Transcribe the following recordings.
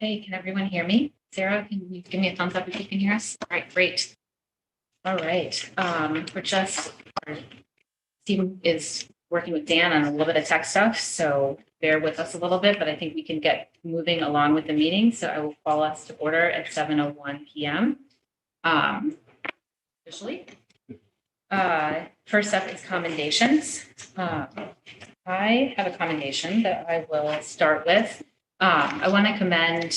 Hey, can everyone hear me? Sarah, can you give me a thumbs up if you can hear us? All right, great. All right, our team is working with Dan on a little bit of tech stuff, so bear with us a little bit, but I think we can get moving along with the meeting. So I will call us to order at 7:01 p.m. Officially. First up is commendations. I have a commendation that I will start with. I want to commend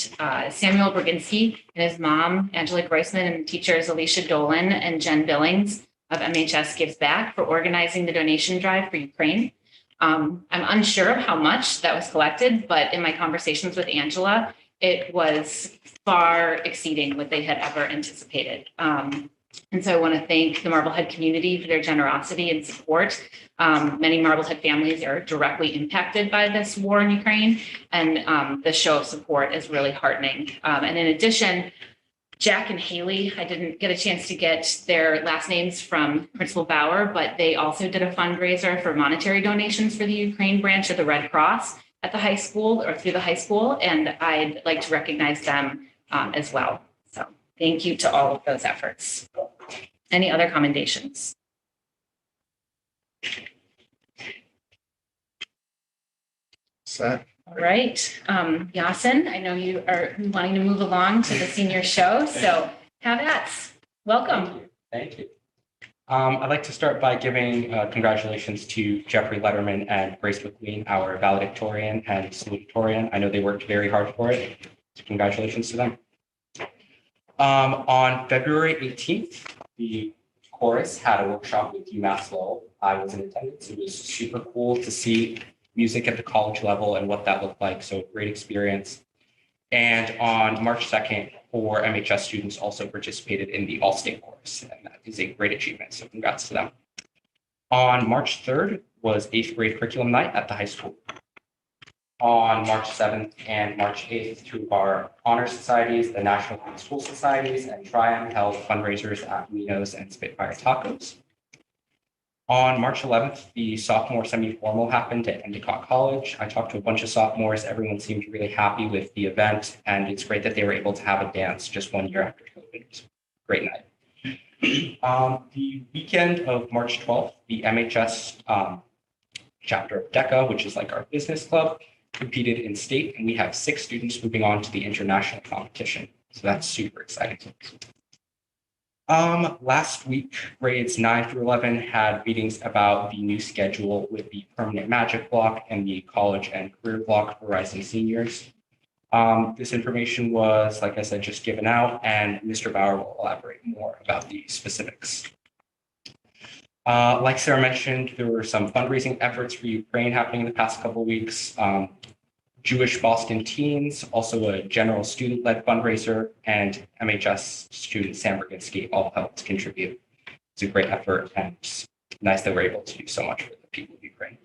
Samuel Brzezinski and his mom, Angela Groisman, and teachers Alicia Dolan and Jen Billings of MHS Gives Back for organizing the donation drive for Ukraine. I'm unsure of how much that was collected, but in my conversations with Angela, it was far exceeding what they had ever anticipated. And so I want to thank the Marblehead community for their generosity and support. Many Marblehead families are directly impacted by this war in Ukraine, and the show of support is really heartening. And in addition, Jack and Haley, I didn't get a chance to get their last names from Principal Bauer, but they also did a fundraiser for monetary donations for the Ukraine branch of the Red Cross at the high school or through the high school. And I'd like to recognize them as well. So thank you to all of those efforts. Any other commendations? Set. All right, Yasin, I know you are wanting to move along to the senior show, so have at. Welcome. Thank you. I'd like to start by giving congratulations to Jeffrey Letterman and Grace McQueen, our valedictorian and salutatorian. I know they worked very hard for it, so congratulations to them. On February 18th, the chorus had a workshop with UMass Lowell. I was in attendance. It was super cool to see music at the college level and what that looked like. So great experience. And on March 2nd, 4 MHS students also participated in the All-State chorus. And that is a great achievement. So congrats to them. On March 3rd was 8th grade curriculum night at the high school. On March 7th and March 8th, two of our honor societies, the National High School Societies and Triumph, held fundraisers at Minos and Spitfire Tacos. On March 11th, the sophomore semi-formal happened at Endicott College. I talked to a bunch of sophomores. Everyone seemed really happy with the event, and it's great that they were able to have a dance just 1 year after COVID. It was a great night. The weekend of March 12th, the MHS chapter of DECA, which is like our business club, competed in state, and we have 6 students moving on to the international competition. So that's super exciting. Last week, grades 9 through 11 had meetings about the new schedule with the permanent magic block and the college and career block for rising seniors. This information was, like I said, just given out, and Mr. Bauer will elaborate more about the specifics. Like Sarah mentioned, there were some fundraising efforts for Ukraine happening in the past couple of weeks. Jewish Boston Teens, also a general student-led fundraiser, and MHS student Sam Brzezinski all helped contribute. It's a great effort, and it's nice that we're able to do so much for the people of Ukraine.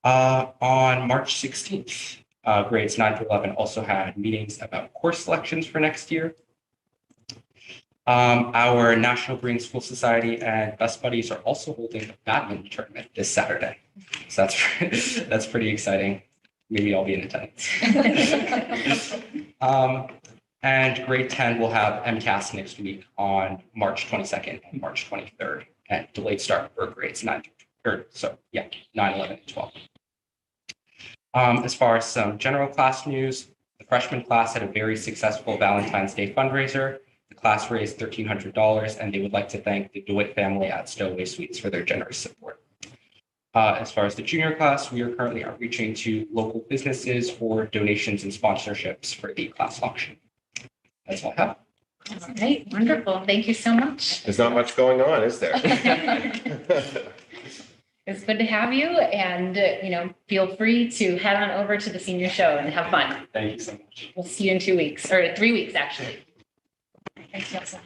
On March 16th, grades 9 through 11 also had meetings about course selections for next year. Our National Green School Society and Best Buddies are also holding a badminton tournament this Saturday. So that's pretty exciting. Maybe I'll be in attendance. And grade 10 will have MCAS next week on March 22nd and March 23rd, and delayed start for grades 9, 11, and 12. As far as some general class news, the freshman class had a very successful Valentine's Day fundraiser. The class raised $1,300, and they would like to thank the DeWitt family at Stowaway Suites for their generous support. As far as the junior class, we are currently outreaching to local businesses for donations and sponsorships for the class auction. That's all I have. All right, wonderful. Thank you so much. There's not much going on, is there? It's good to have you, and feel free to head on over to the senior show and have fun. Thank you so much. We'll see you in 2 weeks, or 3 weeks, actually. Thanks, Nelson.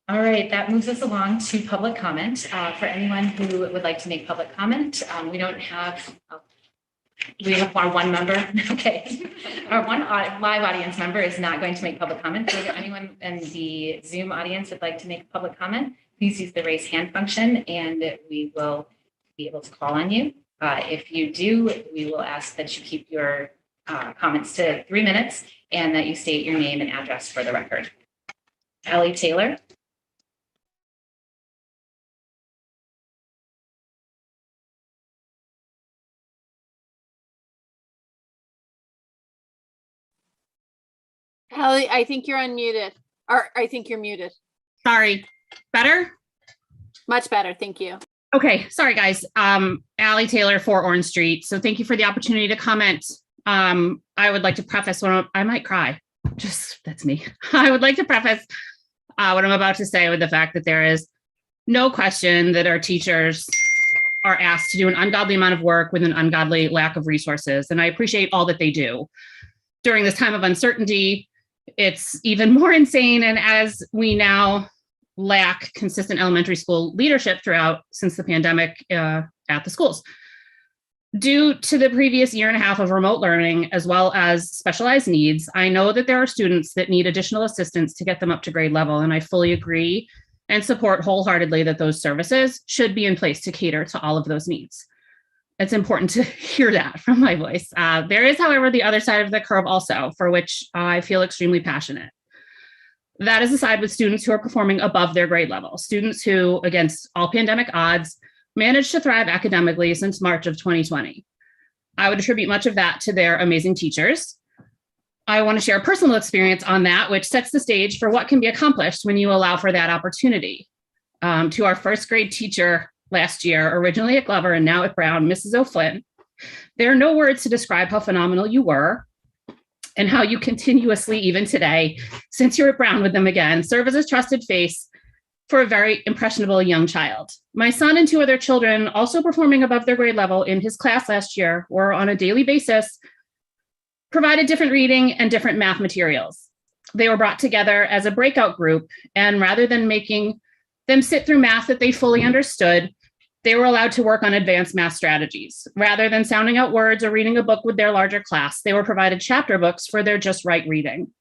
All right, that moves us along to public comment. For anyone who would like to make public comment, we have our one member. Okay, our one live audience member is not going to make public comment. So if anyone in the Zoom audience would like to make public comment, please use the raise hand function and we will be able to call on you. If you do, we will ask that you keep your comments to 3 minutes and that you state your name and address for the record. Allie Taylor. Hallie, I think you're unmuted, or I think you're muted. Sorry. Better? Much better, thank you. Okay, sorry guys. Allie Taylor, 4 Orange Street. So thank you for the opportunity to comment. I would like to preface I might cry. That's me. I would like to preface what I'm about to say with the fact that there is no question that our teachers are asked to do an ungodly amount of work with an ungodly lack of resources. And I appreciate all that they do. During this time of uncertainty, it's even more insane. And as we now lack consistent elementary school leadership throughout since the pandemic at the schools. Due to the previous year and a half of remote learning, as well as specialized needs, I know that there are students that need additional assistance to get them up to grade level. And I fully agree and support wholeheartedly that those services should be in place to cater to all of those needs. It's important to hear that from my voice. There is, however, the other side of the curve also, for which I feel extremely passionate. That is the side with students who are performing above their grade level, students who, against all pandemic odds, managed to thrive academically since March of 2020. I would attribute much of that to their amazing teachers. I want to share a personal experience on that, which sets the stage for what can be accomplished when you allow for that opportunity. To our first grade teacher last year, originally at Glover and now at Brown, Mrs. O'Flynn, there are no words to describe how phenomenal you were and how you continuously, even today, since you're at Brown with them again, serve as a trusted face for a very impressionable young child. My son and 2 other children, also performing above their grade level in his class last year, were on a daily basis provided different reading and different math materials. They were brought together as a breakout group, and rather than making them sit through math that they fully understood, they were allowed to work on advanced math strategies. Rather than sounding out words or reading a book with their larger class, they were provided chapter books for their just right reading.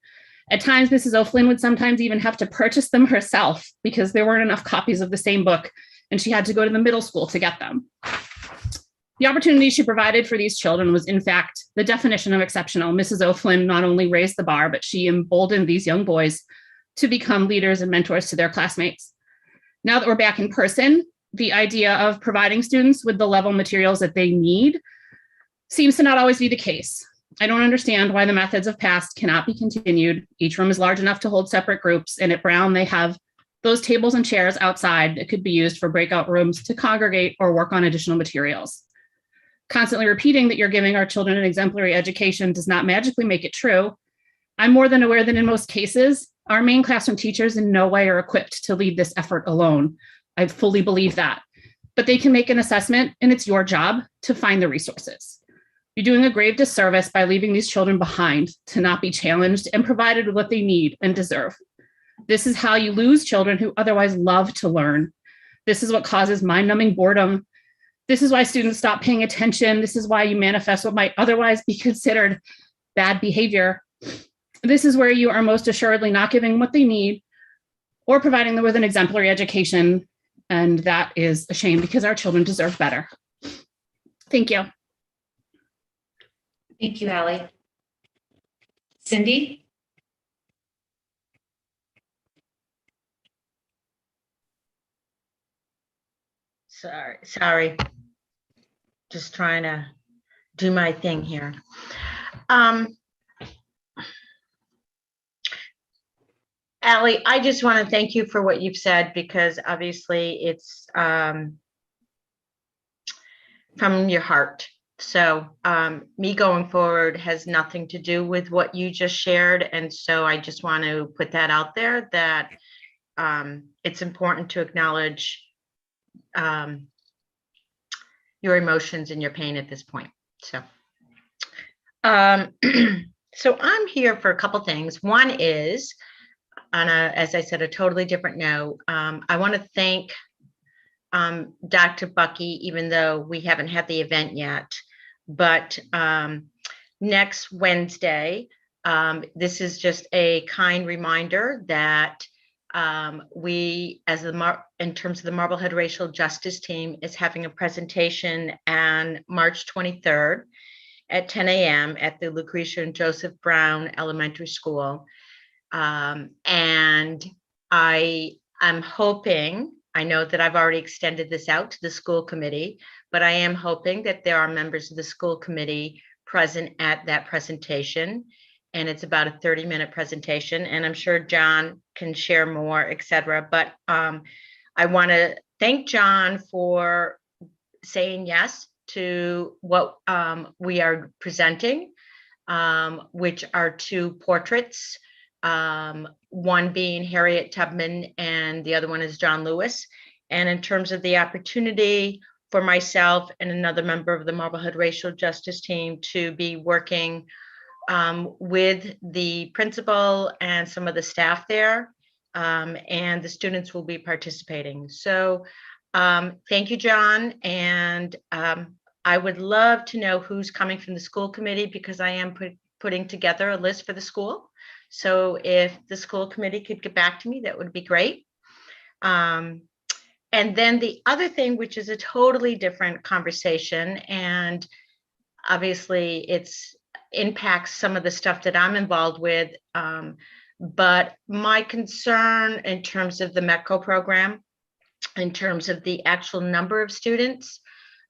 At times, Mrs. O'Flynn would sometimes even have to purchase them herself because there weren't enough copies of the same book, and she had to go to the middle school to get them. The opportunity she provided for these children was, in fact, the definition of exceptional. Mrs. O'Flynn not only raised the bar, but she emboldened these young boys to become leaders and mentors to their classmates. Now that we're back in person, the idea of providing students with the level materials that they need seems to not always be the case. I don't understand why the methods of past cannot be continued. Each room is large enough to hold separate groups, and at Brown, they have those tables and chairs outside that could be used for breakout rooms to congregate or work on additional materials. Constantly repeating that you're giving our children an exemplary education does not magically make it true. I'm more than aware that in most cases, our main classroom teachers in no way are equipped to lead this effort alone. I fully believe that, but they can make an assessment, and it's your job to find the resources. You're doing a grave disservice by leaving these children behind to not be challenged and provided with what they need and deserve. This is how you lose children who otherwise love to learn. This is what causes mind-numbing boredom. This is why students stop paying attention. This is why you manifest what might otherwise be considered bad behavior. This is where you are most assuredly not giving what they need or providing them with an exemplary education. And that is a shame because our children deserve better. Thank you. Thank you, Allie. Cindy? Sorry. Just trying to do my thing here. Allie, I just want to thank you for what you've said, because obviously it's from your heart. So me going forward has nothing to do with what you just shared. And so I just want to put that out there, that it's important to acknowledge your emotions and your pain at this point. So, so I'm here for a couple things. One is, on as I said, a totally different note. I want to thank Dr. Bucky, even though we haven't had the event yet. But next Wednesday, this is just a kind reminder that we, as in terms of the Marblehead Racial Justice Team, is having a presentation on March 23rd. at 10 a.m. at the Lucretia and Joseph Brown Elementary School. And I'm hoping, I know that I've already extended this out to the school committee, but I am hoping that there are members of the school committee present at that presentation. And it's about a 30-minute presentation, and I'm sure John can share more, et cetera. But I want to thank John for saying yes to what we are presenting, which are 2 portraits, one being Harriet Tubman and the other one is John Lewis. And in terms of the opportunity for myself and another member of the Marblehead Racial Justice Team to be working with the principal and some of the staff there, and the students will be participating. So thank you, John. And I would love to know who's coming from the school committee, because I am putting together a list for the school. So if the school committee could get back to me, that would be great. And then the other thing, which is a totally different conversation, and obviously it's impacts some of the stuff that I'm involved with. But my concern in terms of the METCO program, in terms of the actual number of students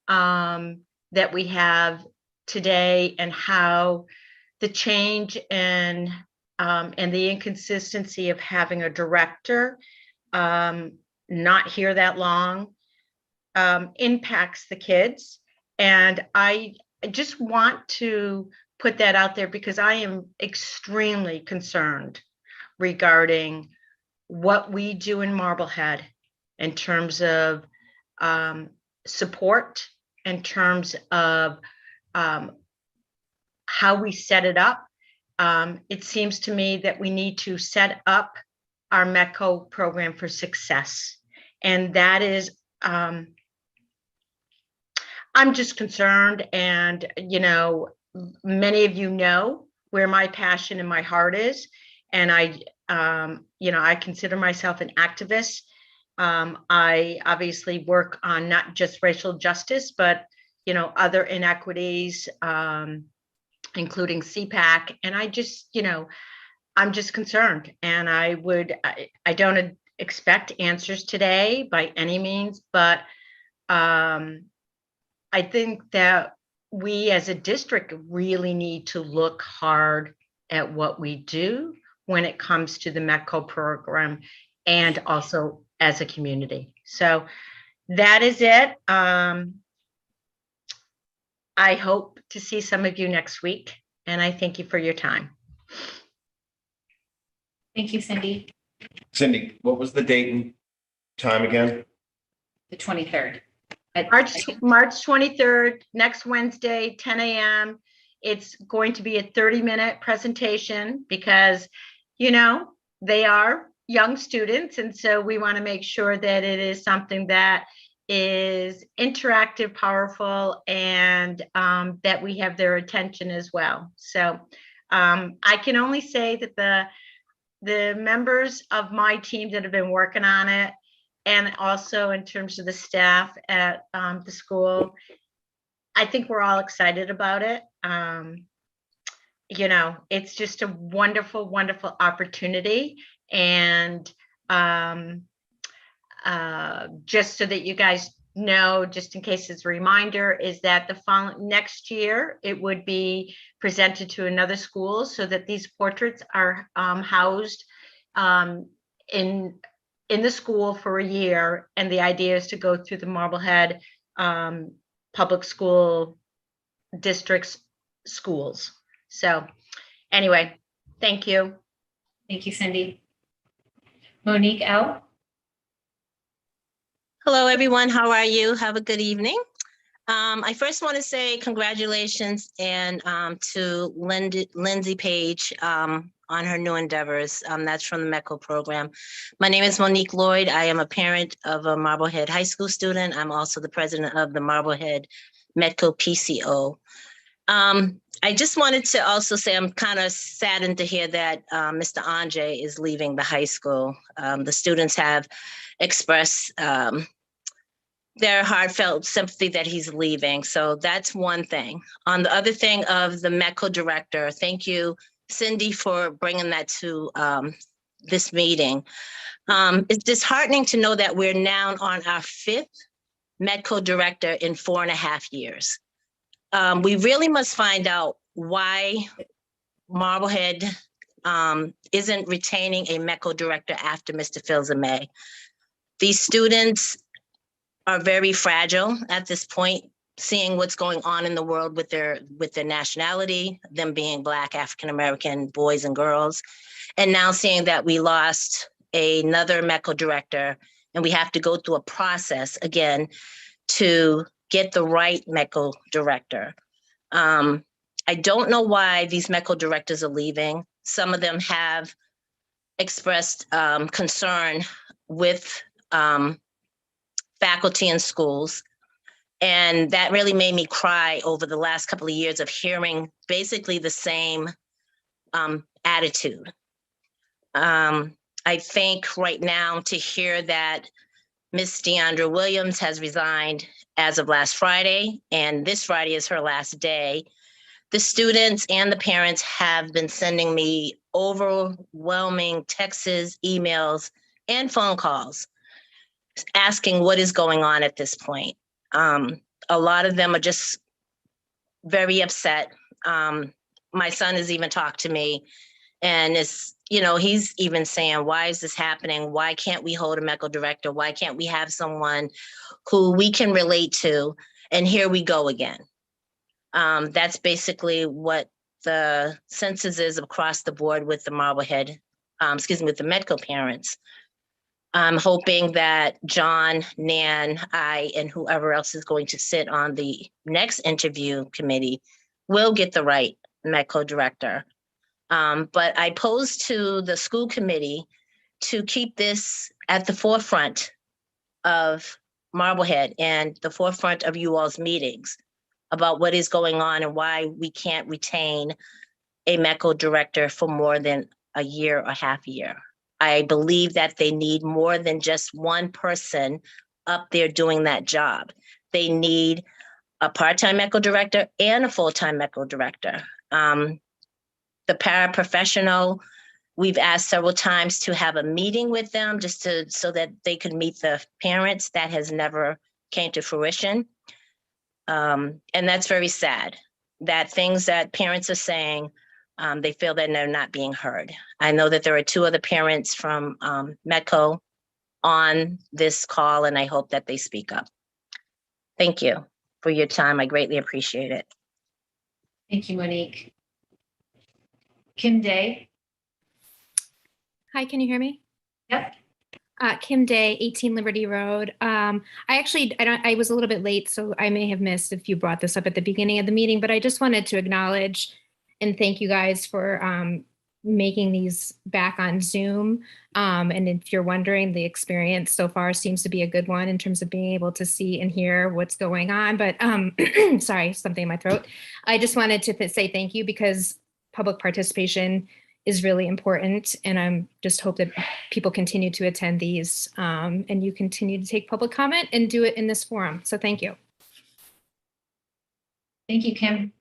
that we have today, and how the change and the inconsistency of having a director not here that long impacts the kids. And I just want to put that out there, because I am extremely concerned regarding what we do in Marblehead in terms of support, in terms of how we set it up. It seems to me that we need to set up our METCO program for success. And that is, I'm just concerned. And, you know, many of you know where my passion and my heart is. And I consider myself an activist. I obviously work on not just racial justice, but, you know, other inequities, including CPAC. And I just, you know, I'm just concerned. And I don't expect answers today by any means, but I think that we as a district really need to look hard at what we do when it comes to the METCO program, and also as a community. So that is it. I hope to see some of you next week, and I thank you for your time. Thank you, Cindy. Cindy, what was the date and time again? The 23rd. March 23rd, next Wednesday, 10 a.m. It's going to be a 30-minute presentation, because, you know, they are young students. And so we want to make sure that it is something that is interactive, powerful, and that we have their attention as well. So I can only say that the members of my team that have been working on it, and also in terms of the staff at the school, I think we're all excited about it. You know, it's just a wonderful, wonderful opportunity. And just so that you guys know, just in case it's a reminder, is that the following next year, it would be presented to another school, so that these portraits are housed in the school for a year. And the idea is to go through the Marblehead public school districts schools. So anyway, thank you. Thank you, Cindy. Monique L. Hello, everyone. How are you? Have a good evening. I first want to say congratulations to Lindsay Page on her new endeavors. That's from the METCO program. My name is Monique Lloyd. I am a parent of a Marblehead High School student. I'm also the president of the Marblehead METCO PCO. I just wanted to also say I'm kind of saddened to hear that Mr. Andre is leaving the high school. The students have expressed their heartfelt sympathy that he's leaving. So that's one thing. On the other thing of the METCO director, thank you, Cindy, for bringing that to this meeting. It's disheartening to know that we're now on our 5th METCO director in 4.5 years. We really must find out why Marblehead isn't retaining a METCO director after Mr. Fields and May. These students are very fragile at this point, seeing what's going on in the world with their nationality, them being Black African-American boys and girls, and now seeing that we lost another METCO director and we have to go through a process again to get the right METCO director. I don't know why these METCO directors are leaving. Some of them have expressed concern with faculty in schools. And that really made me cry over the last couple of years of hearing basically the same attitude. I think right now to hear that Miss Deandra Williams has resigned as of last Friday, and this Friday is her last day, the students and the parents have been sending me overwhelming texts, emails, and phone calls asking what is going on at this point. A lot of them are just very upset. My son has even talked to me and he's even saying, why is this happening? Why can't we hold a METCO director? Why can't we have someone who we can relate to? And here we go again. That's basically what the census is across the board with the Marblehead, with the METCO parents. I'm hoping that John, Nan, I, and whoever else is going to sit on the next interview committee will get the right METCO director. But I pose to the school committee to keep this at the forefront of Marblehead and the forefront of you all's meetings about what is going on and why we can't retain a METCO director for more than a year or half a year. I believe that they need more than just one person up there doing that job. They need a part-time METCO director and a full-time METCO director. The paraprofessional, we've asked several times to have a meeting with them just so that they could meet the parents. That has never came to fruition. And that's very sad, that things that parents are saying, they feel that they're not being heard. I know that there are 2 other parents from METCO on this call, and I hope that they speak up. Thank you for your time. I greatly appreciate it. Thank you, Monique. Kim Day. Hi, can you hear me? Yep. Kim Day, 18 Liberty Road. I was a little bit late, so I may have missed if you brought this up at the beginning of the meeting, but I just wanted to acknowledge and thank you guys for making these back on Zoom. And if you're wondering, the experience so far seems to be a good one in terms of being able to see and hear what's going on. But sorry, something in my throat. I just wanted to say thank you because public participation is really important. And I'm just hope that people continue to attend these and you continue to take public comment and do it in this forum. So thank you. Thank you, Kim.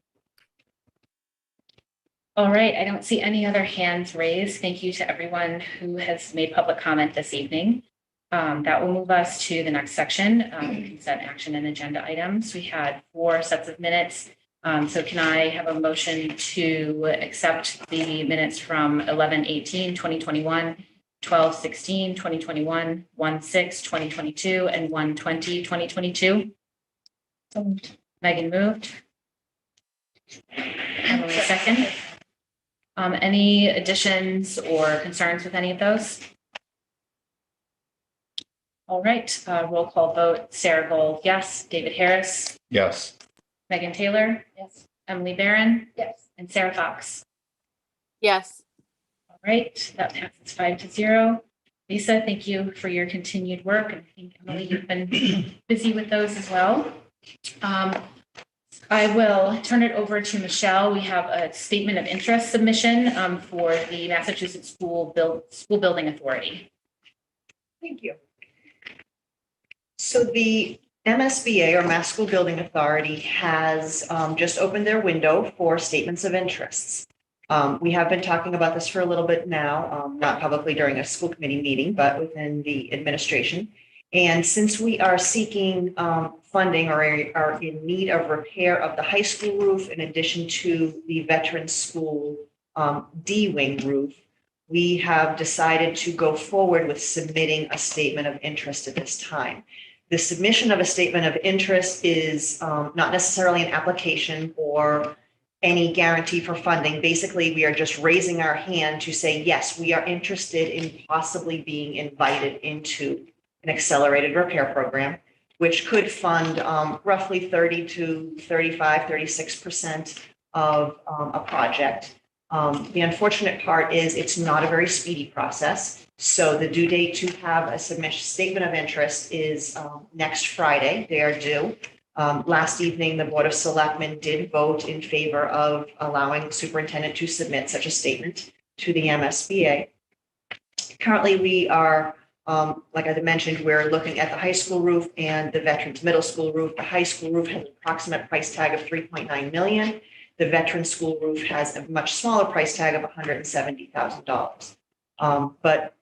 All right, I don't see any other hands raised. Thank you to everyone who has made public comment this evening. That will move us to the next section, consent action and agenda items. We had 4 sets of minutes. So can I have a motion to accept the minutes from 11/18/2021, 12/16/2021, 1/6/2022, and 1/20/2022? So moved. Megan moved. Emily second. Any additions or concerns with any of those? All right, roll call vote. Sarah Gold, yes. David Harris. Yes. Megan Taylor. Yes. Emily Barron. Yes. And Sarah Fox. Yes. All right, that passes 5-0. Lisa, thank you for your continued work. And I think Emily, you've been busy with those as well. I will turn it over to Michelle. We have a statement of interest submission for the Massachusetts School Building Authority. Thank you. So the MSBA, or Mass School Building Authority, has just opened their window for statements of interests. We have been talking about this for a little bit now, not publicly during a school committee meeting, but within the administration. And since we are seeking funding or are in need of repair of the high school roof, in addition to the veteran school D-wing roof, we have decided to go forward with submitting a statement of interest at this time. The submission of a statement of interest is not necessarily an application or any guarantee for funding. Basically, we are just raising our hand to say, yes, we are interested in possibly being invited into an accelerated repair program, which could fund roughly 30 to 35, 36% of a project. The unfortunate part is it's not a very speedy process. So the due date to have a submission statement of interest is next Friday. They are due. Last evening, the Board of Selectmen did vote in favor of allowing the superintendent to submit such a statement to the MSBA. Currently, we are, like I mentioned, we're looking at the high school roof and the Veterans Middle School roof. The high school roof has an approximate price tag of $3.9 million. The veteran school roof has a much smaller price tag of $170,000. But,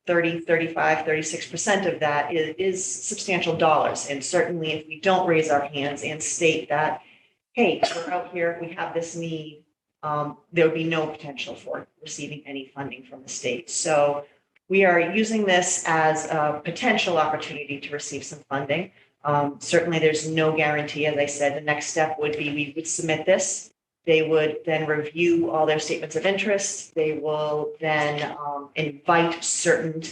30, 35, 36% of that is substantial dollars. And certainly if we don't raise our hands and state that, hey, we're out here, we have this need, there would be no potential for receiving any funding from the state. So we are using this as a potential opportunity to receive some funding. Certainly there's no guarantee. As I said, the next step would be we would submit this. They would then review all their statements of interest. They will then invite certain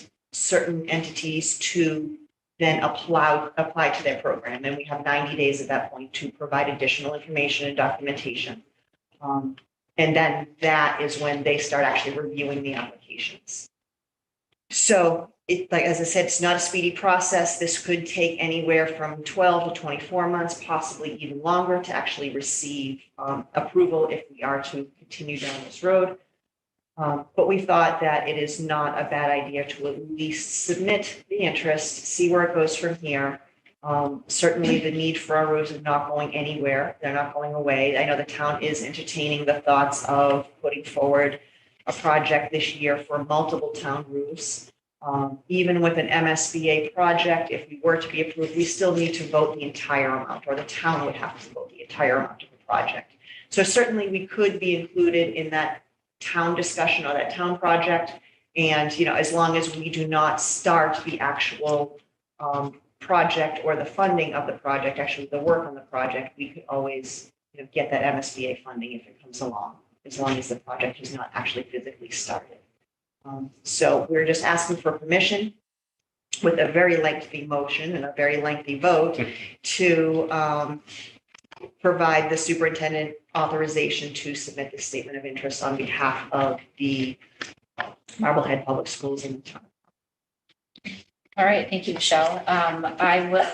entities to then apply to their program. And we have 90 days at that point to provide additional information and documentation. And then that is when they start actually reviewing the applications. So as I said, it's not a speedy process. This could take anywhere from 12 to 24 months, possibly even longer, to actually receive approval if we are to continue down this road. But we thought that it is not a bad idea to at least submit the interest, see where it goes from here. Certainly the need for our roofs is not going anywhere. They're not going away. I know the town is entertaining the thoughts of putting forward a project this year for multiple town roofs. Even with an MSBA project, if we were to be approved, we still need to vote the entire amount, or the town would have to vote the entire amount of the project. So certainly we could be included in that town discussion or that town project. And, as long as we do not start the actual project or the funding of the project, actually the work on the project, we could always get that MSBA funding if it comes along, as long as the project is not actually physically started. So we're just asking for permission with a very lengthy motion and a very lengthy vote to provide the superintendent authorization to submit the statement of interest on behalf of the Marblehead Public Schools in the town. All right, thank you, Michelle. I will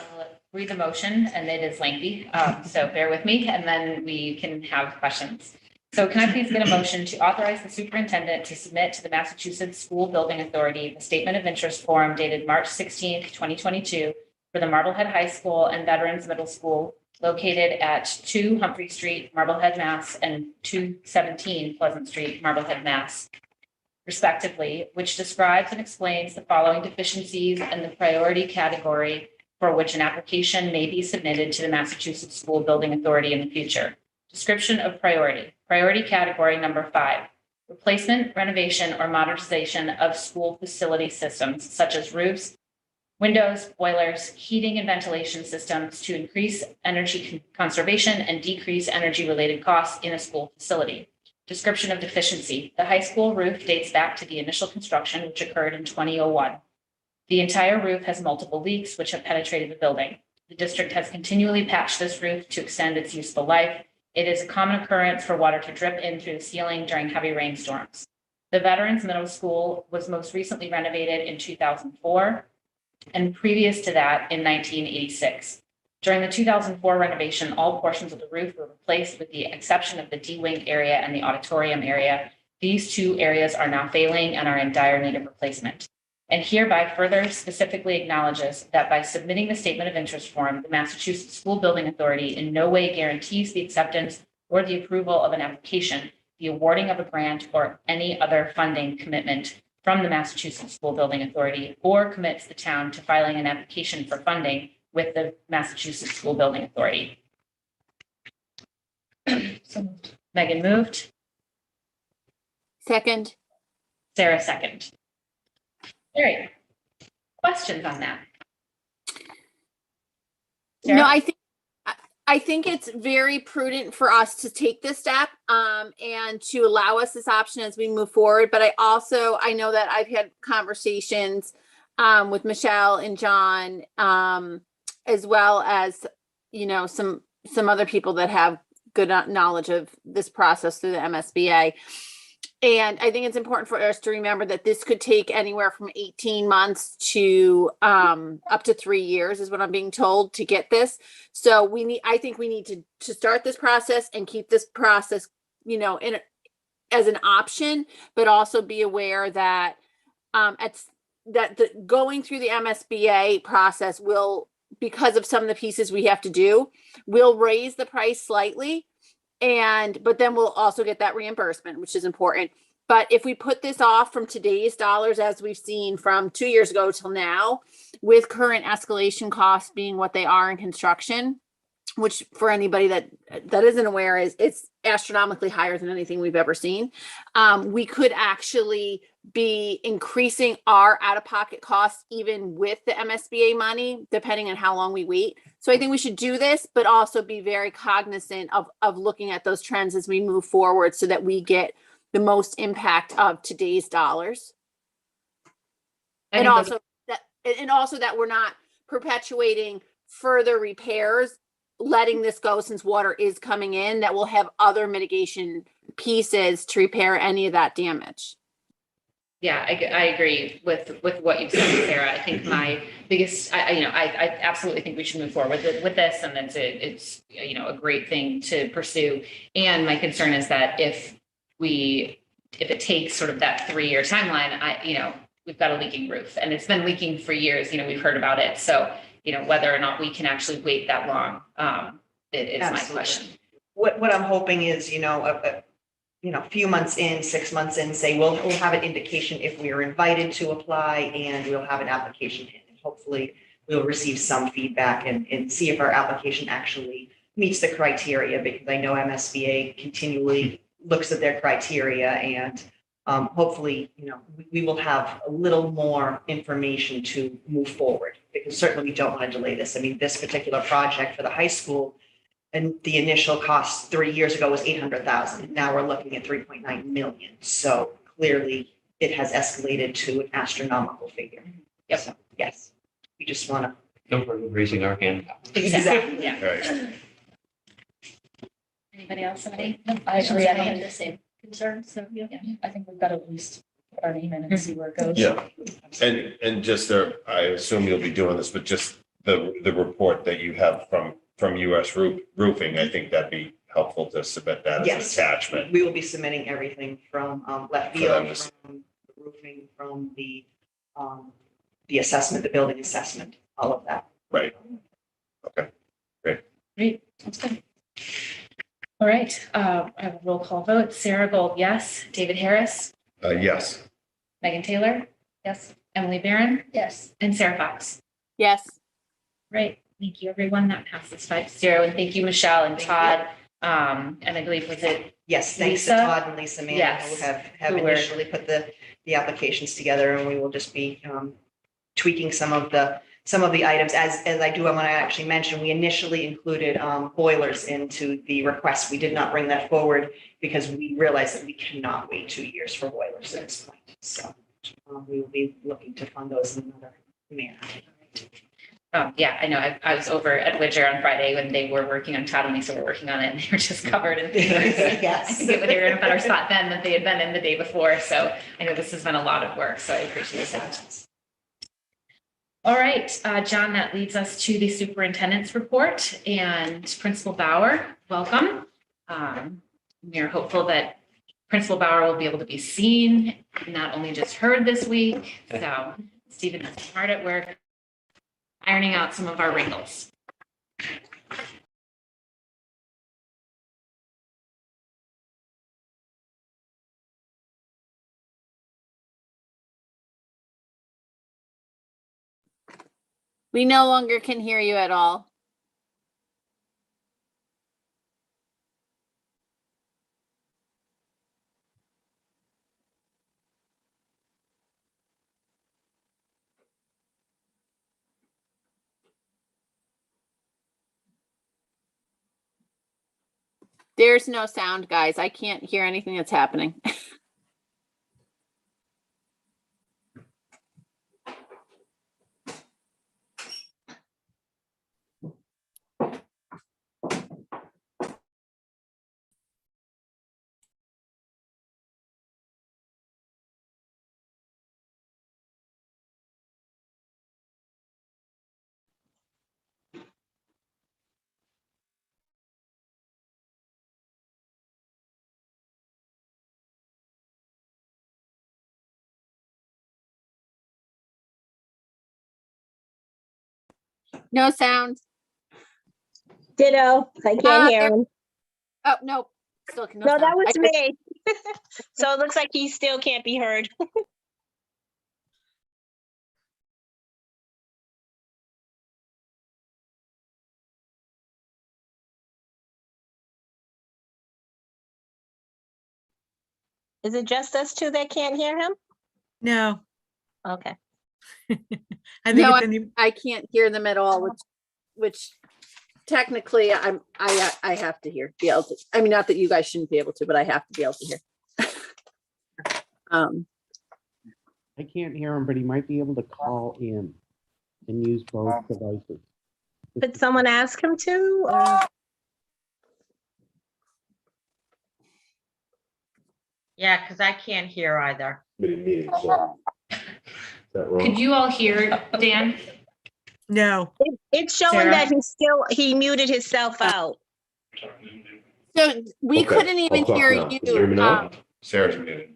read the motion, and it is lengthy, so bear with me, and then we can have questions. So can I please get a motion to authorize the superintendent to submit to the Massachusetts School Building Authority the statement of interest form dated March 16th, 2022 for the Marblehead High School and Veterans Middle School located at 2 Humphrey Street, Marblehead, Mass. And 217 Pleasant Street, Marblehead, Mass. Respectively, which describes and explains the following deficiencies and the priority category for which an application may be submitted to the Massachusetts School Building Authority in the future. Description of priority. Priority category number 5, replacement, renovation, or modernization of school facility systems such as roofs, windows, boilers, heating and ventilation systems to increase energy conservation and decrease energy-related costs in a school facility. Description of deficiency. The high school roof dates back to the initial construction, which occurred in 2001. The entire roof has multiple leaks which have penetrated the building. The district has continually patched this roof to extend its useful life. It is a common occurrence for water to drip in through the ceiling during heavy rainstorms. The Veterans Middle School was most recently renovated in 2004 and previous to that in 1986. During the 2004 renovation, all portions of the roof were replaced with the exception of the D-wing area and the auditorium area. These two areas are now failing and are in dire need of replacement. and hereby further specifically acknowledges that by submitting the statement of interest form, the Massachusetts School Building Authority in no way guarantees the acceptance or the approval of an application, the awarding of a grant, or any other funding commitment from the Massachusetts School Building Authority, or commits the town to filing an application for funding with the Massachusetts School Building Authority. So Megan moved, Second. Sarah second. All right. Questions on that? No, Sarah? I think it's very prudent for us to take this step and to allow us this option as we move forward. But I know that I've had conversations with Michelle and John, as well as, some other people that have good knowledge of this process through the MSBA. And I think it's important for us to remember that this could take anywhere from 18 months to up to 3 years is what I'm being told to get this. So I think we need to start this process and keep this process, as an option, but also be aware that going through the MSBA process will, because of some of the pieces we have to do, will raise the price slightly. But then we'll also get that reimbursement, which is important. But if we put this off from today's dollars, as we've seen from 2 years ago till now, with current escalation costs being what they are in construction, which for anybody that isn't aware it's astronomically higher than anything we've ever seen, we could actually be increasing our out-of-pocket costs even with the MSBA money, depending on how long we wait. So I think we should do this, but also be very cognizant of looking at those trends as we move forward so that we get the most impact of today's dollars. And also that we're not perpetuating further repairs, letting this go since water is coming in, that will have other mitigation pieces to repair any of that damage. Yeah, I agree with what you've said, Sarah. I think my biggest, I absolutely think we should move forward with this, and it's a great thing to pursue. And my concern is that if it takes sort of that 3-year timeline, we've got a leaking roof, and it's been leaking for years. We've heard about it. So, whether or not we can actually wait that long, is my question. What I'm hoping is, a few months in, 6 months in, say, we'll have an indication if we are invited to apply, and we'll have an application in. And hopefully we'll receive some feedback and see if our application actually meets the criteria, because I know MSBA continually looks at their criteria, and hopefully, we will have a little more information to move forward, because certainly we don't want to delay this. I mean, this particular project for the high school, and the initial cost 3 years ago was $800,000. Now we're looking at $3.9 million. So clearly it has escalated to an astronomical figure. Yep. So, yes, we just want to. No, we're raising our hand. Exactly. Yeah. Right. Anybody else? Somebody? I agree. I have the same concern. So yeah, I think we've got to at least put our name in and see where it goes. Yeah. And just I assume you'll be doing this, but just the report that you have from US Roofing, I think that'd be helpful to submit that as Yes. an attachment. We will be submitting everything from left For field, them. from the roofing, from the assessment, the building assessment, all of that. Right. Okay. Great. That's good. All right. I have a roll call vote. Sarah Gold, yes. David Harris, Yes. Megan Taylor, yes. Emily Barron, Yes. and Sarah Fox. Yes. Great. Thank you, everyone. That passes 5-0. And thank you, Michelle and Thank Todd. And I believe, was it Yes, thanks to Lisa? Todd and Lisa Mann, Yes. who have Who were- initially put the applications together, and we will just be tweaking some of the items. As I want to actually mention, we initially included boilers into the request. We did not bring that forward because we realized that we cannot wait 2 years for boilers at this point. So we will be looking to fund those in another manner. yeah, I know. I was over at Widger on Friday when they were working on Todd and Lisa were working on it, and they were just covered in papers. Yes. I think they were in a better spot then than they had been in the day before. So I know this has been a lot of work, so I appreciate that. All right, John, that leads us to the superintendent's report, and Principal Bauer, welcome. We are hopeful that Principal Bauer will be able to be seen, not only just heard this week. So Stephen has been hard at work ironing out some of our wrinkles. We no longer can hear you at all. There's no sound, guys. I can't hear anything that's happening. No sound. Ditto. I can't hear him. Oh, no. Still no No, sound. that was I- me. So it looks like he still can't be heard. Is it just us two that can't hear him? No, Okay. I think No, it's any, I can't hear them at all, which technically I have to hear, be able to, I mean, not that you guys shouldn't be able to, but I have to be able to hear. I can't hear him, but he might be able to call in and use both devices. Could someone ask him to? or- yeah, because I can't hear either. Meeting, so. Is that wrong? Could you all hear Dan? No. It's showing Sarah? that he muted himself out. So we Okay, couldn't even I'll talk hear now. you. Can you hear me now? Sarah's muted.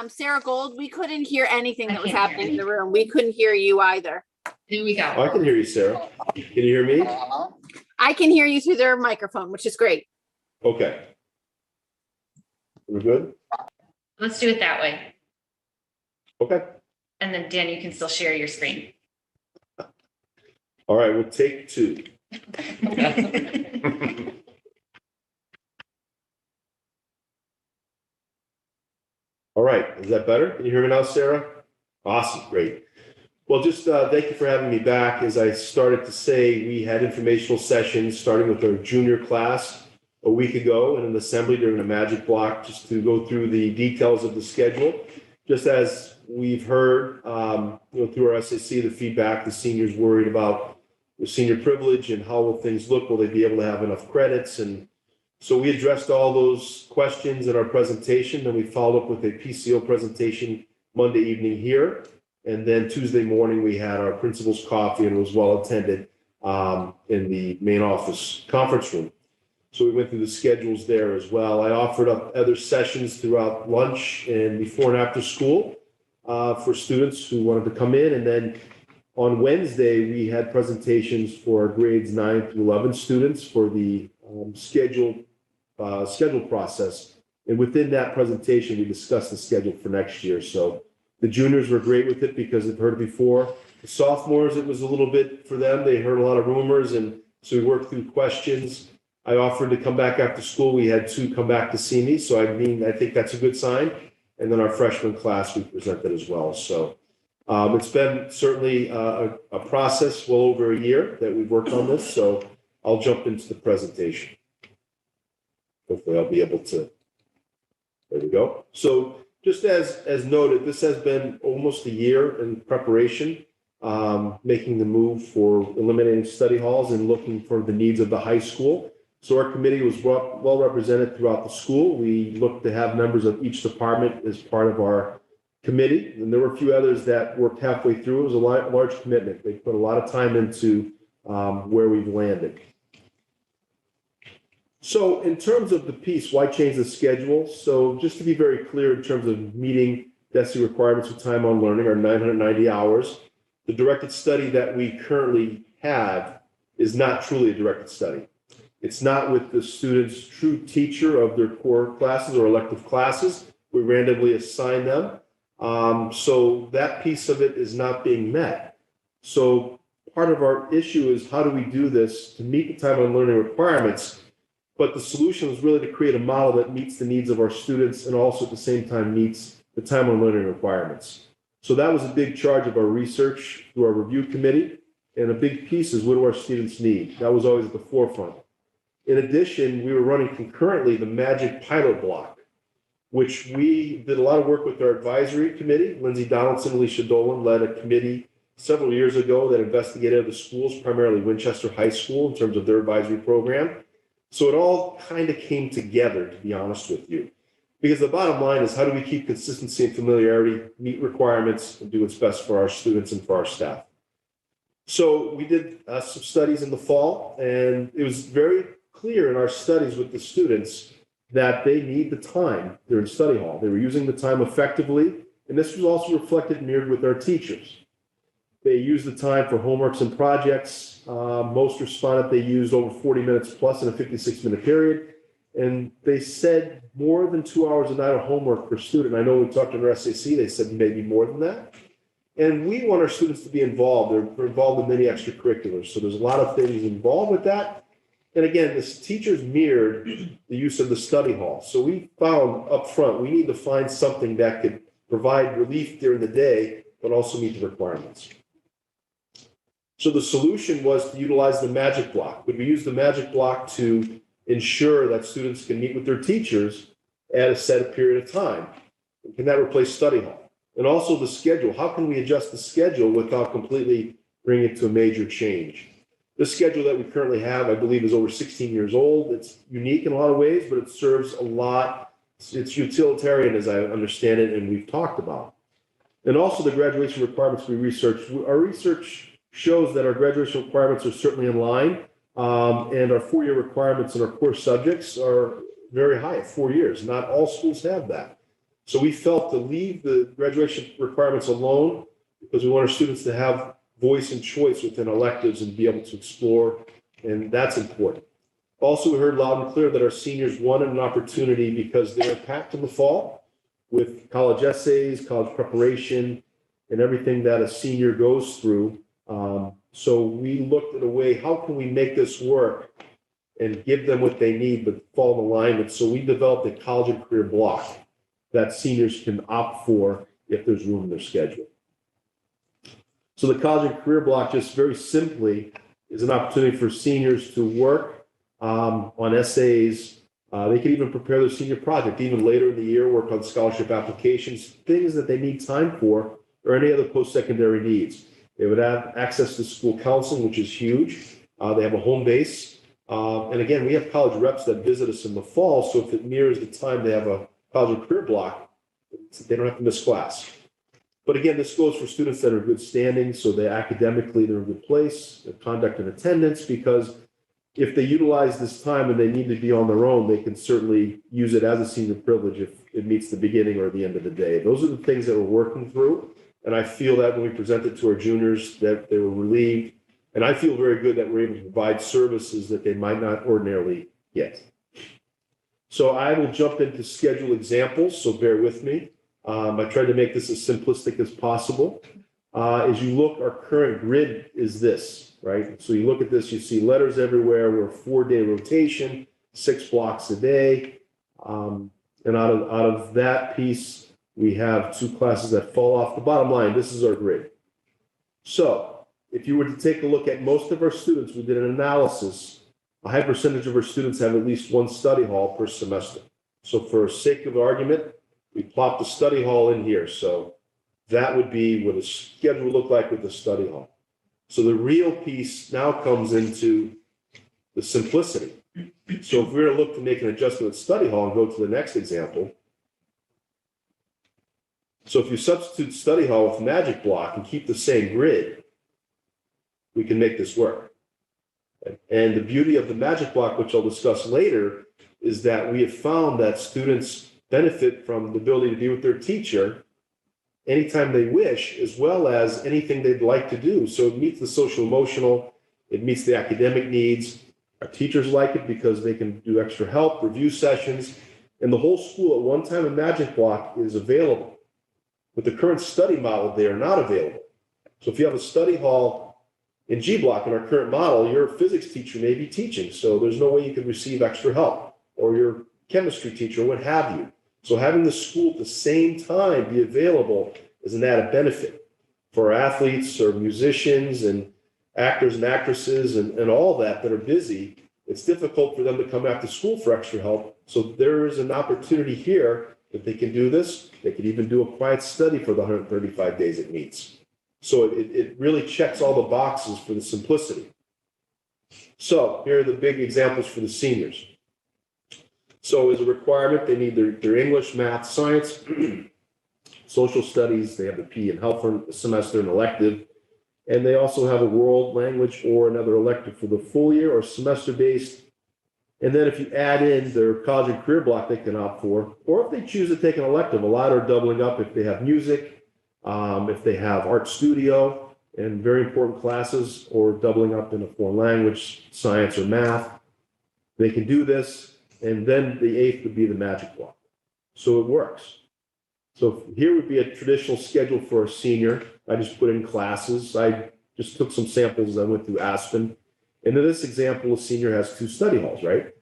Sarah Gold, we couldn't hear anything I that was can't hear happening in the room. We couldn't hear you either. Here we I go. can hear you, Sarah. Can you hear me? I can hear you through their microphone, which is great. Okay. We're good? Let's do it that way. Okay. And then Dan, you can still share your screen. All right, we'll take two. All right, is that better? Can you hear me now, Sarah? Awesome, great. Well, just thank you for having me back. As I started to say, we had informational sessions starting with our junior class a week ago and an assembly during a magic block just to go through the details of the schedule. Just as we've heard, through our SAC, the feedback, the seniors worried about the senior privilege and how will things look? Will they be able to have enough credits? And so we addressed all those questions in our presentation, and we followed up with a PCO presentation Monday evening here. And then Tuesday morning, we had our principal's coffee and it was well attended in the main office conference room. So we went through the schedules there as well. I offered up other sessions throughout lunch and before and after school for students who wanted to come in. And then on Wednesday, we had presentations for grades 9 through 11 students for the schedule process. And within that presentation, we discussed the schedule for next year. So the juniors were great with it because they've heard it before. The sophomores, it was a little bit for them. They heard a lot of rumors, and so we worked through questions. I offered to come back after school. We had two come back to see me. So I think that's a good sign. And then our freshman class, we presented as well. So it's been certainly a process well over a year that we've worked on this. So I'll jump into the presentation. Hopefully I'll be able to. There we go. So just as noted, this has been almost a year in preparation, making the move for eliminating study halls and looking for the needs of the high school. So our committee was well represented throughout the school. We looked to have members of each department as part of our committee. And there were a few others that worked halfway through. It was a large commitment. They put a lot of time into where we've landed. So in terms of the piece, why change the schedule? So just to be very clear in terms of meeting DESE requirements for time on learning are 990 hours. The directed study that we currently have is not truly a directed study. It's not with the student's true teacher of their core classes or elective classes. We randomly assign them. So that piece of it is not being met. So part of our issue is how do we do this to meet the time on learning requirements? But the solution is really to create a model that meets the needs of our students and also at the same time meets the time on learning requirements. So that was a big charge of our research through our review committee. And a big piece is what do our students need? That was always at the forefront. In addition, we were running concurrently the Magic Pilot Block, which we did a lot of work with our advisory committee. Lindsay Donaldson, Alicia Dolan led a committee several years ago that investigated the schools, primarily Winchester High School in terms of their advisory program. So it all kind of came together, to be honest with you. Because the bottom line is how do we keep consistency and familiarity, meet requirements, and do what's best for our students and for our staff? So we did some studies in the fall, and it was very clear in our studies with the students that they need the time during study hall. They were using the time effectively, and this was also reflected and mirrored with our teachers. They used the time for homeworks and projects. Most responded they used over 40 minutes plus in a 56-minute period. And they said more than 2 hours a night of homework per student. I know we talked to our SAC, they said maybe more than that. And we want our students to be involved. They're involved in many extracurriculars. So there's a lot of things involved with that. And again, this teachers mirrored the use of the study hall. So we found up front, we need to find something that could provide relief during the day, but also meet the requirements. So the solution was to utilize the Magic Block. Would we use the Magic Block to ensure that students can meet with their teachers at a set period of time? Can that replace study hall? And also the schedule. How can we adjust the schedule without completely bringing it to a major change? The schedule that we currently have, I believe, is over 16 years old. It's unique in a lot of ways, but it serves a lot. It's utilitarian, as I understand it, and we've talked about. And also the graduation requirements we researched. Our research shows that our graduation requirements are certainly in line, and our 4-year requirements in our core subjects are very high at 4 years. Not all schools have that. So we felt to leave the graduation requirements alone because we want our students to have voice and choice within electives and be able to explore, and that's important. Also, we heard loud and clear that our seniors wanted an opportunity because they're packed in the fall with college essays, college preparation, and everything that a senior goes through. So we looked at a way, how can we make this work and give them what they need, but fall in alignment? So we developed a college and career block that seniors can opt for if there's room in their schedule. So the college and career block, just very simply, is an opportunity for seniors to work on essays. They can even prepare their senior project, even later in the year, work on scholarship applications, things that they need time for, or any other post-secondary needs. They would have access to school counseling, which is huge. They have a home base. And again, we have college reps that visit us in the fall. So if it mirrors the time they have a college and career block, they don't have to miss class. But again, this goes for students that are in good standing. So they academically, they're in a good place, their conduct and attendance, because if they utilize this time and they need to be on their own, they can certainly use it as a senior privilege if it meets the beginning or the end of the day. Those are the things that we're working through. And I feel that when we present it to our juniors, that they were relieved. And I feel very good that we're able to provide services that they might not ordinarily get. So I will jump into schedule examples, so bear with me. I tried to make this as simplistic as possible. As you look, our current grid is this, right? So you look at this, you see letters everywhere. We're a 4-day rotation, 6 blocks a day. And out of that piece, we have 2 classes that fall off. The bottom line, this is our grid. So if you were to take a look at most of our students, we did an analysis. A high percentage of our students have at least 1 study hall per semester. So for sake of argument, we plopped the study hall in here. So that would be what a schedule would look like with the study hall. So the real piece now comes into the simplicity. So if we were to look to make an adjustment at study hall and go to the next example. So if you substitute study hall with Magic Block and keep the same grid, we can make this work. And the beauty of the Magic Block, which I'll discuss later, is that we have found that students benefit from the ability to be with their teacher anytime they wish, as well as anything they'd like to do. So it meets the social emotional, it meets the academic needs. Our teachers like it because they can do extra help, review sessions, and the whole school at one time in Magic Block is available. With the current study model, they are not available. So if you have a study hall in G Block in our current model, your physics teacher may be teaching, so there's no way you could receive extra help, or your chemistry teacher, what have you. So having the school at the same time be available is an added benefit for our athletes or musicians and actors and actresses and all that are busy. It's difficult for them to come after school for extra help. So there is an opportunity here that they can do this. They could even do a quiet study for the 135 days it meets. So it really checks all the boxes for the simplicity. So here are the big examples for the seniors. So as a requirement, they need their English, math, science, social studies. They have the PE and health for the semester, an elective. And they also have a world language or another elective for the full year or semester based. And then if you add in their college and career block, they can opt for, or if they choose to take an elective, a lot are doubling up if they have music, if they have art studio and very important classes, or doubling up in a foreign language, science or math. They can do this. And then the 8th would be the Magic Block. So it works. So here would be a traditional schedule for a senior. I just put in classes. I just took some samples. I went through Aspen. And in this example, a senior has 2 study halls, right?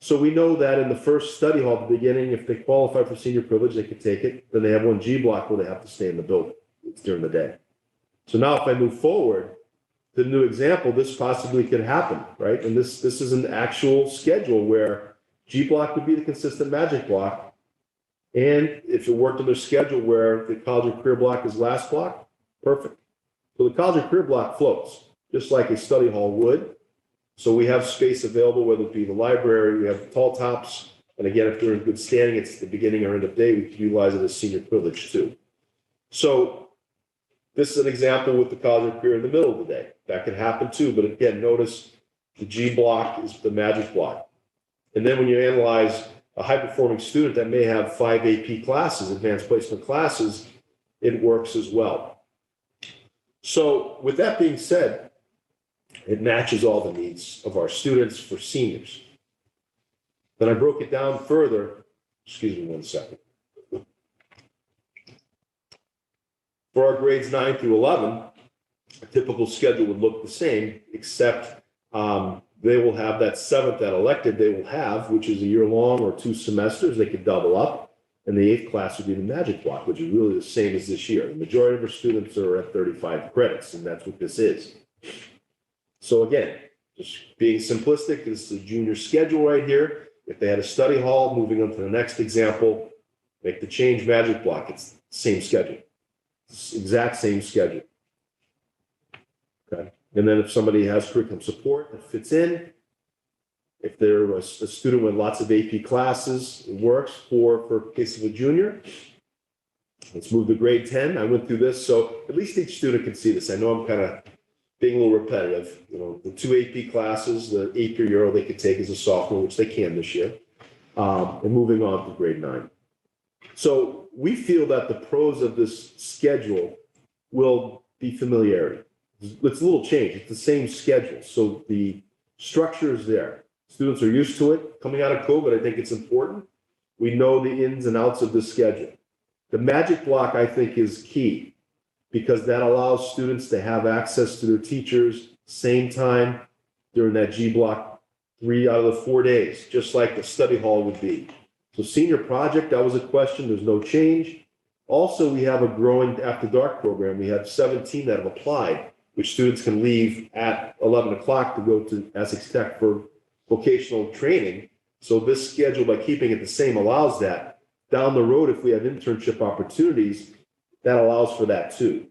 So we know that in the first study hall at the beginning, if they qualify for senior privilege, they could take it. Then they have 1 G block where they have to stay in the building. It's during the day. So now if I move forward to the new example, this possibly could happen, right? And this is an actual schedule where G block would be the consistent Magic Block. And if it worked on their schedule where the college and career block is last block, perfect. So the college and career block floats, just like a study hall would. So we have space available, whether it be the library, we have tall tops. And again, if they're in good standing, it's the beginning or end of day, we can utilize it as senior privilege too. So this is an example with the college and career in the middle of the day. That can happen too, but again, notice the G block is the Magic Block. And then when you analyze a high-performing student that may have 5 AP classes, advanced placement classes, it works as well. So with that being said, it matches all the needs of our students for seniors. Then I broke it down further. Excuse me one second. For our grades 9 through 11, a typical schedule would look the same, except they will have that 7th, that elective they will have, which is a year long or 2 semesters. They could double up. And the 8th class would be the Magic Block, which is really the same as this year. The majority of our students are at 35 credits, and that's what this is. So again, just being simplistic, this is a junior schedule right here. If they had a study hall, moving on to the next example, make the change Magic Block. It's the same schedule. It's the exact same schedule. Okay. And then if somebody has curriculum support that fits in, if they're a student with lots of AP classes, it works for case of a junior. Let's move to grade 10. I went through this, so at least each student can see this. I know I'm kind of being a little repetitive. You know, the 2 AP classes, the AP or Euro they could take as a sophomore, which they can this year, and moving on to grade 9. So we feel that the pros of this schedule will be familiarity. It's a little change. It's the same schedule. So the structure is there. Students are used to it. Coming out of COVID, I think it's important. We know the ins and outs of this schedule. The Magic Block, I think, is key because that allows students to have access to their teachers same time during that G block 3 out of the 4 days, just like the study hall would be. So senior project, that was a question. There's no change. Also, we have a growing after dark program. We have 17 that have applied, which students can leave at 11 o'clock to go to Essex Tech for vocational training. So this schedule, by keeping it the same, allows that. Down the road, if we have internship opportunities, that allows for that too.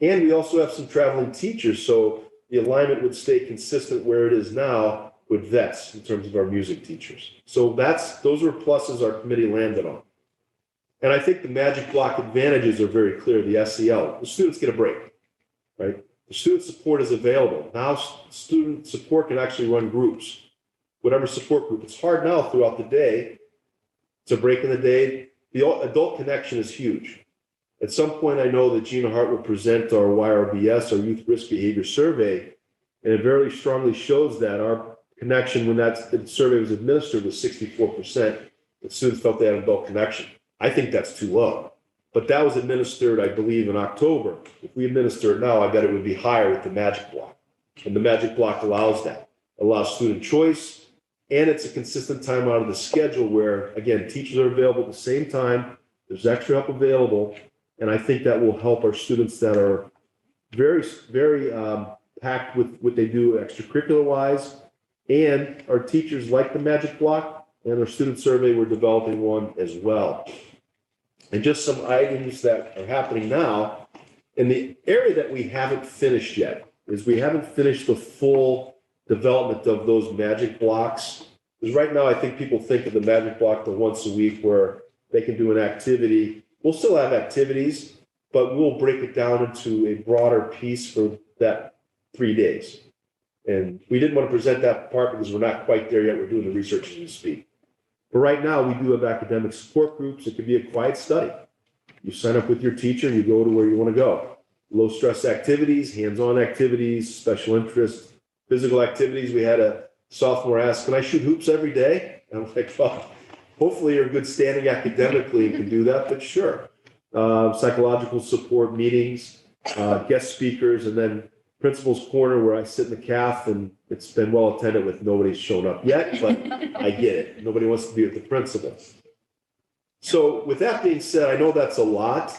And we also have some traveling teachers, so the alignment would stay consistent where it is now with vets in terms of our music teachers. So those are pluses our committee landed on. And I think the Magic Block advantages are very clear, the SEL. The students get a break, right? The student support is available. Now student support can actually run groups, whatever support group. It's hard now throughout the day. It's a break in the day. The adult connection is huge. At some point, I know that Gina Hart will present our YRBS, our Youth Risk Behavior Survey, and it very strongly shows that our connection when that survey was administered was 64%. The students felt they had an adult connection. I think that's too low. But that was administered, I believe, in October. If we administer it now, I bet it would be higher with the Magic Block. And the Magic Block allows that. It allows student choice, and it's a consistent time out of the schedule where, again, teachers are available at the same time. There's extra help available. And I think that will help our students that are very, very packed with what they do extracurricular wise. And our teachers like the Magic Block, and our student survey, we're developing one as well. And just some items that are happening now. In the area that we haven't finished yet is we haven't finished the full development of those Magic Blocks. Because right now, I think people think of the Magic Block the once a week where they can do an activity. We'll still have activities, but we'll break it down into a broader piece for that 3 days. And we didn't want to present that part because we're not quite there yet. We're doing the research as we speak. But right now, we do have academic support groups. It could be a quiet study. You sign up with your teacher, you go to where you want to go. Low stress activities, hands-on activities, special interest, physical activities. We had a sophomore ask, can I shoot hoops every day? And I'm like, well, hopefully you're good standing academically and can do that, but sure. Psychological support meetings, guest speakers, and then principal's corner where I sit in the calf, and it's been well attended with nobody's shown up yet, but I get it. Nobody wants to be with the principal. So with that being said, I know that's a lot,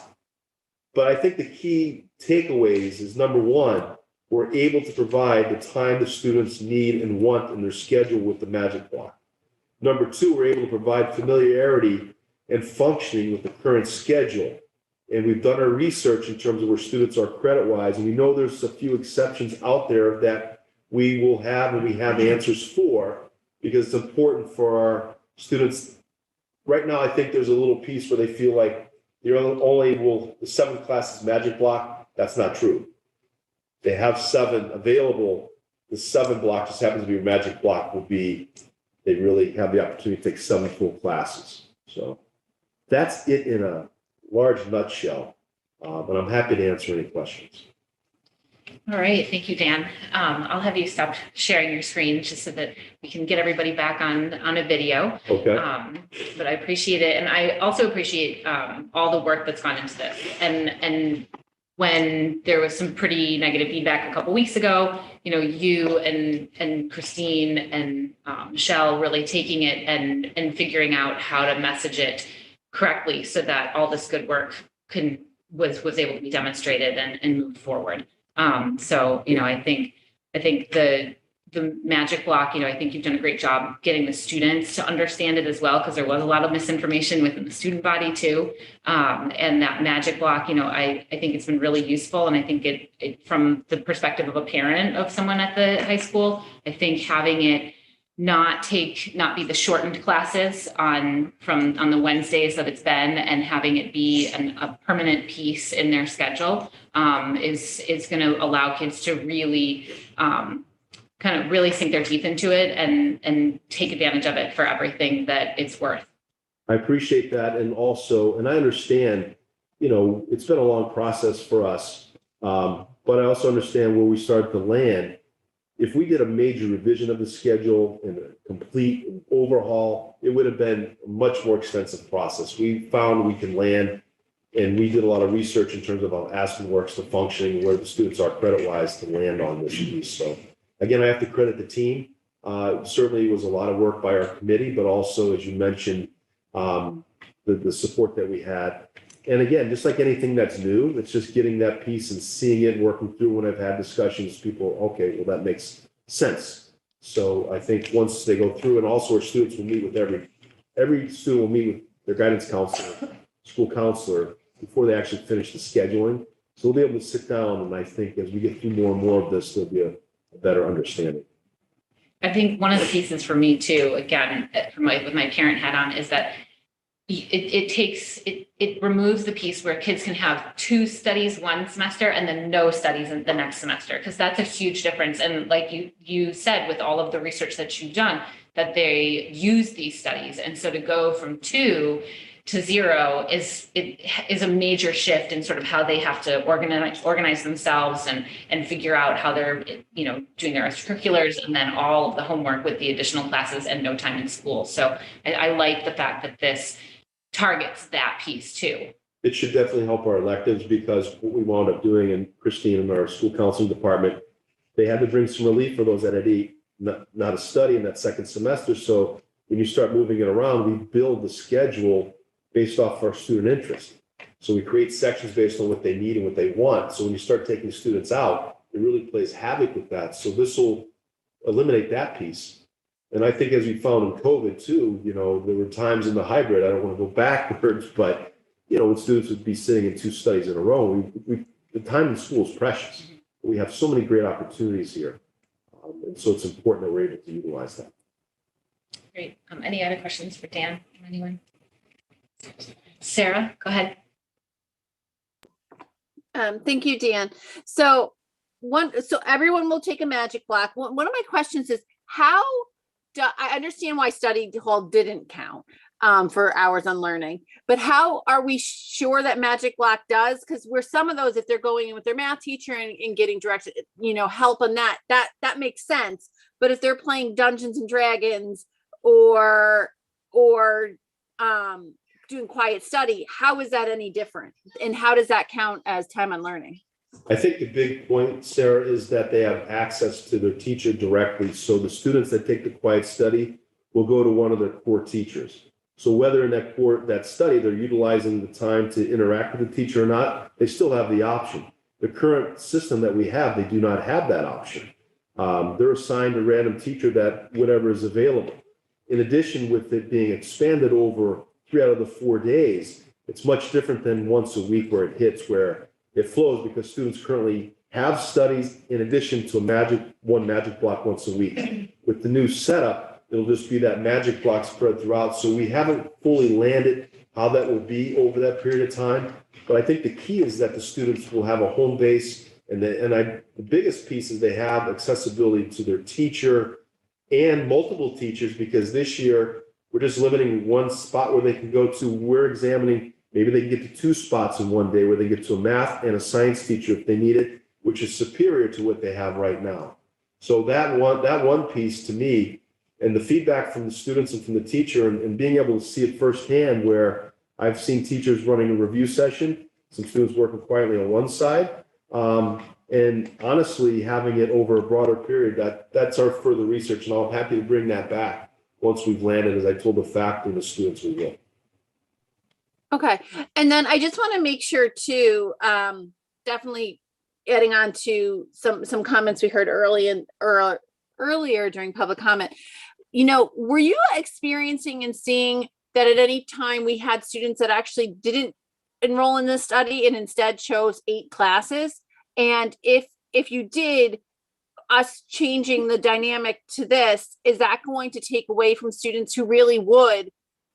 but I think the key takeaways is number one, we're able to provide the time the students need and want in their schedule with the Magic Block. Number two, we're able to provide familiarity and functioning with the current schedule. And we've done our research in terms of where students are credit-wise, and we know there's a few exceptions out there that we will have and we have answers for, because it's important for our students. Right now, I think there's a little piece where they feel like the seventh class is Magic Block. That's not true. They have 7 available. The 7 block just happens to be a Magic Block they really have the opportunity to take 7 full classes. So that's it in a large nutshell, but I'm happy to answer any questions. All right, thank you, Dan. I'll have you stop sharing your screen just so that we can get everybody back on a video. Okay. But I appreciate it, and I also appreciate all the work that's gone into this. And when there was some pretty negative feedback a couple weeks ago, you and Christine and Michelle really taking it and figuring out how to message it correctly so that all this good work was able to be demonstrated and moved forward. So, I think the Magic Block, I think you've done a great job getting the students to understand it as well, because there was a lot of misinformation within the student body too. And that Magic Block, I think it's been really useful. And I think it from the perspective of a parent of someone at the high school, I think having it not be the shortened classes on the Wednesdays that it's been, and having it be a permanent piece in their schedule is going to allow kids to really kind of really sink their teeth into it and take advantage of it for everything that it's worth. I appreciate that. And I understand, it's been a long process for us, but I also understand where we started to land. If we did a major revision of the schedule and a complete overhaul, it would have been a much more expensive process. We found we can land, and we did a lot of research in terms of how Aspen works, the functioning, where the students are credit-wise to land on this piece. So again, I have to credit the team. Certainly it was a lot of work by our committee, but also, as you mentioned, the support that we had. And again, just like anything that's new, it's just getting that piece and seeing it, working through. When I've had discussions, people, okay, well, that makes sense. So I think once they go through, and also our students will meet with every student will meet with their guidance counselor, school counselor, before they actually finish the scheduling. So we'll be able to sit down, and I think as we get through more and more of this, there'll be a better understanding. I think one of the pieces for me too, again, with my parent hat on, is that it removes the piece where kids can have 2 studies one semester and then no studies in the next semester, because that's a huge difference. And like you said, with all of the research that you've done, that they use these studies. And so to go from 2 to zero is a major shift in sort of how they have to organize themselves and figure out how they're, you know, doing their extracurriculars and then all of the homework with the additional classes and no time in school. So I like the fact that this targets that piece too. It should definitely help our electives, because what we wound up doing, and Christine and our school counseling department, they had to bring some relief for those that had not a study in that second semester. So when you start moving it around, we build the schedule based off our student interest. So we create sections based on what they need and what they want. So when you start taking students out, it really plays havoc with that. So this will eliminate that piece. And I think, as we found in COVID too, you know, there were times in the hybrid, I don't want to go backwards, but, you know, when students would be sitting in 2 studies in a row, the time in school is precious. We have so many great opportunities here. And so it's important that we're able to utilize that. Great. Any other questions for Dan from anyone? Sarah, go ahead. Thank you, Dan. So everyone will take a magic block. One of my questions is, I understand why study hall didn't count for hours on learning, but how are we sure that magic block does? Because some of those, if they're going in with their math teacher and getting directed, you know, help on that makes sense. But if they're playing Dungeons and Dragons or doing quiet study, how is that any different? And how does that count as time on learning? I think the big point, Sarah, is that they have access to their teacher directly. So the students that take the quiet study will go to one of their core teachers. So whether in that study they're utilizing the time to interact with the teacher or not, they still have the option. The current system that we have, they do not have that option. They're assigned a random teacher that whatever is available. In addition, with it being expanded over 3 out of the 4 days, it's much different than once a week where it hits, where it flows, because students currently have studies in addition to one magic block once a week. With the new setup, it'll just be that magic block spread throughout. So we haven't fully landed how that will be over that period of time. But I think the key is that the students will have a home base, and the biggest piece is they have accessibility to their teacher and multiple teachers, because this year we're just limiting one spot where they can go to. We're examining, maybe they can get to 2 spots in one day where they get to a math and a science teacher if they need it, which is superior to what they have right now. So that one piece to me, and the feedback from the students and from the teacher, and being able to see it firsthand, where I've seen teachers running a review session, some students working quietly on one side, and honestly having it over a broader period. That's our further research, and I'm happy to bring that back once we've landed, as I told the faculty and the students we will. Okay. And then I just want to make sure too, definitely adding on to some comments we heard earlier during public comment. You know, were you experiencing and seeing that at any time we had students that actually didn't enroll in this study and instead chose 8 classes? And if you did, us changing the dynamic to this, is that going to take away from students who really would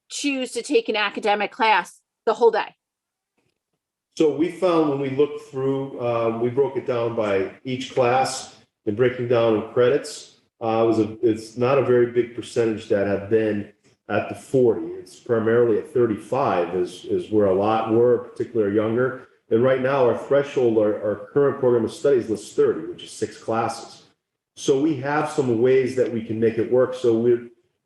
choose to take an academic class the whole day? So we found, when we looked through, we broke it down by each class and breaking down in credits. It's not a very big percentage that have been at the 40. It's primarily at 35 is where a lot were, particularly younger. And right now our threshold, our current program of studies lists 30, which is 6 classes. So we have some ways that we can make it work. So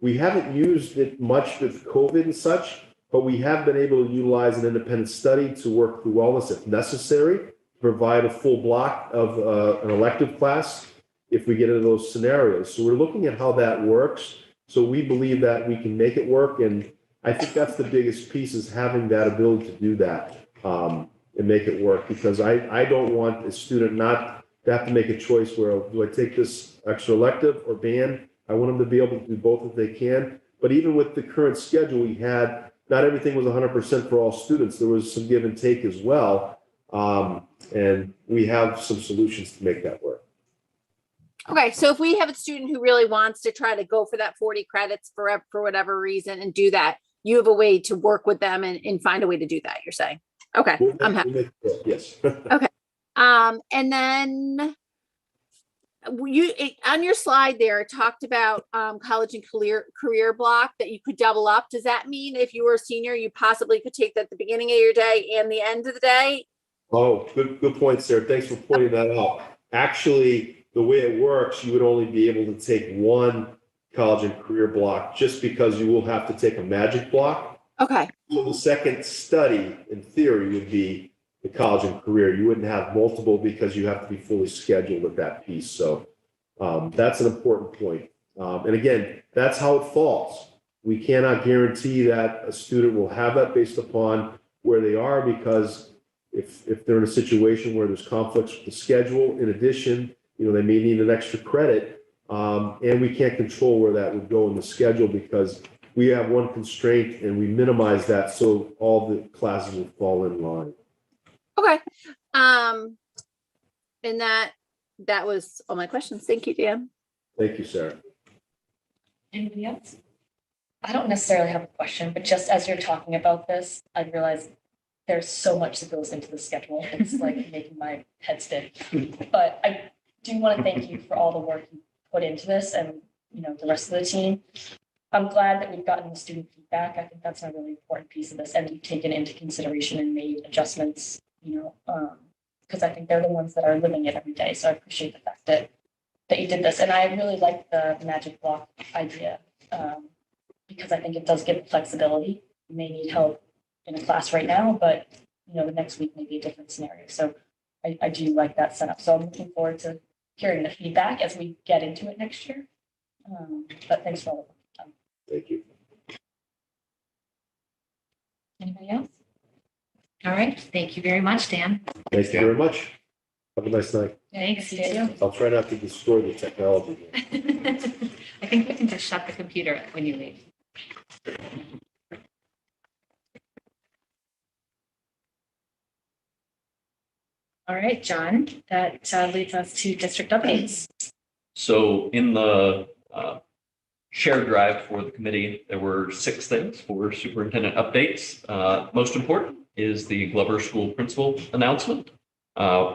we haven't used it much with COVID and such, but we have been able to utilize an independent study to work through wellness if necessary, to provide a full block of an elective class if we get into those scenarios. So we're looking at how that works. So we believe that we can make it work. And I think that's the biggest piece, is having that ability to do that and make it work, because I don't want a student not to have to make a choice where, do I take this extra elective or band? I want them to be able to do both if they can. But even with the current schedule we had, not everything was 100% for all students. There was some give and take as well. And we have some solutions to make that work. Okay, so if we have a student who really wants to try to go for that 40 credits for whatever reason and do that, you have a way to work with them and find a way to do that, you're saying? Okay, I'm happy. Yes. Okay. And then, on your slide there, it talked about college and career block that you could double up. Does that mean if you were a senior, you possibly could take that at the beginning of your day and the end of the day? Oh, good point, Sarah. Thanks for pointing that out. Actually, the way it works, you would only be able to take one college and career block just because you will have to take a magic block. Okay. So the second study, in theory, would be the college and career. You wouldn't have multiple because you have to be fully scheduled with that piece. So that's an important point. And again, that's how it falls. We cannot guarantee that a student will have that based upon where they are, because if they're in a situation where there's conflicts with the schedule, in addition, they may need an extra credit, and we can't control where that would go in the schedule because we have one constraint and we minimize that so all the classes will fall in line. Okay. And that was all my questions. Thank you, Dan. Thank you, Sarah. Anybody else? I don't necessarily have a question, but just as you're talking about this, I realized there's so much that goes into the schedule. It's like making my head spin. But I do want to thank you for all the work you put into this and, the rest of the team. I'm glad that we've gotten the student feedback. I think that's a really important piece of this, and you've taken into consideration and made adjustments, because I think they're the ones that are living it every day. So I appreciate the fact that you did this. And I really like the magic block idea, because I think it does give flexibility. You may need help in a class right now, but the next week may be a different scenario. So I do like that setup. So I'm looking forward to hearing the feedback as we get into it next year. But thanks for all the work you've done. Thank you. Anybody else? All right. Thank you very much, Dan. Thank you very much. Have a nice night. Thanks, you too. I'll try not to destroy the technology. I think we can just shut the computer when you leave. All right, John, that leads us to district updates. So in the shared drive for the committee, there were 6 things for superintendent updates. Most important is the Glover School principal announcement.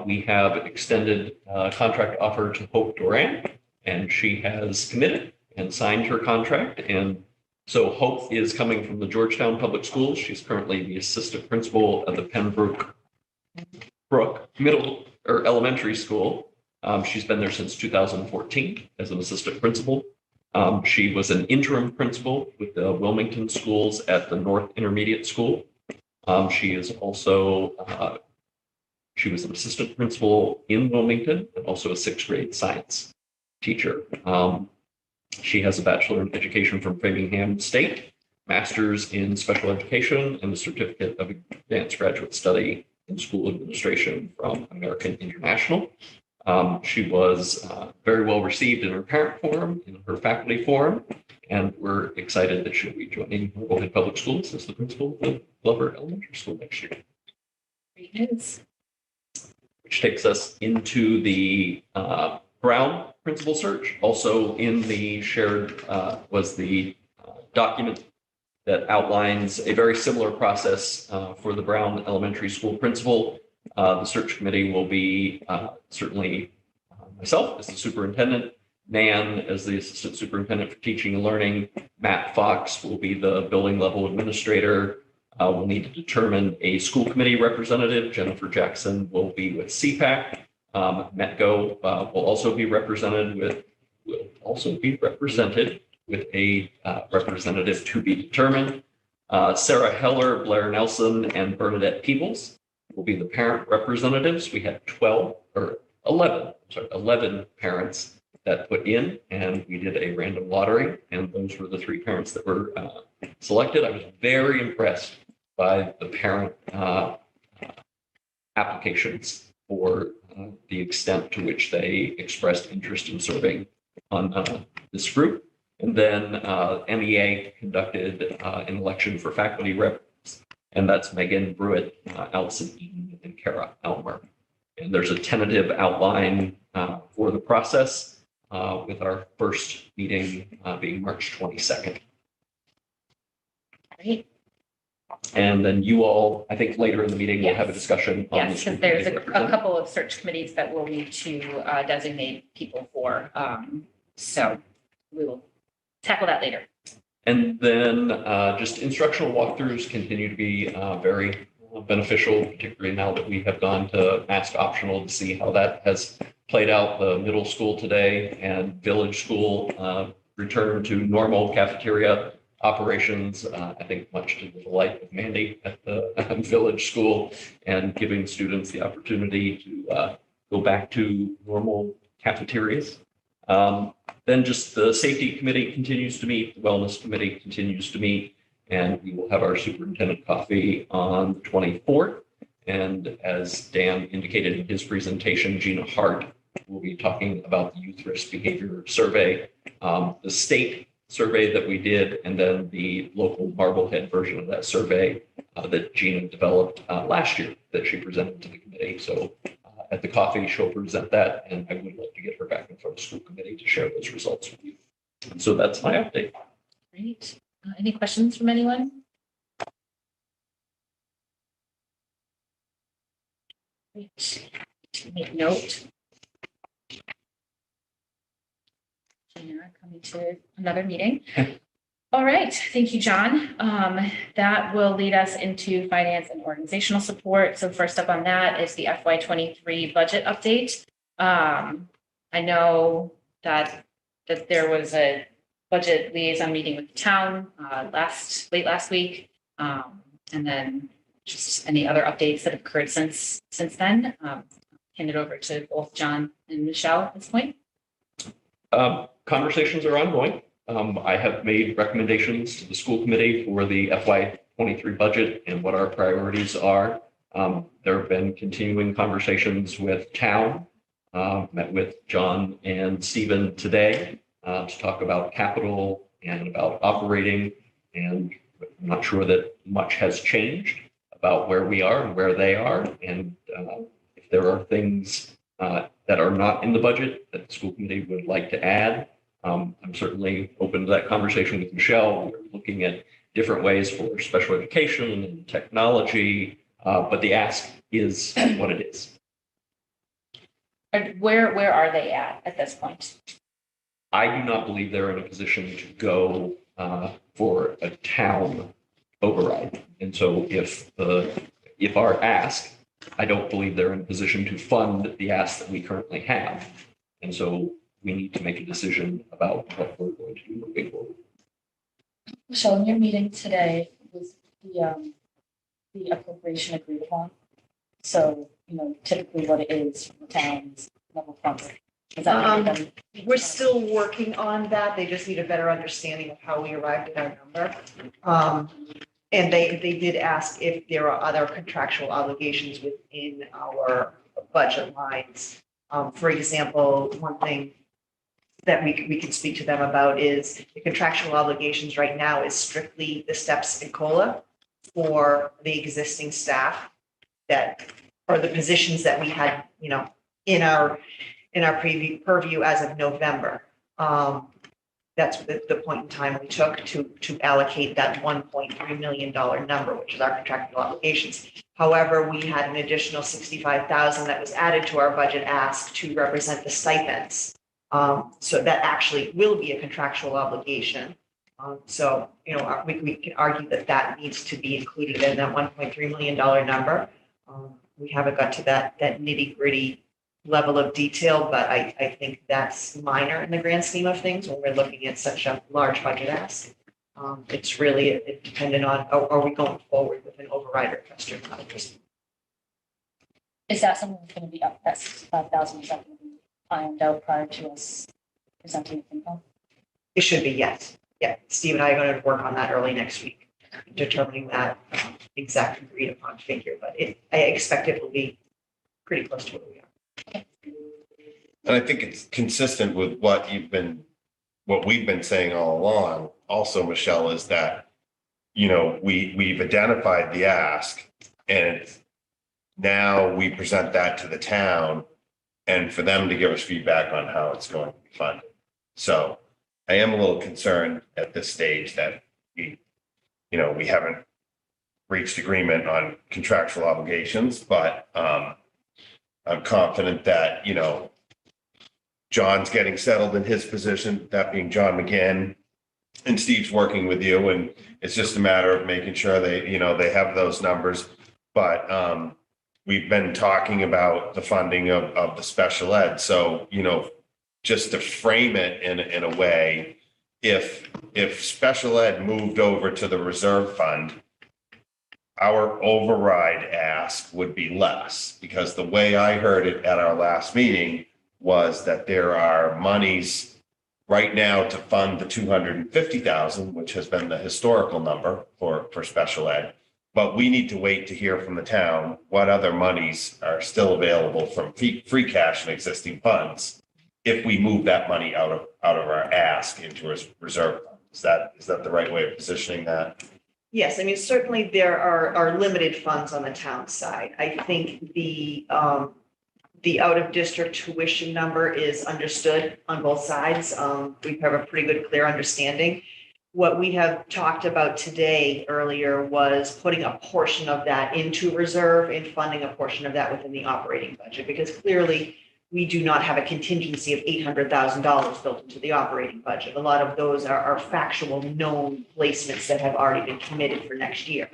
We have extended contract offer to Hope Duran, and she has committed and signed her contract. And so Hope is coming from the Georgetown Public Schools. She's currently the assistant principal at the Pembroke Middle or Elementary School. She's been there since 2014 as an assistant principal. She was an interim principal with the Wilmington schools at the North Intermediate School. She is also, she was an assistant principal in Wilmington and also a 6th grade science teacher. She has a bachelor in education from Framingham State, master's in special education, and a certificate of advanced graduate study in school administration from American International. She was very well received in her parent forum, in her faculty forum, and we're excited that she'll be joining Wilmington Public Schools as the principal of the Glover Elementary School next year. Great news. Which takes us into the Brown principal search. Also in the shared was the document that outlines a very similar process for the Brown Elementary School principal. The search committee will be certainly myself as the superintendent, Nan as the assistant superintendent for teaching and learning, Matt Fox will be the building level administrator. We'll need to determine a school committee representative. Jennifer Jackson will be with CPAC. Metco will also be represented with a representative to be determined. Sarah Heller, Blair Nelson, and Bernadette Peebles will be the parent representatives. We had 11 parents that put in, and we did a random lottery, and those were the 3 parents that were selected. I was very impressed by the parent applications for the extent to which they expressed interest in serving on this group. And then MEA conducted an election for faculty reps, and that's Megan Brewitt, Allison Eaton, and Kara Elmer. And there's a tentative outline for the process with our first meeting being March 22nd. Great. And then you all, I think later in the meeting, we'll have a Yes. discussion on the Yes, school because there's committee a representative. couple of search committees that we'll need to designate people for. So we will tackle that later. And then just instructional walkthroughs continue to be very beneficial, particularly now that we have gone to mask optional to see how that has played out. The middle school today and village school return to normal cafeteria operations, I think much to the delight of Mandy at the village school, and giving students the opportunity to go back to normal cafeterias. Then just the safety committee continues to meet, the wellness committee continues to meet, and we will have our superintendent coffee on the 24th. And as Dan indicated in his presentation, Gina Hart will be talking about the youth risk behavior survey, the state survey that we did, and then the local Marblehead version of that survey that Gina developed last year that she presented to the committee. So at the coffee, she'll present that, and I would like to get her back in front of the school committee to share those results with you. And so that's my update. Great. Any questions from anyone? Great. Make note. Gina coming to another meeting. All right, thank you, John. That will lead us into finance and organizational support. So first up on that is the FY23 budget update. I know that there was a budget liaison meeting with the town late last week, and then just any other updates that have occurred since then. Hand it over to both John and Michelle at this point. Conversations are ongoing. I have made recommendations to the school committee for the FY23 budget and what our priorities are. There have been continuing conversations with town. Met with John and Stephen today to talk about capital and about operating. And I'm not sure that much has changed about where we are and where they are. And if there are things that are not in the budget that the school committee would like to add, I'm certainly open to that conversation with Michelle. We're looking at different ways for special education and technology, but the ask is what it is. Where are they at this point? I do not believe they're in a position to go for a town override. And so if our ask, I don't believe they're in a position to fund the ask that we currently have. And so we need to make a decision about what we're going to do moving forward. Michelle, in your meeting today, was the appropriation agreed upon? So, typically what it is for towns level funded. Is that We're still working on that. They just need a better understanding of how we arrived at our number. And they did ask if there are other contractual obligations within our budget lines. For example, one thing that we can speak to them about is the contractual obligations right now is strictly the steps in COLA for the existing staff that, or the positions that we had, in our purview as of November. That's the point in time we took to allocate that $1.3 million number, which is our contractual obligations. However, we had an additional $65,000 that was added to our budget ask to represent the stipends. So that actually will be a contractual obligation. So, we can argue that needs to be included in that $1.3 million number. We haven't got to that nitty gritty level of detail, but I think that's minor in the grand scheme of things when we're looking at such a large budget ask. It's really dependent on, are we going forward with an override request or not? Is that something that's going to be up, that 65,000 is that going to be ironed out prior to us presenting the FinCom? It should be, yes. Yeah, Steve and I are going to work on that early next week, determining that exact agreed upon figure, but I expect it will be pretty close to where we are. And I think it's consistent with what we've been saying all along. Also, Michelle, is that, we've identified the ask and now we present that to the town and for them to give us feedback on how it's going to be funded. So I am a little concerned at this stage that we haven't reached agreement on contractual obligations, but I'm confident that, you know, John's getting settled in his position, that being John McGinn, and Steve's working with you, and it's just a matter of making sure they, you know, they have those numbers. But we've been talking about the funding of the special ed. So, you know, just to frame it in a way, if special ed moved over to the reserve fund, our override ask would be less, because the way I heard it at our last meeting was that there are monies right now to fund the 250,000, which has been the historical number for special ed. But we need to wait to hear from the town what other monies are still available from free cash and existing funds if we move that money out of our ask into a reserve fund. Is that the right way of positioning that? Yes, I mean, certainly there are limited funds on the town side. I think the out-of-district tuition number is understood on both sides. We have a pretty good, clear understanding. What we have talked about today earlier was putting a portion of that into reserve and funding a portion of that within the operating budget, because clearly we do not have a contingency of $800,000 built into the operating budget. A lot of those are factual known placements that have already been committed for next year.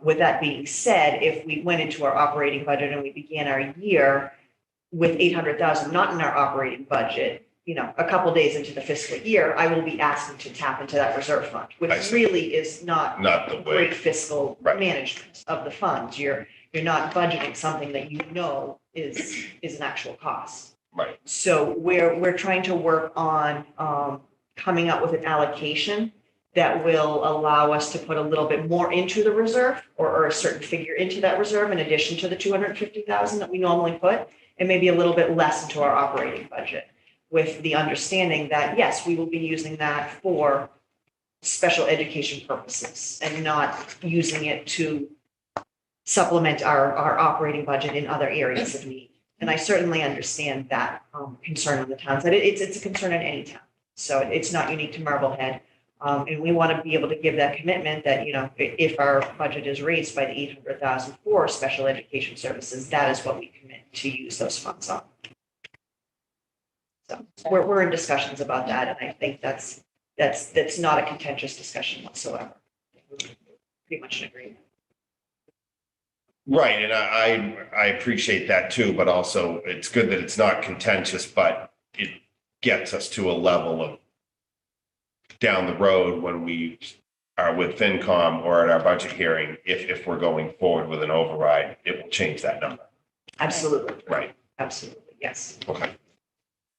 With that being said, if we went into our operating budget and we began our year with $800,000 not in our operating budget, you know, a couple days into the fiscal year, I will be asking to tap into that reserve fund, which really is not the way. Great fiscal Right. management of the funds. You're not budgeting something that you know is an actual cost. Right. So we're trying to work on coming up with an allocation that will allow us to put a little bit more into the reserve, or a certain figure into that reserve in addition to the 250,000 that we normally put, and maybe a little bit less into our operating budget, with the understanding that, yes, we will be using that for special education purposes and not using it to supplement our operating budget in other areas of need. And I certainly understand that concern on the town side. It's a concern in any town. So it's not unique to Marblehead. And we want to be able to give that commitment that, you know, if our budget is raised by the 800,000 for special education services, that is what we commit to use those funds on. So we're in discussions about that, and I think that's not a contentious discussion whatsoever. We're pretty much in agreement. Right, and I appreciate that too, but also it's good that it's not contentious, but it gets us to a level of down the road when we are with FinCom or at our budget hearing, if we're going forward with an override, it will change that number. Absolutely. Right. Absolutely, yes. Okay.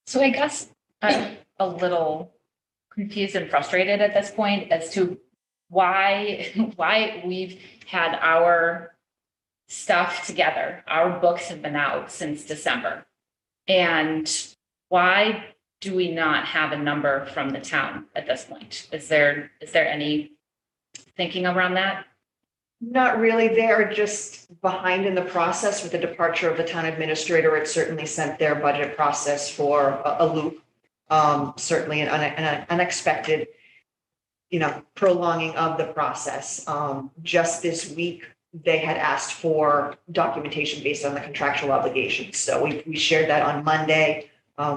So I guess I'm a little confused and frustrated at this point as to why we've had our stuff together. Our books have been out since December. And why do we not have a number from the town at this point? Is there any thinking around that? Not really. They are just behind in the process with the departure of the town administrator. It certainly sent their budget process for a loop. Certainly an unexpected, you know, prolonging of the process. Just this week, they had asked for documentation based on the contractual obligations. So we shared that on Monday.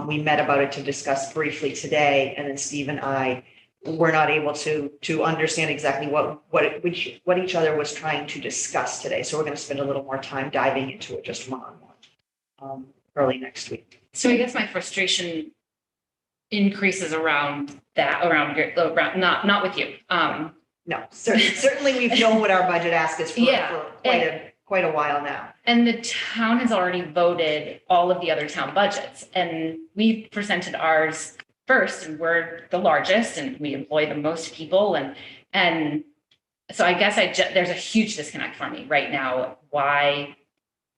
We met about it to discuss briefly today, and then Steve and I were not able to understand exactly what each other was trying to discuss today. So we're going to spend a little more time diving into it just one-on-one early next week. So I guess my frustration increases around that, around not with you. No, certainly we've known what our budget ask is for quite a while now. And the town has already voted all of the other town budgets, and we presented ours first, and we're the largest, and we employ the most people, and so I guess there's a huge disconnect for me right now why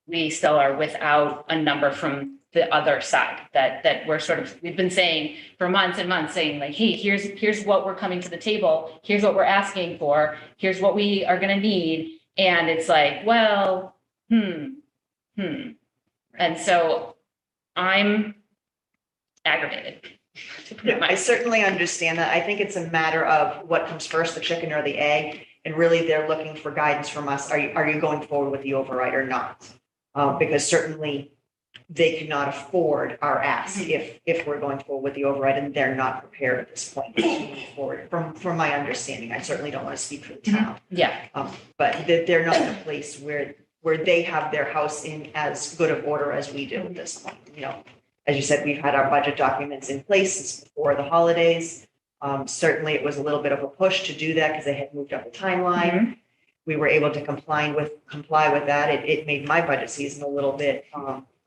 we still are without a number from the other side that we've been saying for months and months, saying like, hey, here's what we're coming to the table, here's what we're asking for, here's what we are going to need, and it's like, well, and so I'm aggravated. I certainly understand that. I think it's a matter of what comes first, the chicken or the egg. And really, they're looking for guidance from us. Are you going forward with the override or not? Because certainly they cannot afford our ask if we're going forward with the override, and they're not prepared at this point to move forward. From my understanding, I certainly don't want to speak for the town. Yeah. But they're not in a place where they have their house in as good of order as we do at this point. You know, as you said, we've had our budget documents in place since before the holidays. Certainly, it was a little bit of a push to do that because they had moved up the timeline. We were able to comply with that. It made my budget season a little bit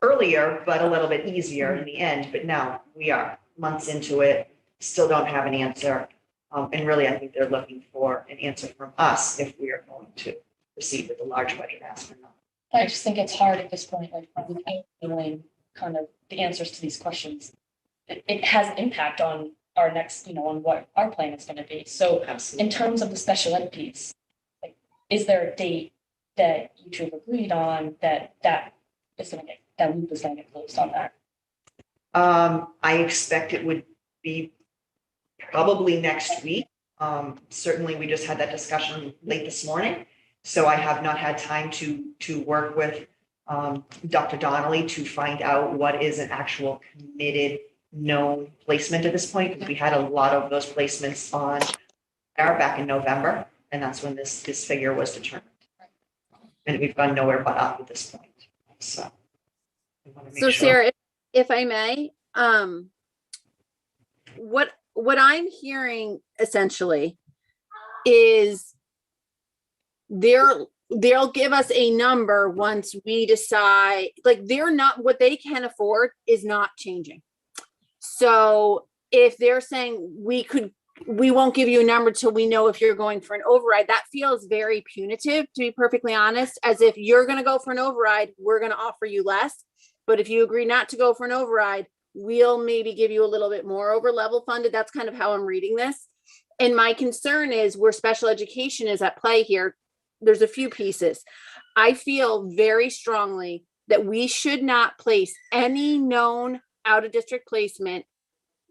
earlier, but a little bit easier in the end. But now we are months into it, still don't have an answer. And really, I think they're looking for an answer from us if we are going to proceed with a large budget ask or not. I just think it's hard at this point, like without knowing kind of the answers to these questions. It has an impact on our next, on what our plan is going to be. So in terms of the special ed piece, like, is there a date that you two have agreed on that is going to get, that loop is going to get closed on that? I expect it would be probably next week. Certainly, we just had that discussion late this morning. So I have not had time to work with Dr. Donnelly to find out what is an actual committed known placement at this point, because we had a lot of those placements on back in November, and that's when this figure was determined. And we've gone nowhere but up at this point. So, I wanna make So sure. Sarah, if I may, what I'm hearing essentially is they'll give us a number once we decide, like, they're not, what they can afford is not changing. So if they're saying we won't give you a number till we know if you're going for an override, that feels very punitive, to be perfectly honest, as if you're going to go for an override, we're going to offer you less. But if you agree not to go for an override, we'll maybe give you a little bit more over level funded. That's kind of how I'm reading this. And my concern is where special education is at play here. There's a few pieces. I feel very strongly that we should not place any known out of district placement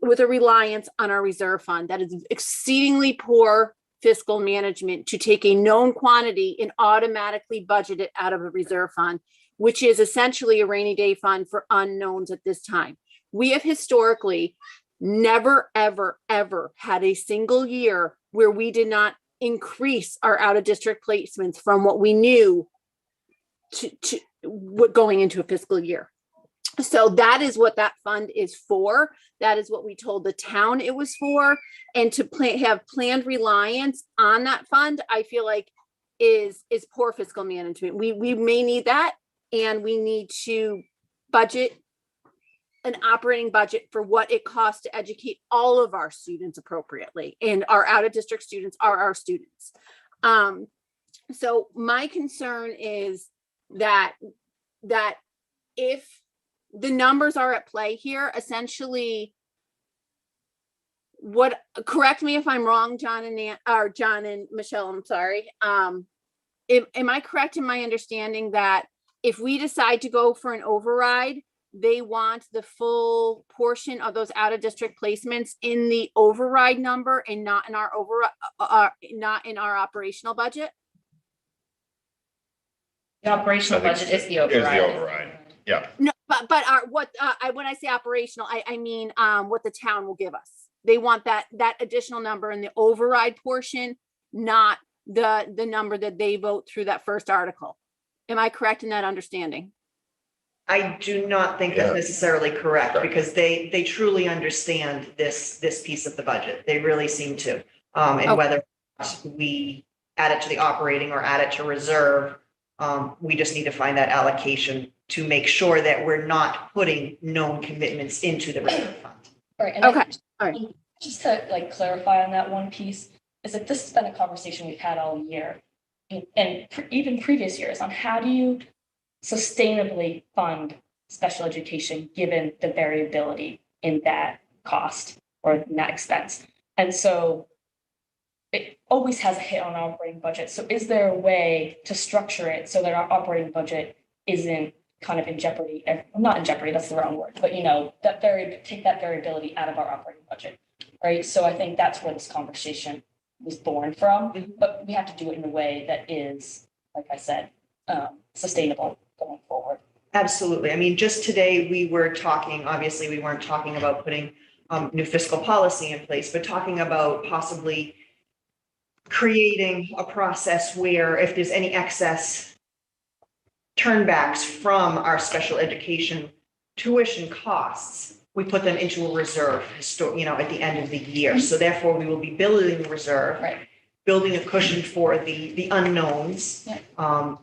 with a reliance on our reserve fund. That is exceedingly poor fiscal management to take a known quantity and automatically budget it out of a reserve fund, which is essentially a rainy day fund for unknowns at this time. We have historically never, ever, ever had a single year where we did not increase our out of district placements from what we knew to what going into a fiscal year. So that is what that fund is for. That is what we told the town it was for. And to have planned reliance on that fund, I feel like is poor fiscal management. We may need that, and we need to budget an operating budget for what it costs to educate all of our students appropriately. And our out of district students are our students. So my concern is that if the numbers are at play here, essentially, correct me if I'm wrong, John and Michelle, I'm sorry. Am I correct in my understanding that if we decide to go for an override, they want the full portion of those out of district placements in the override number and not in our not in our operational budget? The operational budget is the override. Is the override. Yeah. No, but when I say operational, I mean what the town will give us. They want that additional number in the override portion, not the number that they vote through that first article. Am I correct in that understanding? I do not think that's necessarily correct, because they truly understand this piece of the budget. They really seem to. And whether we add it to the operating or add it to reserve, we just need to find that allocation to make sure that we're not putting known commitments into the reserve fund. Right. And Okay. All right. Just to clarify on that one piece, is that this has been a conversation we've had all year, and even previous years, on how do you sustainably fund special education given the variability in that cost or in that expense. And so it always has a hit on our operating budget. So is there a way to structure it so that our operating budget isn't kind of in jeopardy? Not in jeopardy, that's the wrong word, but take that variability out of our operating budget, right? So I think that's where this conversation was born from, but we have to do it in a way that is, like I said, sustainable going forward. Absolutely. I mean, just today we were talking, obviously, we weren't talking about putting new fiscal policy in place, but talking about possibly creating a process where if there's any excess turnbacks from our special education tuition costs, we put them into a reserve, at the end of the year. So therefore, we will be building the reserve, Right. building a cushion for the unknowns. Yeah.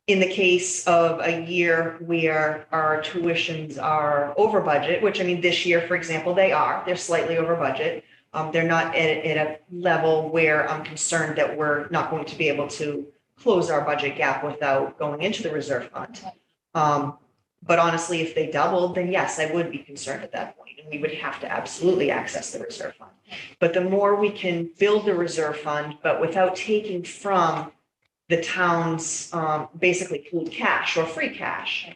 In the case of a year where our tuitions are over budget, which I mean, this year, for example, they're slightly over budget. They're not at a level where I'm concerned that we're not going to be able to close our budget gap without going into the reserve fund. But honestly, if they doubled, then yes, I would be concerned at that point, and we would have to absolutely access the reserve fund. But the more we can build the reserve fund, but without taking from the town's basically pooled cash or free cash,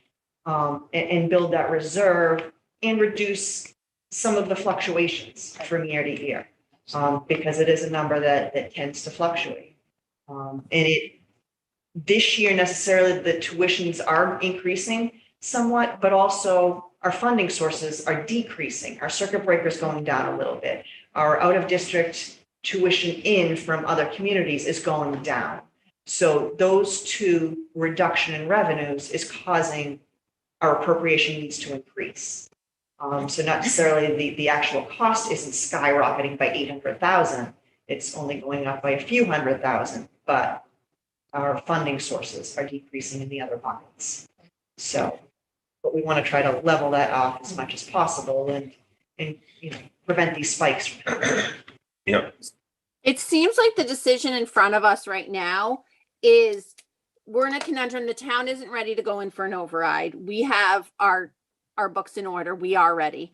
and build that reserve and reduce some of the fluctuations from year to year, because it is a number that tends to fluctuate. This year necessarily the tuitions are increasing somewhat, but also our funding sources are decreasing. Our circuit breaker is going down a little bit. Our out of district tuition in from other communities is going down. So those two reduction in revenues is causing our appropriation needs to increase. So not necessarily the actual cost isn't skyrocketing by 800,000. It's only going up by a few $100,000, but our funding sources are decreasing in the other buckets. So, but we want to try to level that off as much as possible and prevent these spikes. Yeah. It seems like the decision in front of us right now is we're in a conundrum. The town isn't ready to go in for an override. We have our books in order. We are ready.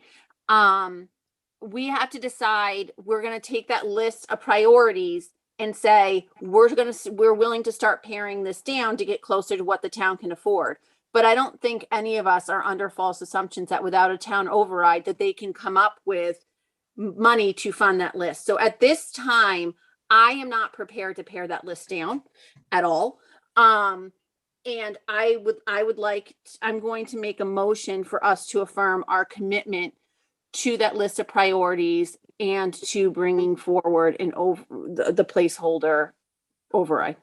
We have to decide, we're going to take that list of priorities and say, we're willing to start paring this down to get closer to what the town can afford. But I don't think any of us are under false assumptions that without a town override, that they can come up with money to fund that list. So at this time, I am not prepared to pare that list down at all. And I'm going to make a motion for us to affirm our commitment to that list of priorities and to bringing forward the placeholder override.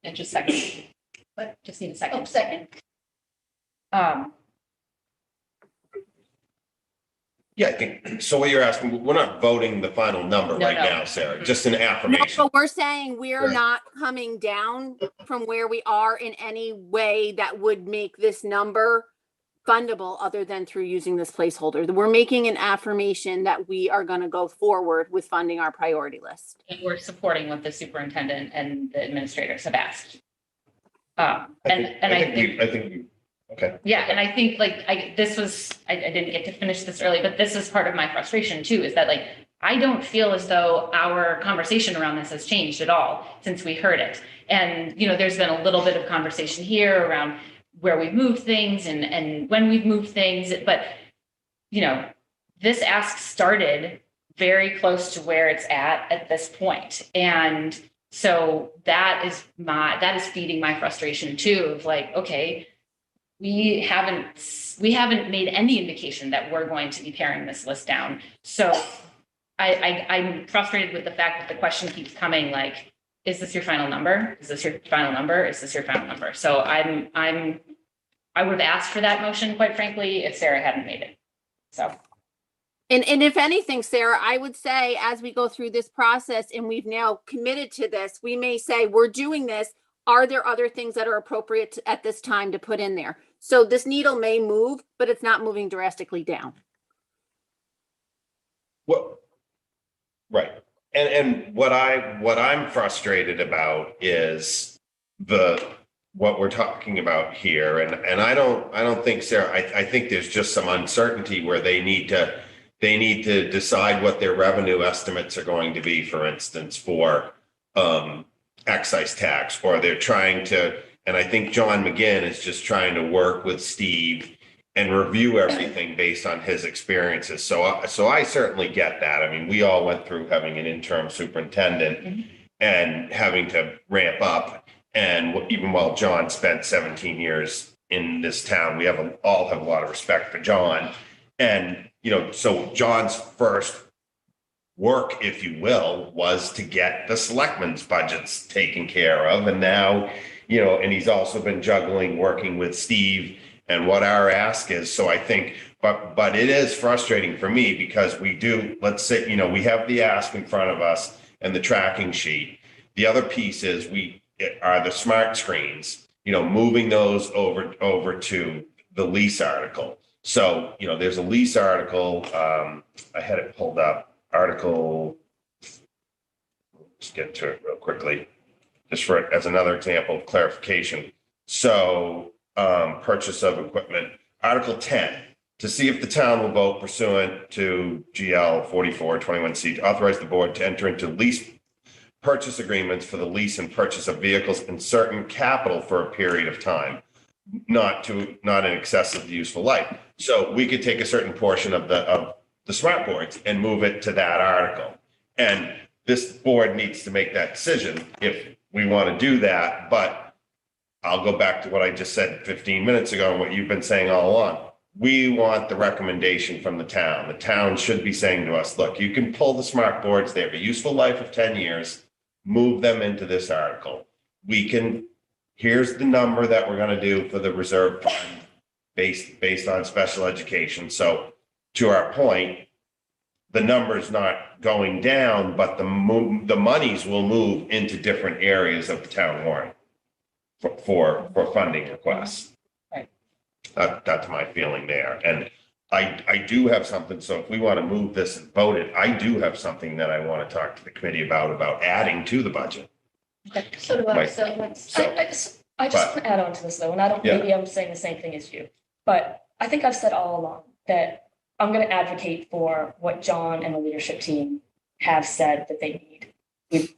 And just second. But just need a second. Oh, second. Yeah, I think, so what you're asking, we're not voting the final number No, right no. now, Sarah, just an No, affirmation. but we're saying we're Right. not coming down from where we are in any way that would make this number fundable other than through using this placeholder. We're making an affirmation that we are going to go forward with funding our priority list. And we're supporting what the superintendent and the administrators have asked. I think, okay. Yeah, and I think I didn't get to finish this early, but this is part of my frustration too, is that I don't feel as though our conversation around this has changed at all since we heard it. And, there's been a little bit of conversation here around where we've moved things and when we've moved things, but, this ask started very close to where it's at this point. And so that is feeding my frustration too, of okay, we haven't made any indication that we're going to be paring this list down. So I'm frustrated with the fact that the question keeps coming, is this your final number? Is this your final number? Is this your final number? So I would have asked for that motion, quite frankly, if Sarah hadn't made it. So. And if anything, Sarah, I would say as we go through this process and we've now committed to this, we may say we're doing this. Are there other things that are appropriate at this time to put in there? So this needle may move, but it's not moving drastically down. Well, right. And what I'm frustrated about is what we're talking about here. And I don't think, Sarah, I think there's just some uncertainty where they need to decide what their revenue estimates are going to be, for instance, for excise tax, or they're trying to, and I think John McGinn is just trying to work with Steve and review everything based on his experiences. So I certainly get that. I mean, we all went through having an interim superintendent and having to ramp up. And even while John spent 17 years in this town, we all have a lot of respect for John. And, you know, so John's first work, if you will, was to get the selectmen's budgets taken care of. And now, you know, and he's also been juggling working with Steve and what our ask is. So I think, but it is frustrating for me because we do, let's say, you know, we have the ask in front of us and the tracking sheet. The other piece is are the smart screens, you know, moving those over to the lease article. So, you know, there's a lease article, I had it pulled up, article, let's get to it real quickly, just for as another example of clarification. So, purchase of equipment, Article 10, to see if the town will vote pursuant to GL 4421C to authorize the board to enter into lease purchase agreements for the lease and purchase of vehicles and certain capital for a period of time, not in excess of the useful life. So we could take a certain portion of the smart boards and move it to that article. And this board needs to make that decision if we want to do that. But I'll go back to what I just said 15 minutes ago and what you've been saying all along. We want the recommendation from the town. The town should be saying to us, look, you can pull the smart boards. They have a useful life of 10 years. Move them into this article. Here's the number that we're going to do for the reserve fund based on special education. So to our point, the number's not going down, but the monies will move into different areas of the town warrant for funding requests. Right. That's my feeling there. And I do have something. So if we want to move this and vote it, I do have something that I want to talk to the committee about adding to the budget. So do I. Right. So I just But- want to add on to this though, and I don't, Yeah. maybe I'm saying the same thing as you, but I think I've said all along that I'm going to advocate for what John and the leadership team have said that they need. We've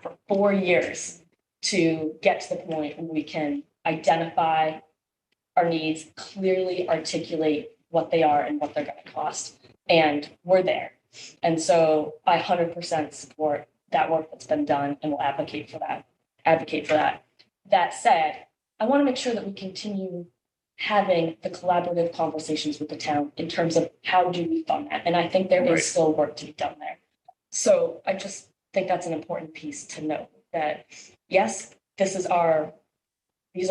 for 4 years to get to the point where we can identify our needs, clearly articulate what they are and what they're going to cost. And we're there. And so I 100% support that work that's been done and will advocate for that. That said, I want to make sure that we continue having the collaborative conversations with the town in terms of how do we fund that? And I think there Right. is still work to be done there. So I just think that's an important piece to know that, yes, these are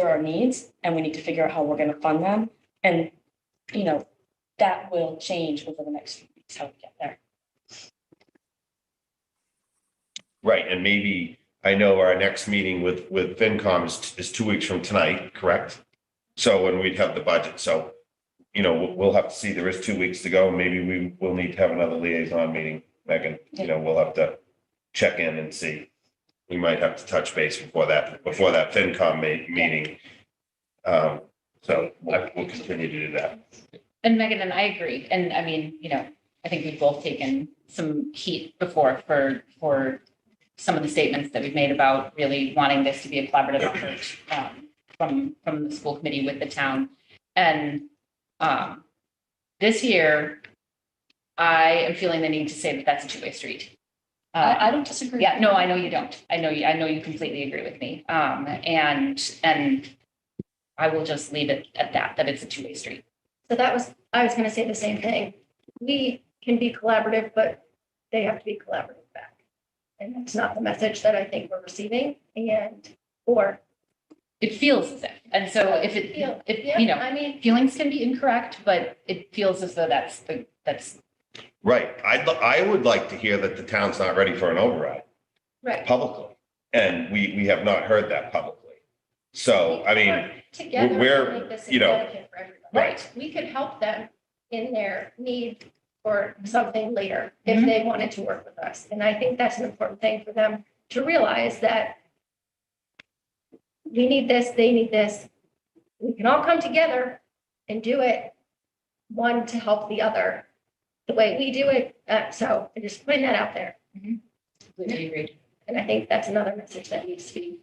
our needs and we need to figure out how we're going to fund them. And, you know, that will change over the next few weeks, how we get there. Right. And maybe I know our next meeting with FinCom is 2 weeks from tonight, correct? So when we'd have the budget. So, you know, we'll have to see. There is 2 weeks to go. Maybe we will need to have another liaison meeting, Megan. You know, we'll have to check in and see. We might have to touch base before that FinCom meeting. So we'll continue to do that. And Megan and I agree. And I mean, you know, I think we've both taken some heat before for some of the statements that we've made about really wanting this to be a collaborative effort from the school committee with the town. And this year, I am feeling the need to say that that's a two-way street. I don't disagree. Yeah, no, I know you don't. I know you completely agree with me. And I will just leave it at that it's a two-way street. So I was going to say the same thing. We can be collaborative, but they have to be collaborative back. And that's not the message that I think we're receiving. Or It feels as if, and so if you know, I mean, feelings can be incorrect, but it feels as though that's Right. I would like to hear that the town's not ready for an override right. publicly. And we have not heard that publicly. So, I mean, Together, we're, make this a you know, benefit for everybody. right. We could help them in their need for something later if they wanted to work with us. And I think that's an important thing for them to realize that we need this, they need this. We can all come together and do it, one to help the other, the way we do it. So I just putting that out there. completely agreed. And I think that's another message that needs to be.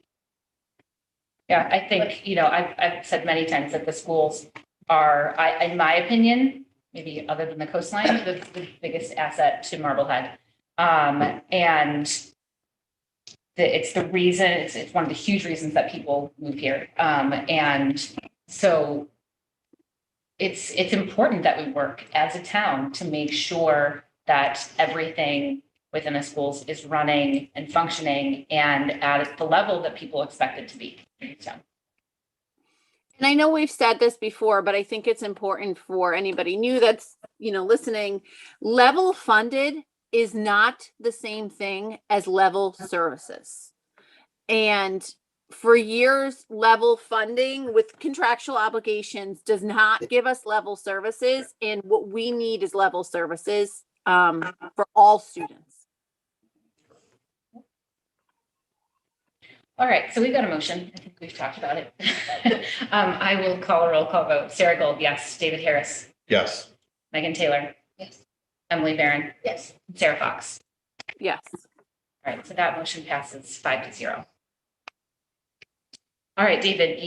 Yeah, I think, you know, I've said many times that the schools in my opinion, maybe other than the coastline, the biggest asset to Marblehead. And it's the reason, it's one of the huge reasons that people move here. And so it's important that we work as a town to make sure that everything within the schools is running and functioning and at the level that people expect it to be. So. And I know we've said this before, but I think it's important for anybody new that's, listening. Level funded is not the same thing as level services. And for years, level funding with contractual obligations does not give us level services. And what we need is level services for all students. All right, so we've got a motion. I think we've talked about it. I will call a roll call vote. Sarah Gold, yes. David Harris. Yes. Megan Taylor. Yes. Emily Barron. Yes. Sarah Fox. Yes. All right, so that motion passes 5-0. All right, David,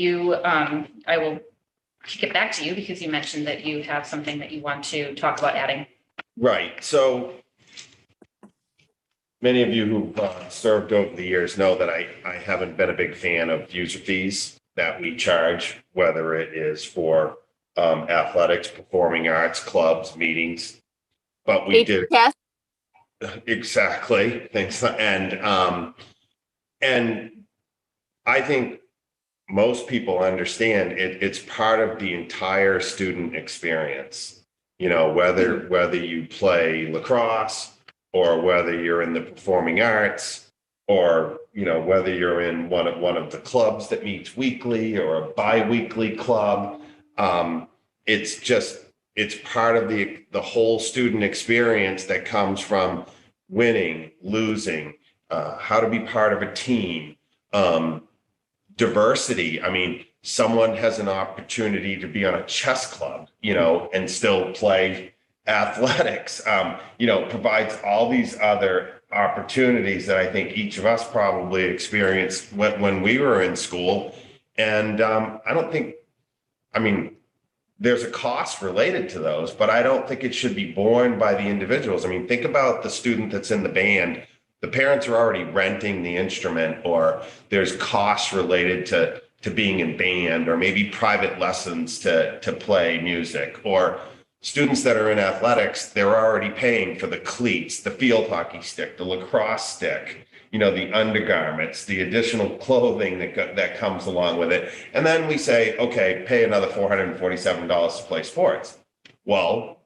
I will kick it back to you because you mentioned that you have something that you want to talk about adding. Right. So many of you who've served over the years know that I haven't been a big fan of user fees that we charge, whether it is for athletics, performing arts, clubs, meetings. But we did exactly things, and I think most people understand it's part of the entire student experience. Whether you play lacrosse or whether you're in the performing arts, or whether you're in one of the clubs that meets weekly or a bi-weekly club. It's part of the whole student experience that comes from winning, losing, how to be part of a team, diversity. I mean, someone has an opportunity to be on a chess club, and still play athletics, provides all these other opportunities that I think each of us probably experienced when we were in school. And there's a cost related to those, but I don't think it should be borne by the individuals. I mean, think about the student that's in the band. The parents are already renting the instrument, or there's costs related to being in band, or maybe private lessons to play music, or students that are in athletics, they're already paying for the cleats, the field hockey stick, the lacrosse stick, the undergarments, the additional clothing that comes along with it. And then we say, okay, pay another $447 to play sports. Well,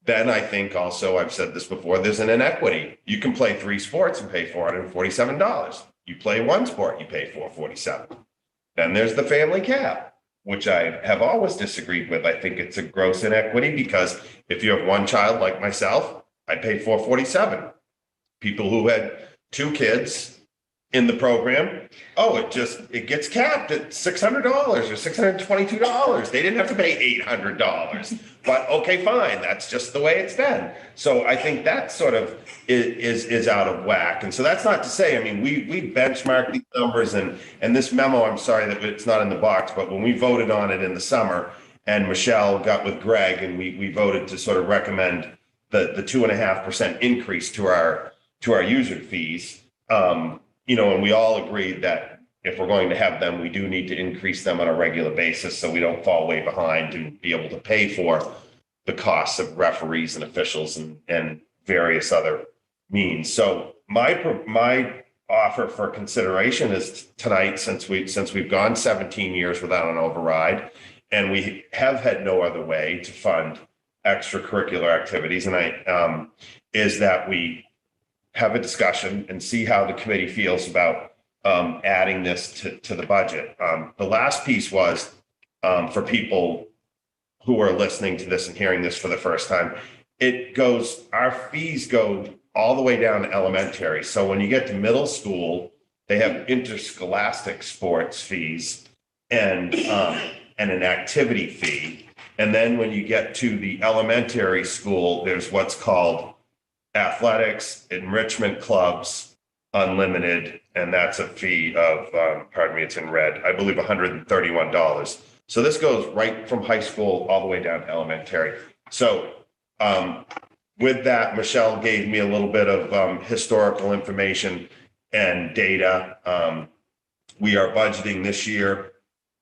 then I think also, I've said this before, there's an inequity. You can play 3 sports and pay $447. You play 1 sport, you pay $447. Then there's the family cap, which I have always disagreed with. I think it's a gross inequity, because if you have 1 child like myself, I pay $447. People who had 2 kids in the program, it gets capped at $600 or $622. They didn't have to pay $800. But okay, fine, that's just the way it's been. So I think that sort of is out of whack. And so that's not to say, we benchmark these numbers, and this memo, I'm sorry that it's not in the box, but when we voted on it in the summer, and Michelle got with Greg, and we voted to sort of recommend the 2.5% increase to our user fees, and we all agreed that if we're going to have them, we do need to increase them on a regular basis so we don't fall way behind and be able to pay for the costs of referees and officials and various other means. So my offer for consideration is tonight, since we've gone 17 years without an override, and we have had no other way to fund extracurricular activities, and is that we have a discussion and see how the committee feels about adding this to the budget. The last piece was, for people who are listening to this and hearing this for the first time, our fees go all the way down to elementary. So when you get to middle school, they have interscholastic sports fees and an activity fee. And then when you get to the elementary school, there's what's called athletics, enrichment clubs, unlimited, and that's a fee of, it's in red, I believe $131. So this goes right from high school all the way down to elementary. So with that, Michelle gave me a little bit of historical information and data. We are budgeting this year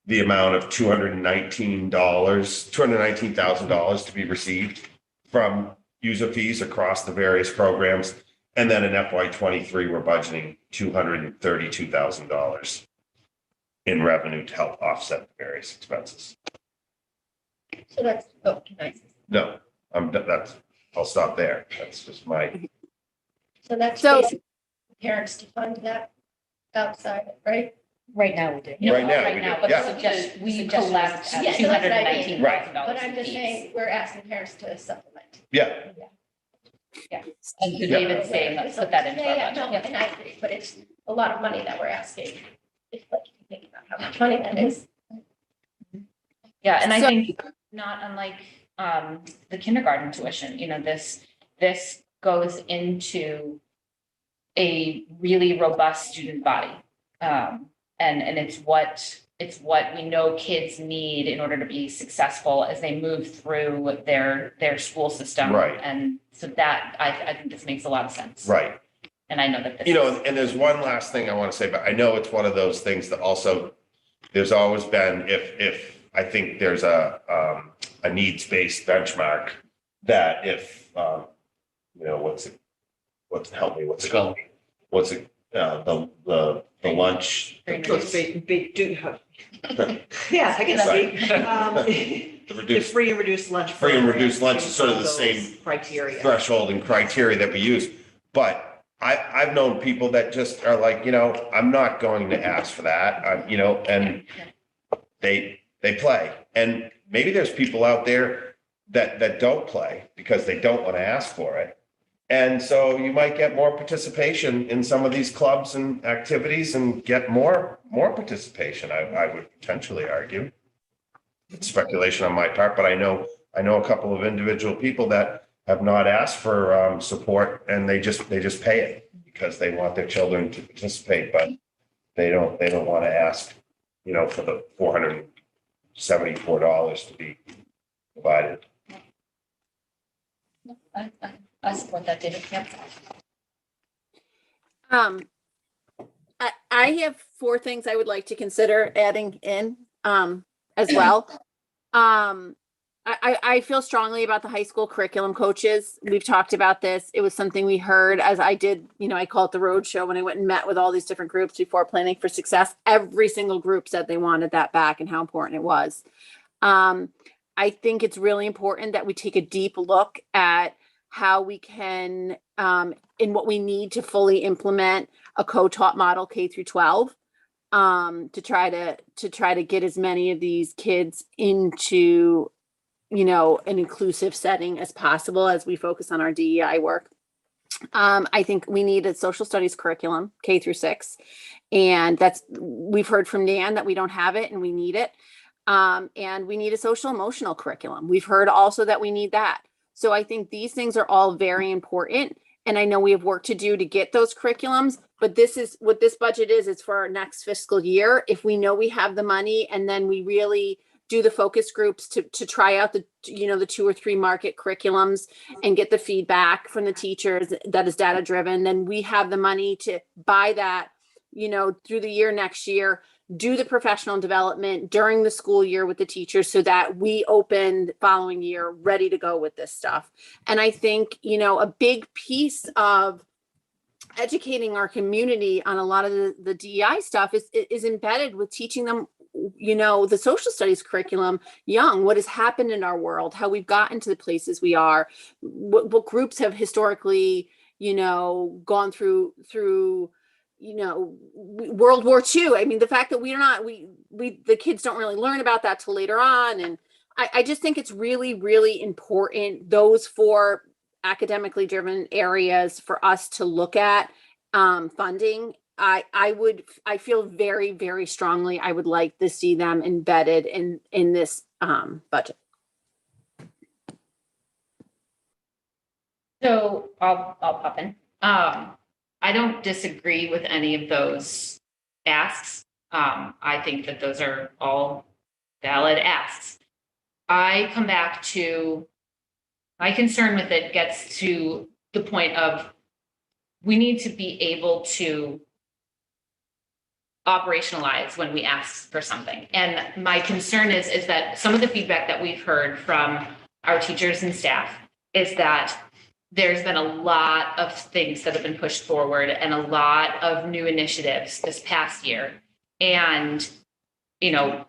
the amount of $219,000 to be received from user fees across the various programs. And then in FY23, we're budgeting $232,000 in revenue to help offset the various expenses. So that's, oh, nice. No, I'll stop there. That's just my, So that's So- basically parents to fund that outside, right? Right now we do. Right now we Right do, now, but yeah. we collect Yeah, at so that's what I mean. $219,000. But I'm just saying, we're asking parents to supplement. yeah, And so David's saying, let's put that into our Yeah, budget. no, and I agree, but it's a lot of money that we're asking. If like you think about how much money that is. Yeah, and I So- think not unlike the kindergarten tuition, this goes into a really robust student body. And it's what we know kids need in order to be successful as they move through their school system. Right. And so that I think this makes a lot of sense. right. And I know that this You know, is- and there's one last thing I want to say, but I know it's one of those things that also, there's always been, if I think there's a needs-based benchmark that if, help me, what's it called? What's it, the lunch, Very So nice. Yes, I can Right. speak. the The reduced free and reduced lunch. Free and program reduced lunch is is sort of one the those same criteria. threshold and criteria that we use. But I've known people that just are like, I'm not going to ask for that, and they play. And maybe there's people out there that don't play because they don't want to ask for it. And so you might get more participation in some of these clubs and activities and get more participation, I would potentially argue. It's speculation on my part, but I know a couple of individual people that have not asked for support and they just pay it because they want their children to participate, but they don't want to ask, for the $474 to be provided. I support that, David. Yep. I have 4 things I would like to consider adding in, as well. I feel strongly about the high school curriculum coaches. We've talked about this. It was something we heard as I did, I call it the road show when I went and met with all these different groups before planning for success. Every single group said they wanted that back and how important it was. I think it's really important that we take a deep look at how we can, and what we need to fully implement a co-taught model K through 12, to try to get as many of these kids into, an inclusive setting as possible as we focus on our DEI work. I think we need a social studies curriculum K through 6, and we've heard from Dan that we don't have it and we need it. And we need a social emotional curriculum. We've heard also that we need that. So I think these things are all very important. And I know we have work to do to get those curriculums, but this is what this budget is. It's for our next fiscal year. If we know we have the money and then we really do the focus groups to try out the 2 or 3 market curriculums and get the feedback from the teachers that is data driven, then we have the money to buy that, through the year next year, do the professional development during the school year with the teachers so that we open the following year ready to go with this stuff. And I think, a big piece of educating our community on a lot of the DEI stuff is embedded with teaching them, the social studies curriculum young, what has happened in our world, how we've gotten to the places we are, what groups have historically, gone through World War II. I mean, the fact that the kids don't really learn about that till later on. And I just think it's really, really important, those 4 academically driven areas for us to look at funding. I feel very, very strongly, I would like to see them embedded in this budget. So I'll pop in. I don't disagree with any of those asks. I think that those are all valid asks. I come back to, my concern with it gets to the point of, we need to be able to operationalize when we ask for something. And my concern is that some of the feedback that we've heard from our teachers and staff is that there's been a lot of things that have been pushed forward and a lot of new initiatives this past year. And, you know,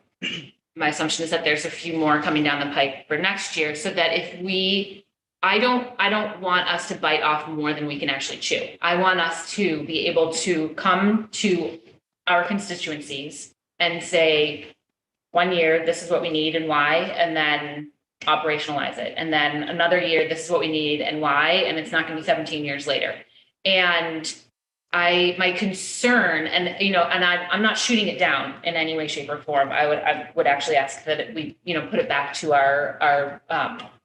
my assumption is that there's a few more coming down the pike for next year, so that if we, I don't want us to bite off more than we can actually chew. I want us to be able to come to our constituencies and say, 1 year, this is what we need and why, and then operationalize it. And then another year, this is what we need and why, and it's not going to be 17 years later. And my concern, and, you know, and I'm not shooting it down in any way, shape or form. I would actually ask that we, you know, put it back to our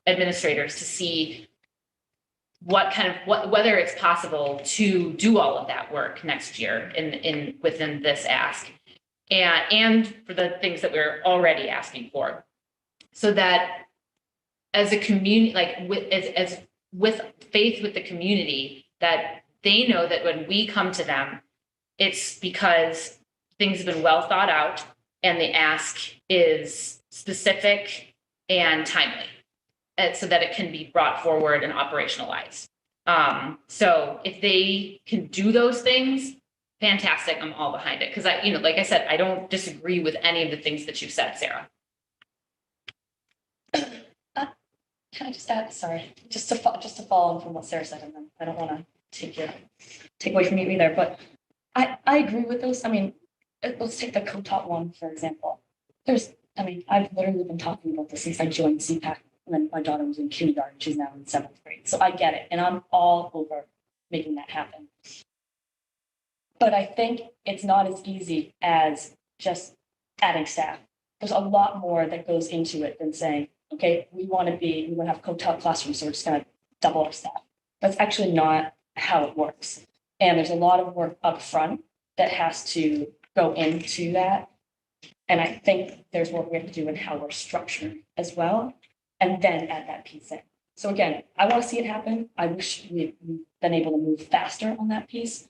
administrators to see what kind of, whether it's possible to do all of that work next year within this ask, and for the things that we're already asking for, so that as a community, like with faith with the community, that they know that when we come to them, it's because things have been well thought out and the ask is specific and timely, so that it can be brought forward and operationalized. So if they can do those things, fantastic, I'm all behind it. Because you know, like I said, I don't disagree with any of the things that you said, Sarah. Can I just add, sorry, just to follow on from what Sarah said, and then I don't want to take away from you either, but I agree with those. I mean, let's take the co-taught one, for example. I've literally been talking about this since I joined CPAC when my daughter was in kindergarten. She's now in 7th grade. So I get it. And I'm all over making that happen. But I think it's not as easy as just adding staff. There's a lot more that goes into it than saying, okay, we want to have co-taught classrooms, so we're just going to double our staff. That's actually not how it works. And there's a lot of work up front that has to go into that. And I think there's work we have to do in how we're structured as well, and then add that piece in. So again, I want to see it happen. I wish we'd been able to move faster on that piece,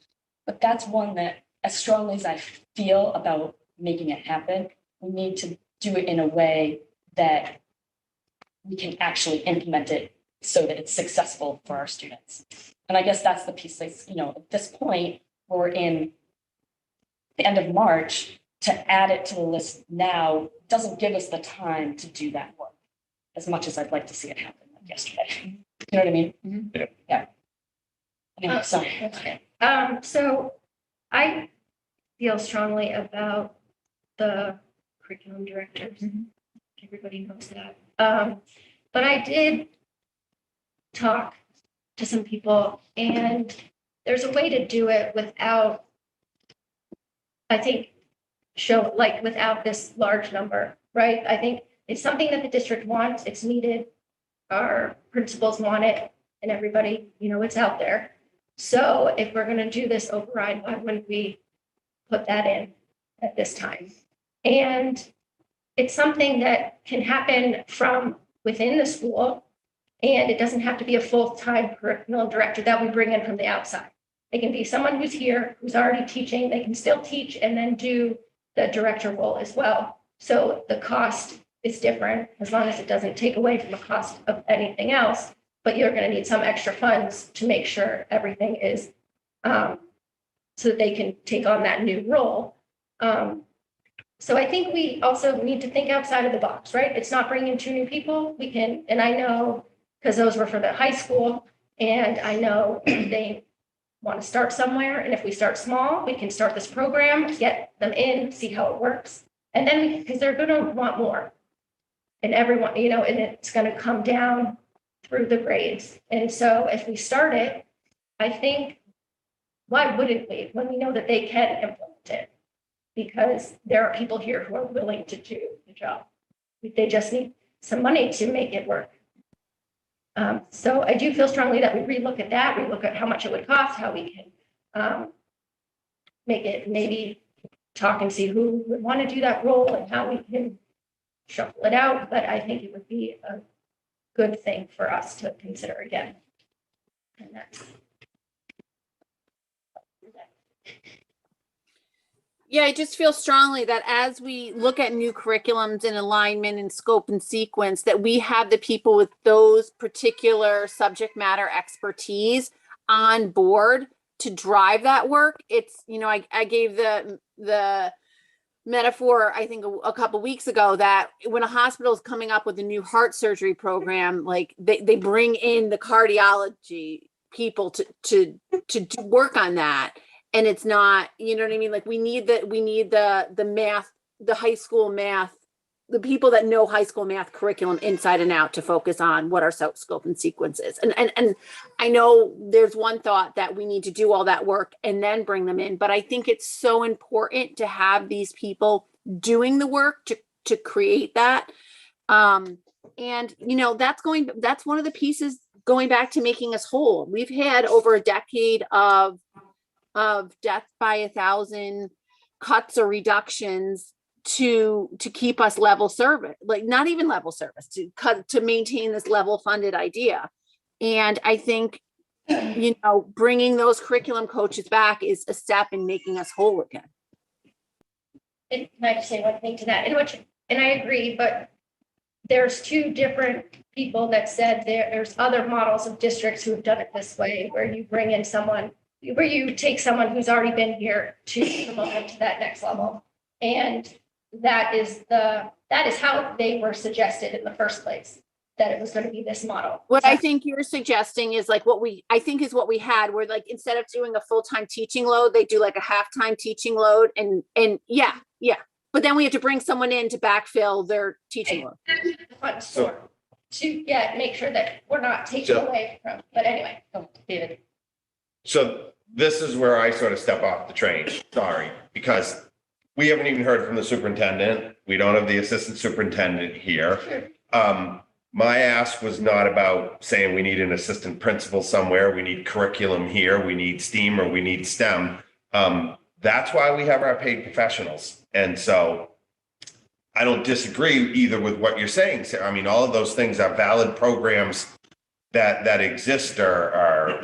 but that's one that, as strongly as I feel about making it happen, we need to do it in a way that we can actually implement it so that it's successful for our students. And I guess that's the piece that's, you know, at this point, we're in the end of March, to add it to the list now doesn't give us the time to do that work as much as I'd like to see it happen like yesterday. You know what I mean? Mm-hmm. Yeah. Anyway, sorry. Okay. So I feel strongly about the curriculum directors. Everybody knows that. But I did talk to some people, and there's a way to do it without, I think, without this large number, right? I think it's something that the district wants, it's needed, our principals want it, and everybody, you know, it's out there. So if we're going to do this override, why wouldn't we put that in at this time? And it's something that can happen from within the school, and it doesn't have to be a full-time curriculum director that we bring in from the outside. It can be someone who's here, who's already teaching. They can still teach and then do the director role as well. So the cost is different, as long as it doesn't take away from the cost of anything else, but you're going to need some extra funds to make sure everything is so that they can take on that new role. So I think we also need to think outside of the box, right? It's not bringing in 2 new people. We can, and I know, because those were for the high school, and I know they want to start somewhere. And if we start small, we can start this program, get them in, see how it works. And then because they're going to want more. And everyone, you know, and it's going to come down through the grades. And so if we start it, I think, why wouldn't we, when we know that they can implement it? Because there are people here who are willing to do the job. They just need some money to make it work. So I do feel strongly that we relook at that, relook at how much it would cost, how we can make it, maybe talk and see who would want to do that role and how we can shuffle it out, but I think it would be a good thing for us to consider again. And that's. Yeah, I just feel strongly that as we look at new curriculums and alignment and scope and sequence, that we have the people with those particular subject matter expertise on board to drive that work. It's, you know, I gave the metaphor, I think a couple weeks ago, that when a hospital is coming up with a new heart surgery program, like they bring in the cardiology people to work on that. And it's not, you know what I mean? Like we need the math, the high school math, the people that know high school math curriculum inside and out to focus on what our scope and sequence is. And I know there's one thought that we need to do all that work and then bring them in, but I think it's so important to have these people doing the work to create that. And you know, that's one of the pieces going back to making us whole. We've had over a decade of death by 1,000 cuts or reductions to keep us level service, like not even level service, to maintain this level funded idea. And I think, you know, bringing those curriculum coaches back is a step in making us whole again. And can I just say one thing to that? And I agree, but there's two different people that said there's other models of districts who have done it this way, where you bring in someone, where you take someone who's already been here to promote them to that next level. And that is how they were suggested in the first place, that it was going to be this model. What I think you're suggesting is like what we had, where like instead of doing a full-time teaching load, they do like a half-time teaching load, and yeah. But then we have to bring someone in to backfill their teaching load. To make sure that we're not taking away from, but anyway, David. So this is where I sort of step off the train, sorry, because we haven't even heard from the superintendent. We don't have the assistant superintendent here. My ask was not about saying we need an assistant principal somewhere, we need curriculum here, we need STEAM, or we need STEM. That's why we have our paid professionals. And so I don't disagree either with what you're saying, Sarah. I mean, all of those things are valid programs that exist, are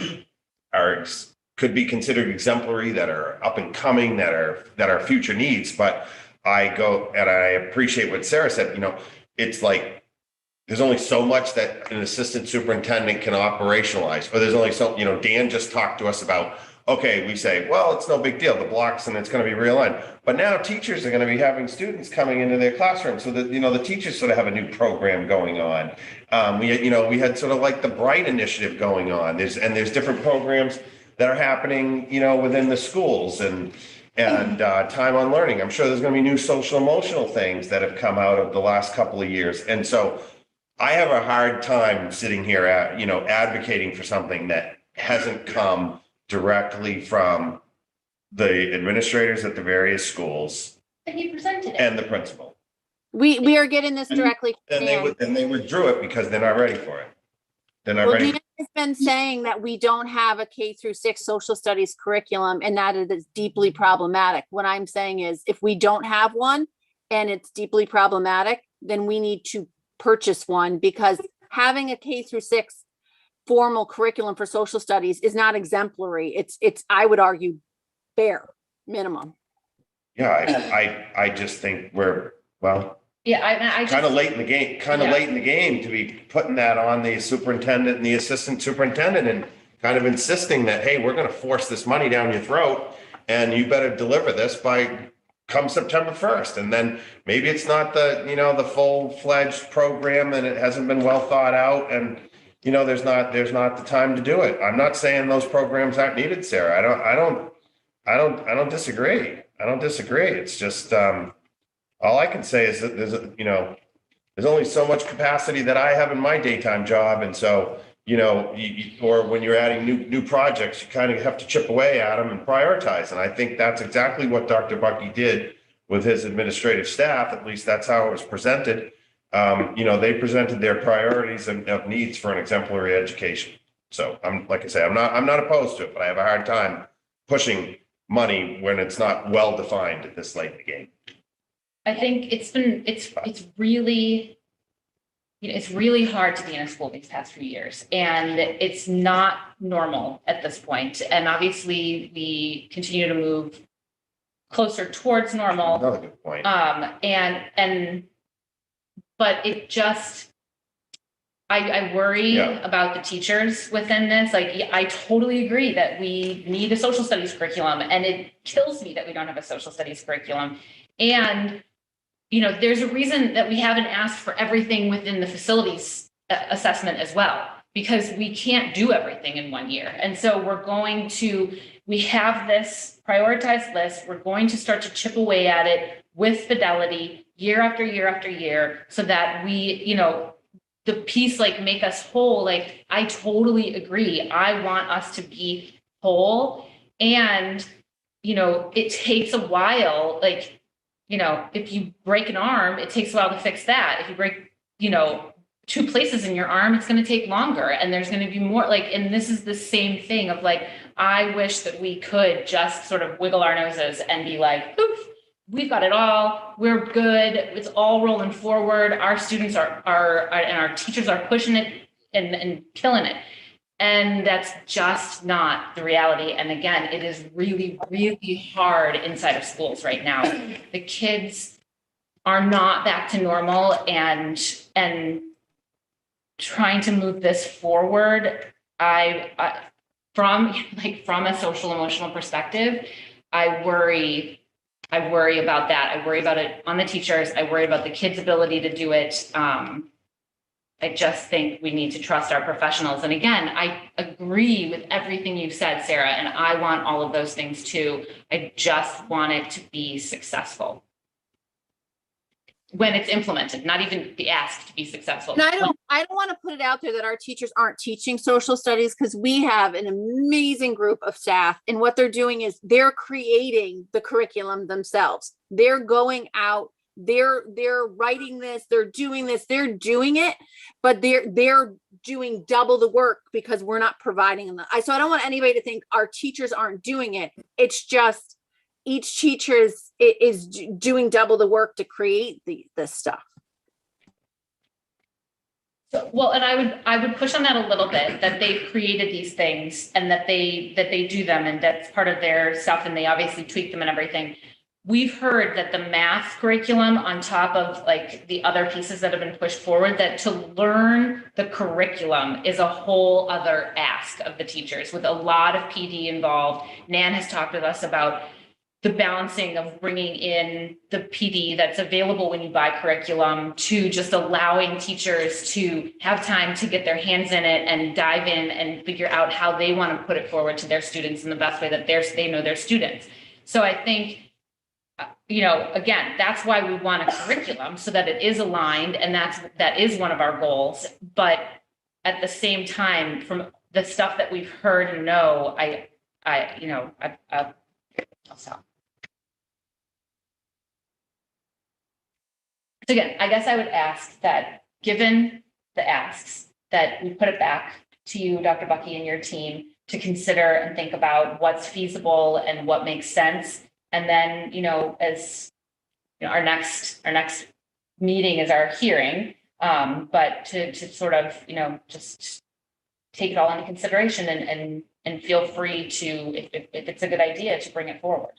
could be considered exemplary, that are up and coming, that are future needs. But I appreciate what Sarah said. You know, it's like there's only so much that an assistant superintendent can operationalize, or there's only so, you know, Dan just talked to us about, okay, we say, well, it's no big deal, the blocks, and it's going to be realigned. But now teachers are going to be having students coming into their classroom, so that, you know, the teachers sort of have a new program going on. We had sort of like the Bright initiative going on. There's different programs that are happening, you know, within the schools and time on learning. I'm sure there's going to be new social emotional things that have come out of the last couple of years. And so I have a hard time sitting here advocating for something that hasn't come directly from the administrators at the various schools And you presented it. and the principal. We are getting this directly. And they withdrew it because they're not ready for it. They're not Well, ready. Dan has been saying that we don't have a K-6 social studies curriculum, and that it is deeply problematic. What I'm saying is, if we don't have one and it's deeply problematic, then we need to purchase one, because having a K-6 formal curriculum for social studies is not exemplary. It's I would argue bare minimum. Yeah, I just think we're, well, I kind of late in the game, to be putting that on the superintendent and the assistant superintendent and kind of insisting that, hey, we're going to force this money down your throat and you better deliver this by come September 1st. And then maybe it's not the full-fledged program and it hasn't been well thought out, and there's not the time to do it. I'm not saying those programs aren't needed, Sarah. I don't disagree. It's just all I can say is that there's only so much capacity that I have in my daytime job. And so, or when you're adding new projects, you kind of have to chip away at them and prioritize. And I think that's exactly what Dr. Bucky did with his administrative staff. At least that's how it was presented. They presented their priorities of needs for an exemplary education. So I'm not opposed to it, but I have a hard time pushing money when it's not well defined at this late in the game. I think it's really, it's really hard to be in a school these past few years, and it's not normal at this point. And obviously, we continue to move closer towards normal. Another good point. But it just, I worry Yeah. about the teachers within this. Like, I totally agree that we need a social studies curriculum, and it kills me that we don't have a social studies curriculum. And there's a reason that we haven't asked for everything within the facilities assessment as well, because we can't do everything in 1 year. And so we have this prioritized list. We're going to start to chip away at it with fidelity year after year after year, so that we, the piece, like, make us whole. Like, I totally agree. I want us to be whole. And, it takes a while, like, if you break an arm, it takes a while to fix that. If you break, 2 places in your arm, it's going to take longer. And there's going to be more, like, and this is the same thing of, like, I wish that we could just sort of wiggle our noses and be like, poof, we've got it all. We're good. It's all rolling forward. Our students are and our teachers are pushing it and killing it. And that's just not the reality. And again, it is really, really hard inside of schools right now. The kids are not back to normal, and trying to move this forward, from a social emotional perspective, I worry about that. I worry about it on the teachers. I worry about the kids' ability to do it. I just think we need to trust our professionals. And again, I agree with everything you've said, Sarah, and I want all of those things too. I just want it to be successful when it's implemented, not even the ask to be successful. And I don't want to put it out there that our teachers aren't teaching social studies, because we have an amazing group of staff, and what they're doing is they're creating the curriculum themselves. They're going out, they're writing this, they're doing it, but they're doing double the work because we're not providing them. So I don't want anybody to think our teachers aren't doing it. It's just each teacher is doing double the work to create this stuff. So, well, and I would push on that a little bit, that they've created these things and that they do them, and that's part of their stuff, and they obviously tweak them and everything. We've heard that the math curriculum, on top of, like, the other pieces that have been pushed forward, that to learn the curriculum is a whole other ask of the teachers, with a lot of PD involved. Nan has talked with us about the balancing of bringing in the PD that's available when you buy curriculum, to just allowing teachers to have time to get their hands in it and dive in and figure out how they want to put it forward to their students in the best way that they know their students. So I think, again, that's why we want a curriculum, so that it is aligned, and that is one of our goals. But at the same time, from the stuff that we've heard and know, I'll stop. So again, I guess I would ask that, given the asks, that we put it back to you, Dr. Bucky, and your team to consider and think about what's feasible and what makes sense. And then, as our next meeting is our hearing, but to sort of, just take it all into consideration and feel free to, if it's a good idea, to bring it forward.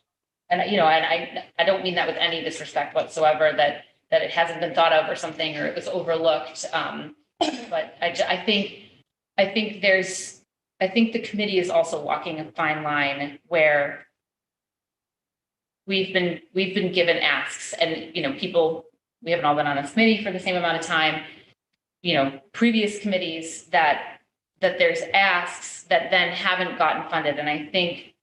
And, and I don't mean that with any disrespect whatsoever, that it hasn't been thought of or something, or it was overlooked. But I think the committee is also walking a fine line where we've been given asks, and, we haven't all been on this committee for the same amount of time, previous committees that there's asks that then haven't gotten funded. And I think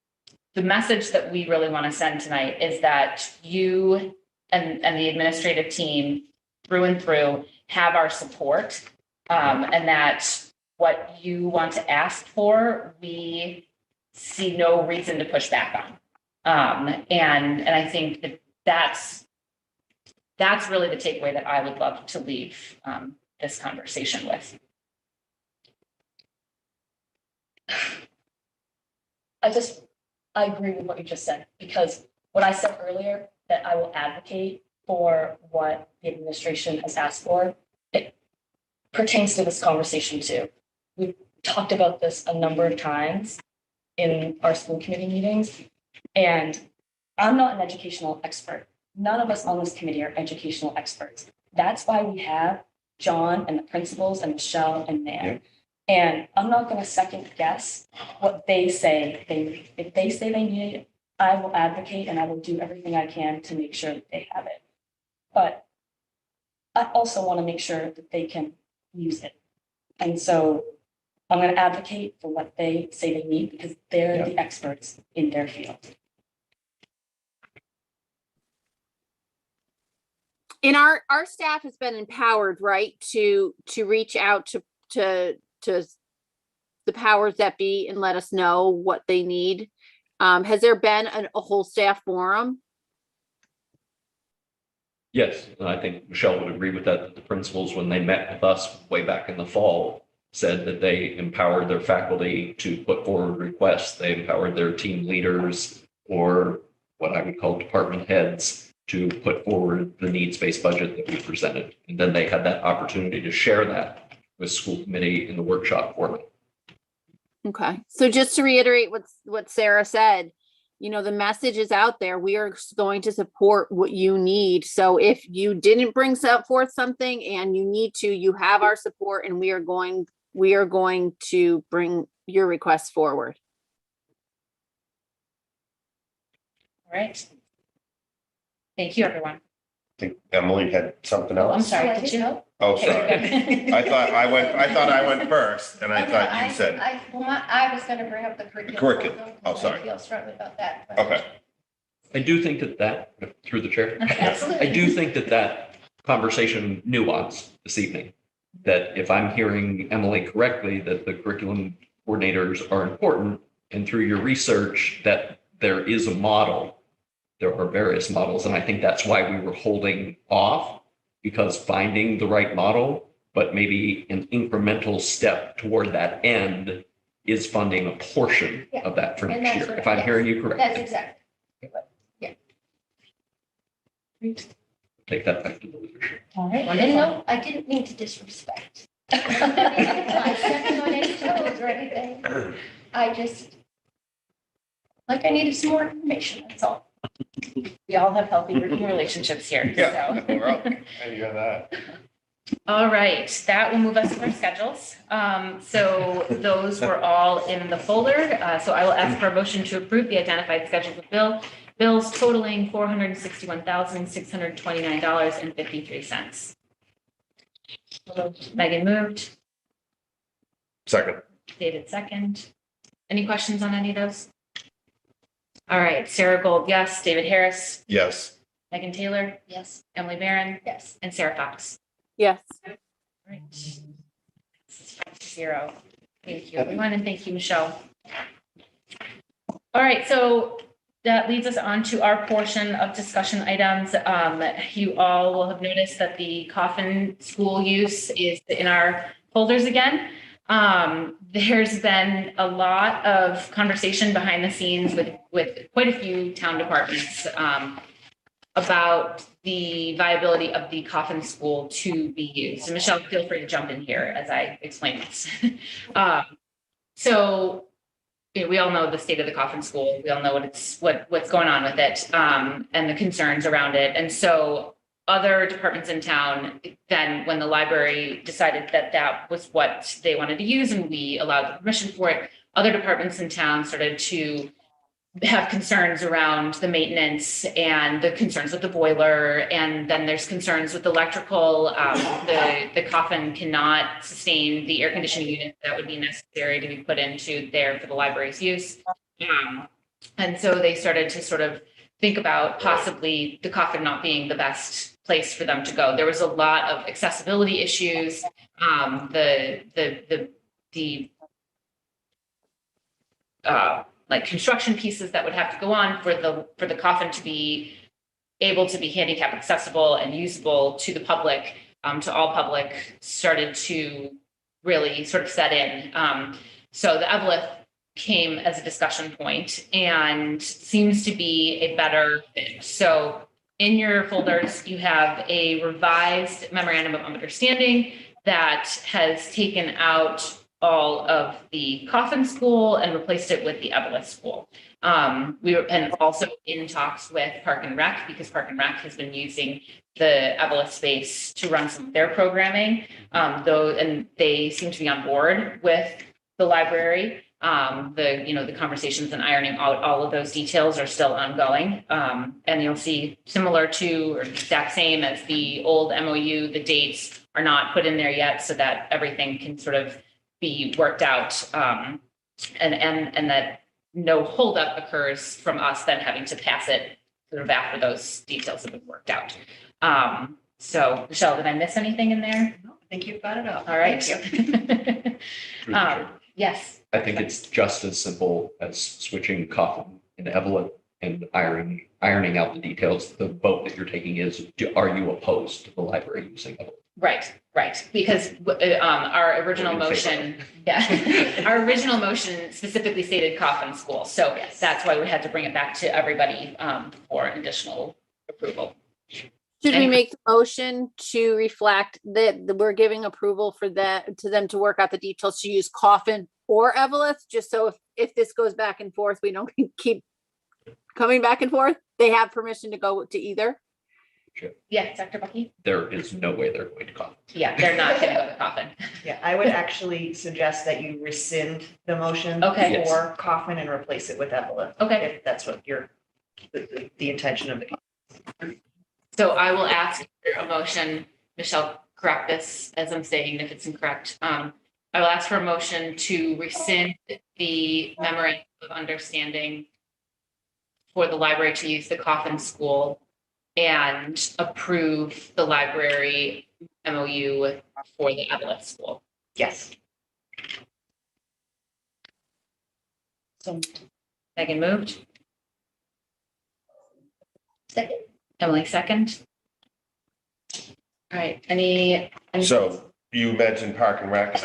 the message that we really want to send tonight is that you and the administrative team through and through have our support, and that what you want to ask for, we see no reason to push back on. And I think that's really the takeaway that I would love to leave this conversation with. I agree with what you just said, because when I said earlier that I will advocate for what the administration has asked for. It pertains to this conversation too. We've talked about this a number of times in our school committee meetings, and I'm not an educational expert. None of us on this committee are educational experts. That's why we have John and the principals and Michelle and Nan. And I'm not going to second guess what they say they need. If they say they need it, I will advocate and I will do everything I can to make sure that they have it. But I also want to make sure that they can use it. And so I'm going to advocate for what they say they need because they're the experts in their field. And our staff has been empowered, right, to reach out to the powers that be and let us know what they need. Has there been a whole staff forum? Yes, and I think Michelle would agree with that. The principals, when they met with us way back in the fall, said that they empowered their faculty to put forward requests. They empowered their team leaders, or what I would call department heads, to put forward the needs-based budget that we presented. And then they had that opportunity to share that with school committee in the workshop format. Okay, so just to reiterate what Sarah said, you know, the message is out there. We are going to support what you need. So if you didn't bring forth something and you need to, you have our support, and we are going to bring your requests forward. All right. Thank you, everyone. I think Emily had something Oh, else. I'm sorry, did you? Oh, Okay, sorry. good. I thought I went first, and I thought you said, I was gonna bring up the curriculum. Curriculum. Oh, sorry. I feel strongly about that. but- okay. I do think that through the chair, Absolutely. I do think that conversation nuance this evening, that if I'm hearing Emily correctly, that the curriculum coordinators are important, and through your research that there is a model, there are various models, and I think that's why we were holding off, because finding the right model, but maybe an incremental step toward that end is funding a portion Yeah. of that for And next that's year, what- if I'm yes, hearing you That's correctly. exactly. Take that back to the leadership. All right, And wonderful. no, I didn't mean to disrespect. I stepping on any toes or anything. I just, like I needed some more information, that's all. We all have healthy working relationships here, so. We're up. I hear that. All right, that will move us to our schedules. So those were all in the folder. So I will ask for a motion to approve the identified schedules of bills totaling $461,629.53. Megan moved, Second. David second. Any questions on any of those? All right, Sarah Gold, yes. David Harris, Yes. Megan Taylor, Yes. Emily Barron, Yes. and Sarah Fox. Yes. Right. This is 5-0. Thank you, everyone, and thank you, Michelle. All right, so that leads us on to our portion of discussion items. You all will have noticed that the Coffin School use is in our folders again. There's been a lot of conversation behind the scenes with quite a few town departments about the viability of the Coffin School to be used. And Michelle, feel free to jump in here as I explain this. So you know, we all know the state of the Coffin School. We all know what's going on with it and the concerns around it. And so other departments in town, then when the library decided that that was what they wanted to use and we allowed the permission for it, other departments in town started to have concerns around the maintenance and the concerns with the boiler. And then there's concerns with electrical. The Coffin cannot sustain the air conditioning unit that would be necessary to be put into there for the library's use. And so they started to sort of think about possibly the Coffin not being the best place for them to go. There was a lot of accessibility issues. Like construction pieces that would have to go on for the Coffin to be able to be handicap accessible and usable to the public, to all public, started to really sort of set in. So the Evelyn came as a discussion point and seems to be a better fit. So in your folders, you have a revised memorandum of understanding that has taken out all of the Coffin School and replaced it with the Evelyn School. We were, and also in talks with Park and Rec, because Park and Rec has been using the Evelyn space to run some of their programming, and they seem to be on board with the library. The conversations and ironing out all of those details are still ongoing. And you'll see similar to or exact same as the old MOU, the dates are not put in there yet so that everything can sort of be worked out. And that no holdup occurs from us then having to pass it sort of after those details have been worked out. So Michelle, did I miss anything in there? No, I think you've got it all. All right. Through the chair. Yes. I think it's just as simple as switching Coffin and Evelyn and ironing out the details. The vote that you're taking is, are you opposed to the library using Evelyn? Right. Because our original motion, our original motion specifically stated Coffin School. So that's why we had to bring it back to everybody for additional approval. Should we make the motion to reflect that we're giving approval for that, to them to work out the details to use Coffin or Evelyn, just so if this goes back and forth, we don't keep coming back and forth? They have permission to go to either? Yeah, Dr. Bucky? There is no way they're going to Coffin. Yeah, they're not going to go to Coffin. Yeah, I would actually suggest that you rescind the motion Okay. for Coffin and replace it with Evelyn. Okay. If that's what the intention of the. So I will ask for a motion, Michelle, correct this as I'm saying if it's incorrect. I will ask for a motion to rescind the memorandum of understanding for the library to use the Coffin School and approve the library MOU for the Evelyn School. Yes. So Megan moved. Second. Emily second. All right, any? So you mentioned Park and Rec.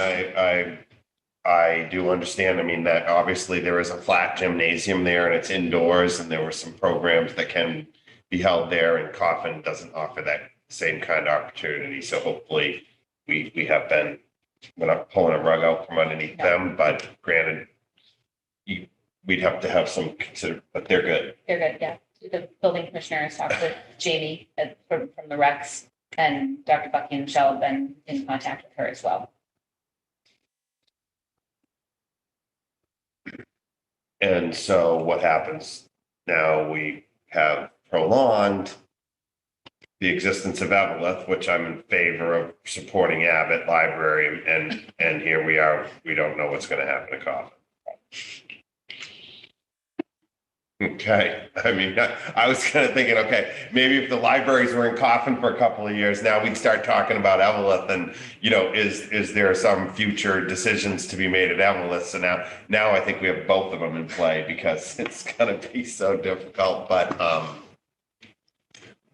I do understand. I mean, that obviously there is a flat gymnasium there and it's indoors and there were some programs that can be held there, and Coffin doesn't offer that same kind of opportunity. So hopefully we have been, we're not pulling a rug out from underneath them, but granted, we'd have to have some but they're good. They're good, yeah. The building commissioner has talked with Jamie from the Recs, and Dr. Bucky and Michelle have been in contact with her as well. And so what happens now? We have prolonged the existence of Evelyn, which I'm in favor of supporting Abbott Library, and here we are. We don't know what's going to happen to Coffin. Okay, I mean, I was kind of thinking, okay, maybe if the libraries were in Coffin for a couple of years, now we'd start talking about Evelyn, and is there some future decisions to be made at Evelyn? So now I think we have both of them in play because it's going to be so difficult. But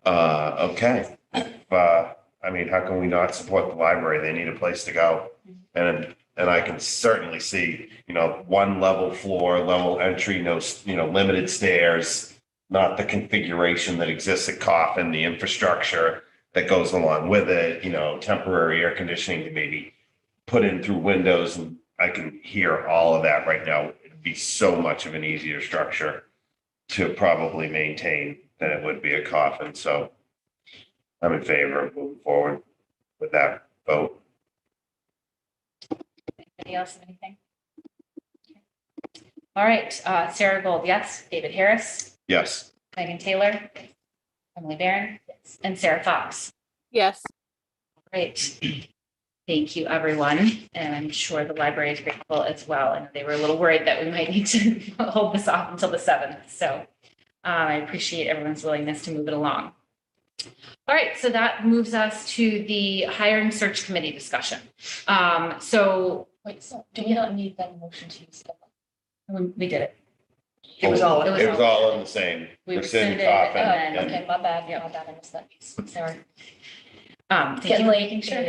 okay, I mean, how can we not support the library? They need a place to go, and I can certainly see, one level floor, level entry, no, limited stairs, not the configuration that exists at Coffin, the infrastructure that goes along with it, temporary air conditioning to maybe put in through windows. And I can hear all of that right now. It'd be so much of an easier structure to probably maintain than it would be a Coffin. So I'm in favor of moving forward with that vote. Anybody else have anything? All right, Sarah Gold, yes. David Harris, Yes. Megan Taylor, Emily Barron, yes. And Sarah Fox. Yes. Great. Thank you, everyone. And I'm sure the library is grateful as well. And they were a little worried that we might need to hold this off until the 7th. So I appreciate everyone's willingness to move it along. All right, so that moves us to the hiring search committee discussion. Wait, so do we not need that motion to use that? We did it. It was all. It was all in the same. We rescind rescinded, Coffin, and- and- Okay, my bad, I missed that piece. Sorry. Thank Getting you. late, making sure.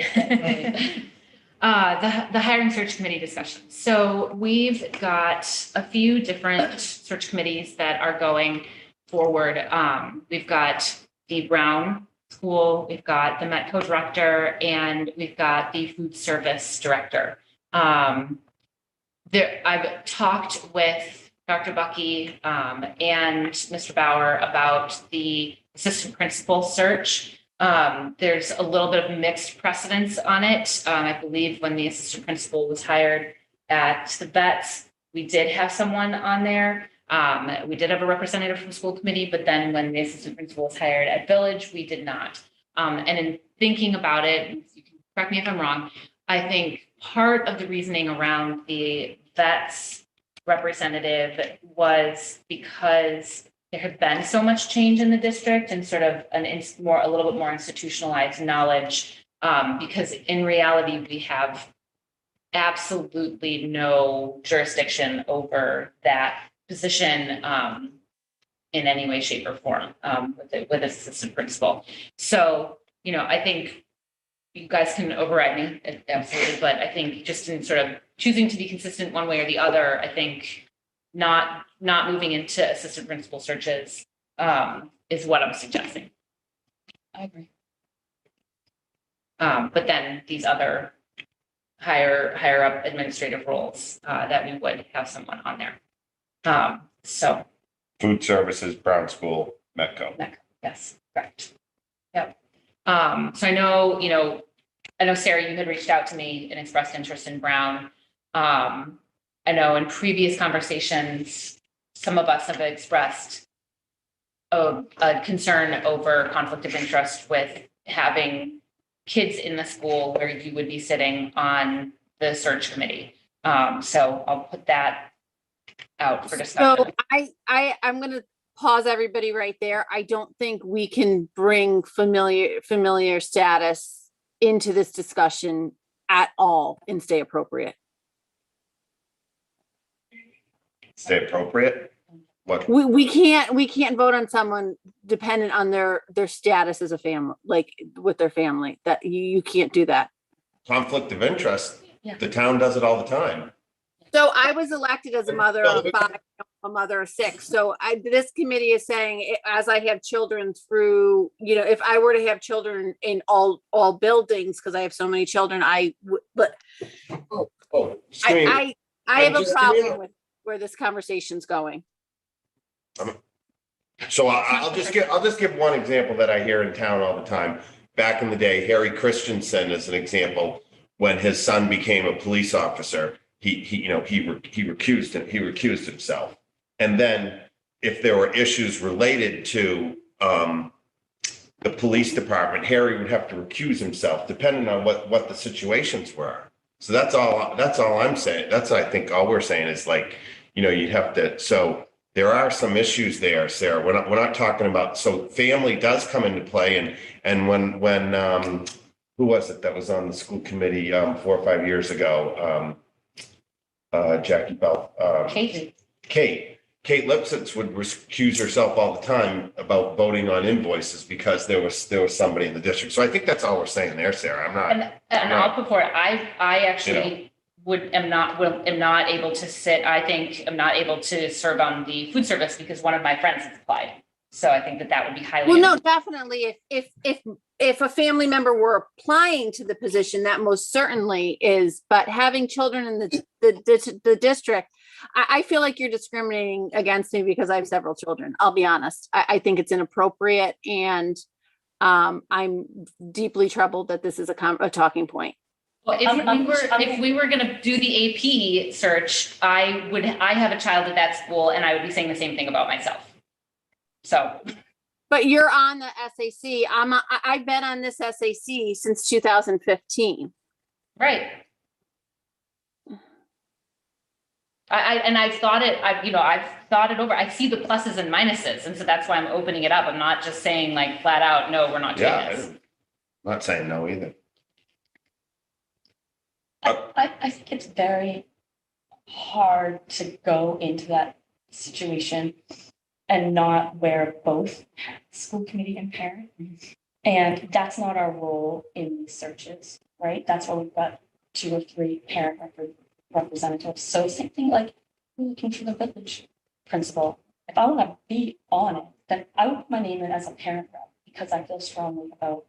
The hiring search committee discussion. So we've got a few different search committees that are going forward. We've got the Brown School, we've got the Metco director, and we've got the food service director. I've talked with Dr. Bucky and Mr. Bauer about the assistant principal search. There's a little bit of mixed precedence on it. I believe when the assistant principal was hired at the Vets, we did have someone on there. We did have a representative from the school committee, but then when the assistant principal was hired at Village, we did not. And in thinking about it, you can correct me if I'm wrong, I think part of the reasoning around the Vets representative was because there had been so much change in the district and sort of a little bit more institutionalized knowledge. Because in reality, we have absolutely no jurisdiction over that position in any way, shape, or form with assistant principal. So, I think you guys can override me, absolutely, but I think just in sort of choosing to be consistent one way or the other, I think not moving into assistant principal searches is what I'm suggesting. I agree. But then these other higher up administrative roles that we would have someone on there. So Food services, Brown School, Metco. yes, correct. Yep. So I know, Sarah, you had reached out to me and expressed interest in Brown. I know in previous conversations, some of us have expressed a concern over conflict of interest with having kids in the school where you would be sitting on the search committee. So I'll put that out for discussion. So I'm going to pause everybody right there. I don't think we can bring familiar status into this discussion at all and stay appropriate. Stay appropriate? What? We can't vote on someone dependent on their status as a family, like with their family. That you can't do that. Conflict of interest. Yeah. The town does it all the time. So I was elected as a mother of 5, a mother of 6. So this committee is saying, as I have children through, if I were to have children in all buildings, because I have so many children, I have a problem with where this conversation's going. So I'll just give one example that I hear in town all the time. Back in the day, Harry Christensen is an example. When his son became a police officer, he recused himself. And then if there were issues related to the police department, Harry would have to recuse himself depending on what the situations were. So that's all I'm saying. That's, I think, all we're saying is like, you'd have to, so there are some issues there, Sarah. We're not talking about, so family does come into play. And when who was it that was on the school committee 4 or 5 years ago? Jackie Bell. Kate Lipsitz would recuse herself all the time about voting on invoices because there was somebody in the district. So I think that's all we're saying there, Sarah. I'm not. And I'll put forward, I actually am not able to sit. I think I'm not able to serve on the food service because one of my friends has applied. So I think that would be highly. Well, no, definitely. If a family member were applying to the position, that most certainly is. But having children in the district, I feel like you're discriminating against me because I have several children. I'll be honest. I think it's inappropriate, and I'm deeply troubled that this is a talking point. Well, if we were going to do the AP search, I have a child at that school, and I would be saying the same thing about myself. So. But you're on the SAC. I've been on this SAC since 2015. Right. I've thought it over. I see the pluses and minuses, and so that's why I'm opening it up. I'm not just saying like flat out, no, we're not doing this. I'm not saying no either. I think it's very hard to go into that situation and not wear both school committee and parent. And that's not our role in these searches, right? That's why we've got 2 or 3 parent representatives. So same thing, like we're looking for the village principal. If I want to be on it, then I would put my name in as a parent rep because I feel strongly about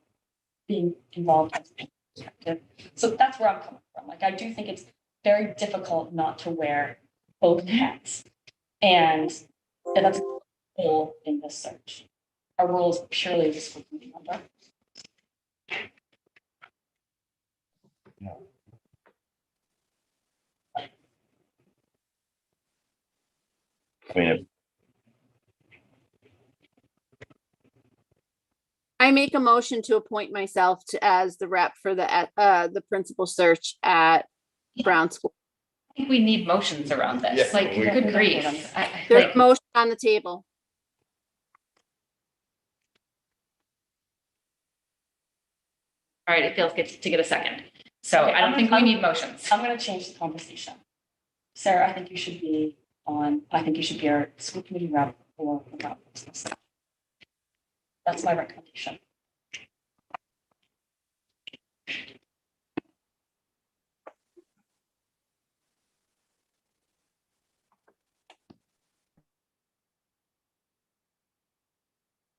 being involved as a perspective. So that's where I'm coming from. Like, I do think it's very difficult not to wear both hats. And that's the goal in this search. Our role is purely the school committee member. I mean, I make a motion to appoint myself as the rep for the principal search at Brown School. I think we need motions around this. Yeah, Like, we- good grief. There's Like, a motion on the table. all right, it feels good to get a second. So Okay, I don't think we need motions. I'm gonna change the conversation. Sarah, I think you should be our school committee rep for the Brown business. That's my recommendation.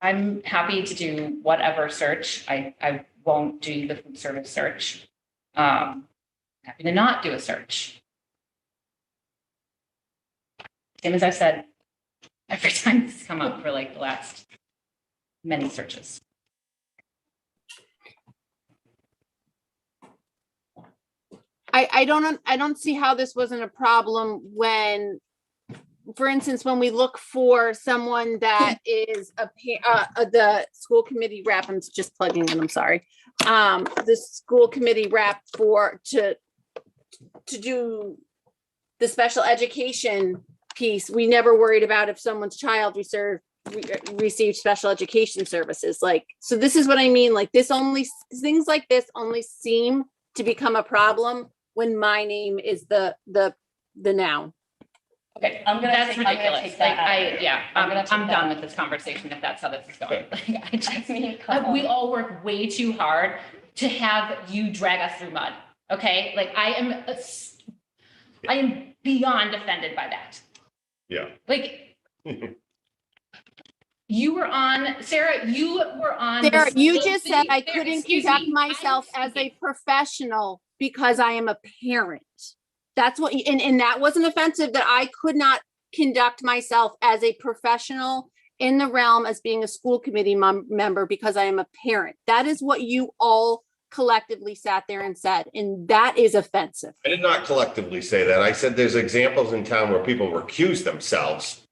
I'm happy to do whatever search. I won't do the food service search. Happy to not do a search. Same as I've said every time this has come up for like the last many searches. I don't see how this wasn't a problem when, for instance, when we look for someone that is the school committee rep, I'm just plugging in, I'm sorry. The school committee rep to do the special education piece, we never worried about if someone's child received special education services. Like, so this is what I mean, like things like this only seem to become a problem when my name is the noun. Okay, That's ridiculous. take Like, that out. I'm done with this conversation if that's how this is going. Like, I just, mean, come we on. all work way too hard to have you drag us through mud. Okay, like I am beyond offended by that. yeah. Like, you were on, Sarah, you were on. the Sarah, you school just said committee- I there- couldn't excuse conduct me, myself I'm as a speaking. professional because I am a parent. That's what, and that wasn't offensive, that I could not conduct myself as a professional in the realm as being a school committee member because I am a parent. That is what you all collectively sat there and said, and that is offensive. I did not collectively say that. I said there's examples in town where people recuse themselves.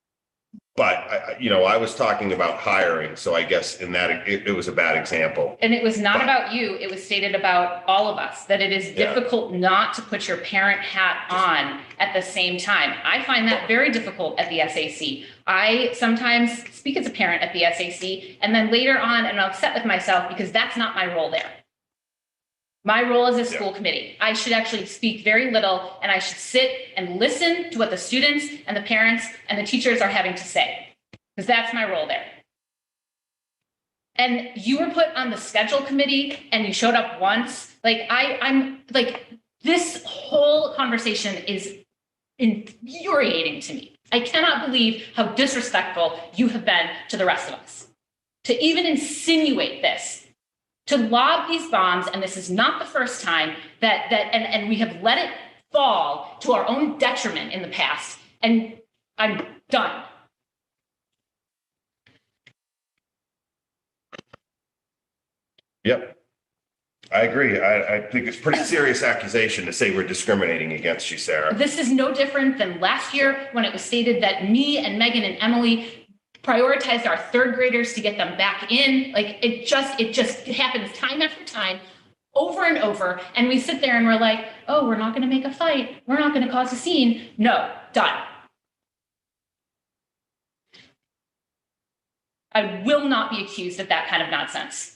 But I was talking about hiring, so I guess in that it was a bad example. And it was not But- about you, it was stated about all of us, that it is Yeah. difficult not to put your parent hat on at the same time. I find that very difficult at the SAC. I sometimes speak as a parent at the SAC, and then later on, I'm upset with myself because that's not my role there. My role is a school committee. I should actually speak very little, and I should sit and listen to what the students and the parents and the teachers are having to say, because that's my role there. And you were put on the schedule committee and you showed up once. Like, I'm like, this whole conversation is infuriating to me. I cannot believe how disrespectful you have been to the rest of us. To even insinuate this, to lob these bombs, and this is not the first time and we have let it fall to our own detriment in the past, and I'm done. Yep. I agree. I think it's a pretty serious accusation to say we're discriminating against you, Sarah. This is no different than last year when it was stated that me and Megan and Emily prioritized our third graders to get them back in. Like, it just happens time after time, over and over. And we sit there and we're like, oh, we're not going to make a fight. We're not going to cause a scene. No, done. I will not be accused of that kind of nonsense.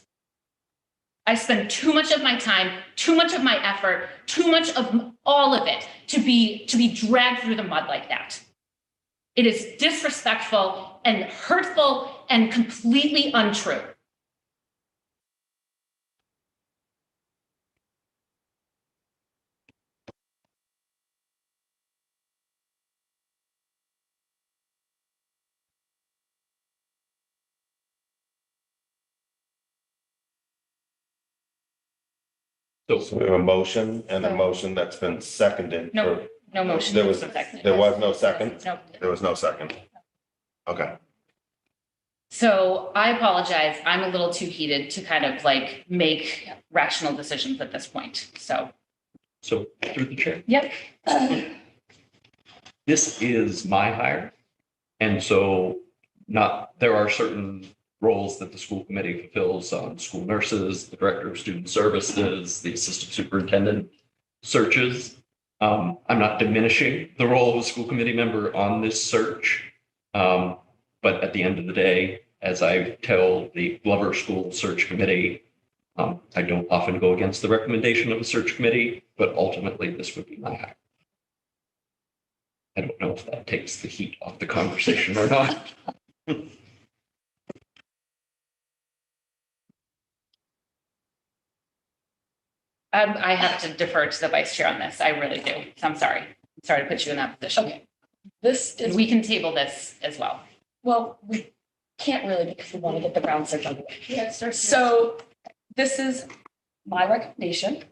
I spend too much of my time, too much of my effort, too much of all of it to be dragged through the mud like that. It is disrespectful and hurtful and completely untrue. So we have a motion and a motion that's been seconded. No, for- no motion. There was, Second. there was no second? No. There was no second. Okay. So I apologize. I'm a little too heated to kind of like make rational decisions at this point. So, through the chair, yep. this is my hire. And so there are certain roles that the school committee fulfills on school nurses, the director of student services, the assistant superintendent searches. I'm not diminishing the role of a school committee member on this search. But at the end of the day, as I tell the Glover School Search Committee, I don't often go against the recommendation of a search committee, but ultimately this would be my hire. I don't know if that takes the heat off the conversation or not. I have to defer to the vice chair on this. I really do. So I'm sorry. I'm sorry to put you in that position. Okay. This is, We can table this as well. well, we can't really because we want to get the ground search underway. Yes, sir. So this is my recommendation.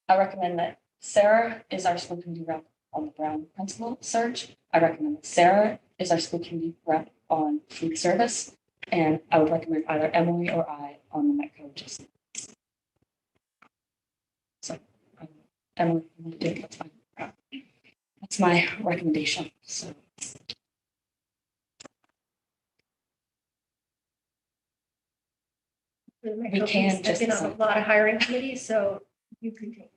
I recommend that Sarah is our school committee rep on the Brown principal search. I recommend that Sarah is our school committee rep on food service. And I would recommend either Emily or I on the Met coaches. So Emily, if you want to do it, that's fine. That's my recommendation. So We can I've just been on a decide. lot of hiring committees, so you can take.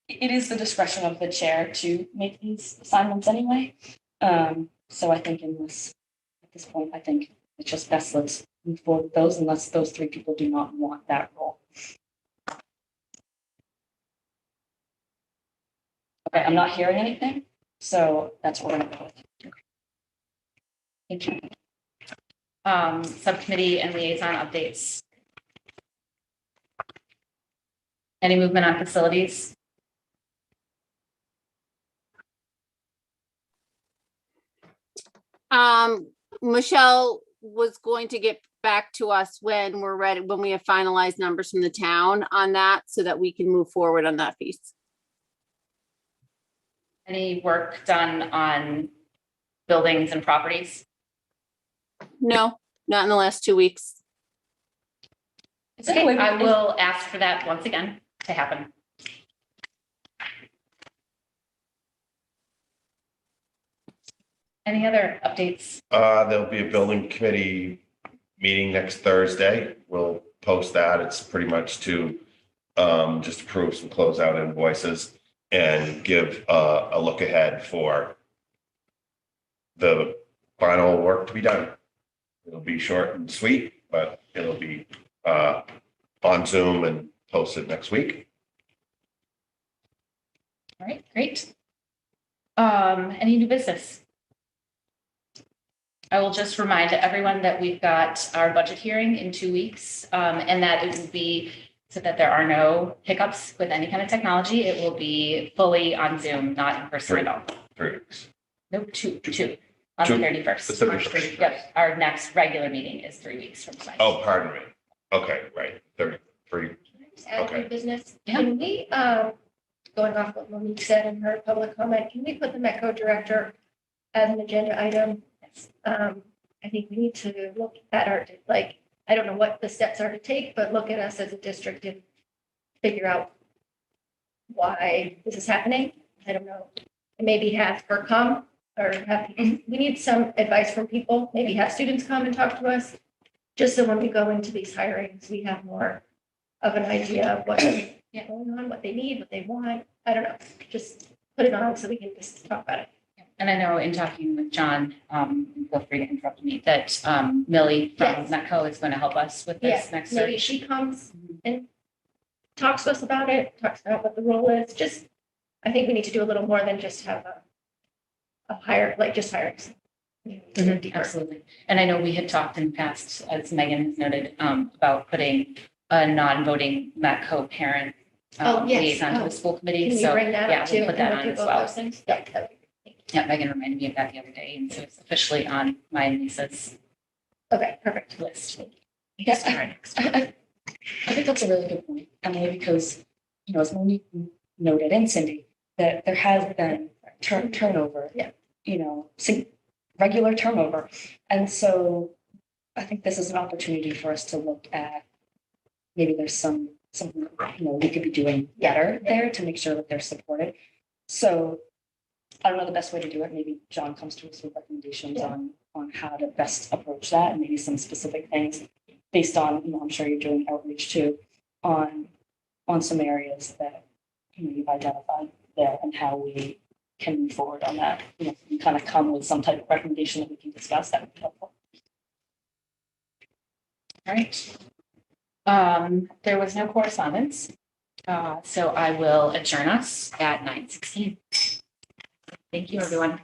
It is the discretion of the chair to make these assignments anyway. So I think at this point, I think it's just best let's move forward with those unless those three people do not want that role. Okay, I'm not hearing anything, so that's what we're gonna go with. Thank you. Subcommittee and liaison updates. Any movement on facilities? Michelle was going to get back to us when we're ready, when we have finalized numbers from the town on that, so that we can move forward on that piece. Any work done on buildings and properties? No, not in the last 2 weeks. Okay, I will ask for that once again to happen. Any other updates? There'll be a building committee meeting next Thursday. We'll post that. It's pretty much to just approve some closeout invoices and give a look ahead for the final work to be done. It'll be short and sweet, but it'll be on Zoom and posted next week. All right, great. Any new business? I will just remind everyone that we've got our budget hearing in 2 weeks, and that it will be so that there are no hiccups with any kind of technology. It will be fully on Zoom, not in person at all. 3 weeks. No, two, on the 31st. The 31st. Yep, our next regular meeting is 3 weeks from tonight. Oh, pardon me. Okay, right. 33. Add Okay. new business. Yeah. Can we, going off what Monique said in her public comment, can we put the METCO director as an agenda item? I think we need to look at our, like, I don't know what the steps are to take, but look at us as a district and figure out why this is happening. I don't know. And maybe have her come or have, we need some advice from people, maybe have students come and talk to us. Just so when we go into these hirings, we have more of an idea of what's going on, what they need, what they want. I don't know, just put it on so we can just talk about it. And I know in talking with John, feel free to interrupt me, that Millie from Yes. Metco is going to help us with this Yes, next maybe search. she comes and talks to us about it, talks about what the role is, just, I think we need to do a little more than just have a hire, like just hiring. Mhm, absolutely. And I know we had talked in the past, as Megan has noted, about putting a non-voting Metco parent Oh, yes. liaison to Oh. the school committee. Can we So, bring that yeah, up too? we'll put that and on do as both well. those things? Yeah, that'd be great. Yeah, Megan reminded me of that the other day, and so it's officially on my and Lisa's Okay, perfect. list. Yes, I think that's a really good point, Emily, because, as Monique noted, and Cindy, that there has been turnover. Yeah. Regular turnover. And so I think this is an opportunity for us to look at, maybe there's something, we could be doing better there to make sure that they're supported. So I don't know the best way to do it. Maybe John comes to us with recommendations on how to best approach that, and maybe some specific things based on, I'm sure you're doing outreach too, on some areas that, you've identified there and how we can move forward on that. You kind of come with some type of recommendation that we can discuss, that would be helpful. All right. There was no correspondence, so I will adjourn us at 9:16. Thank you, everyone.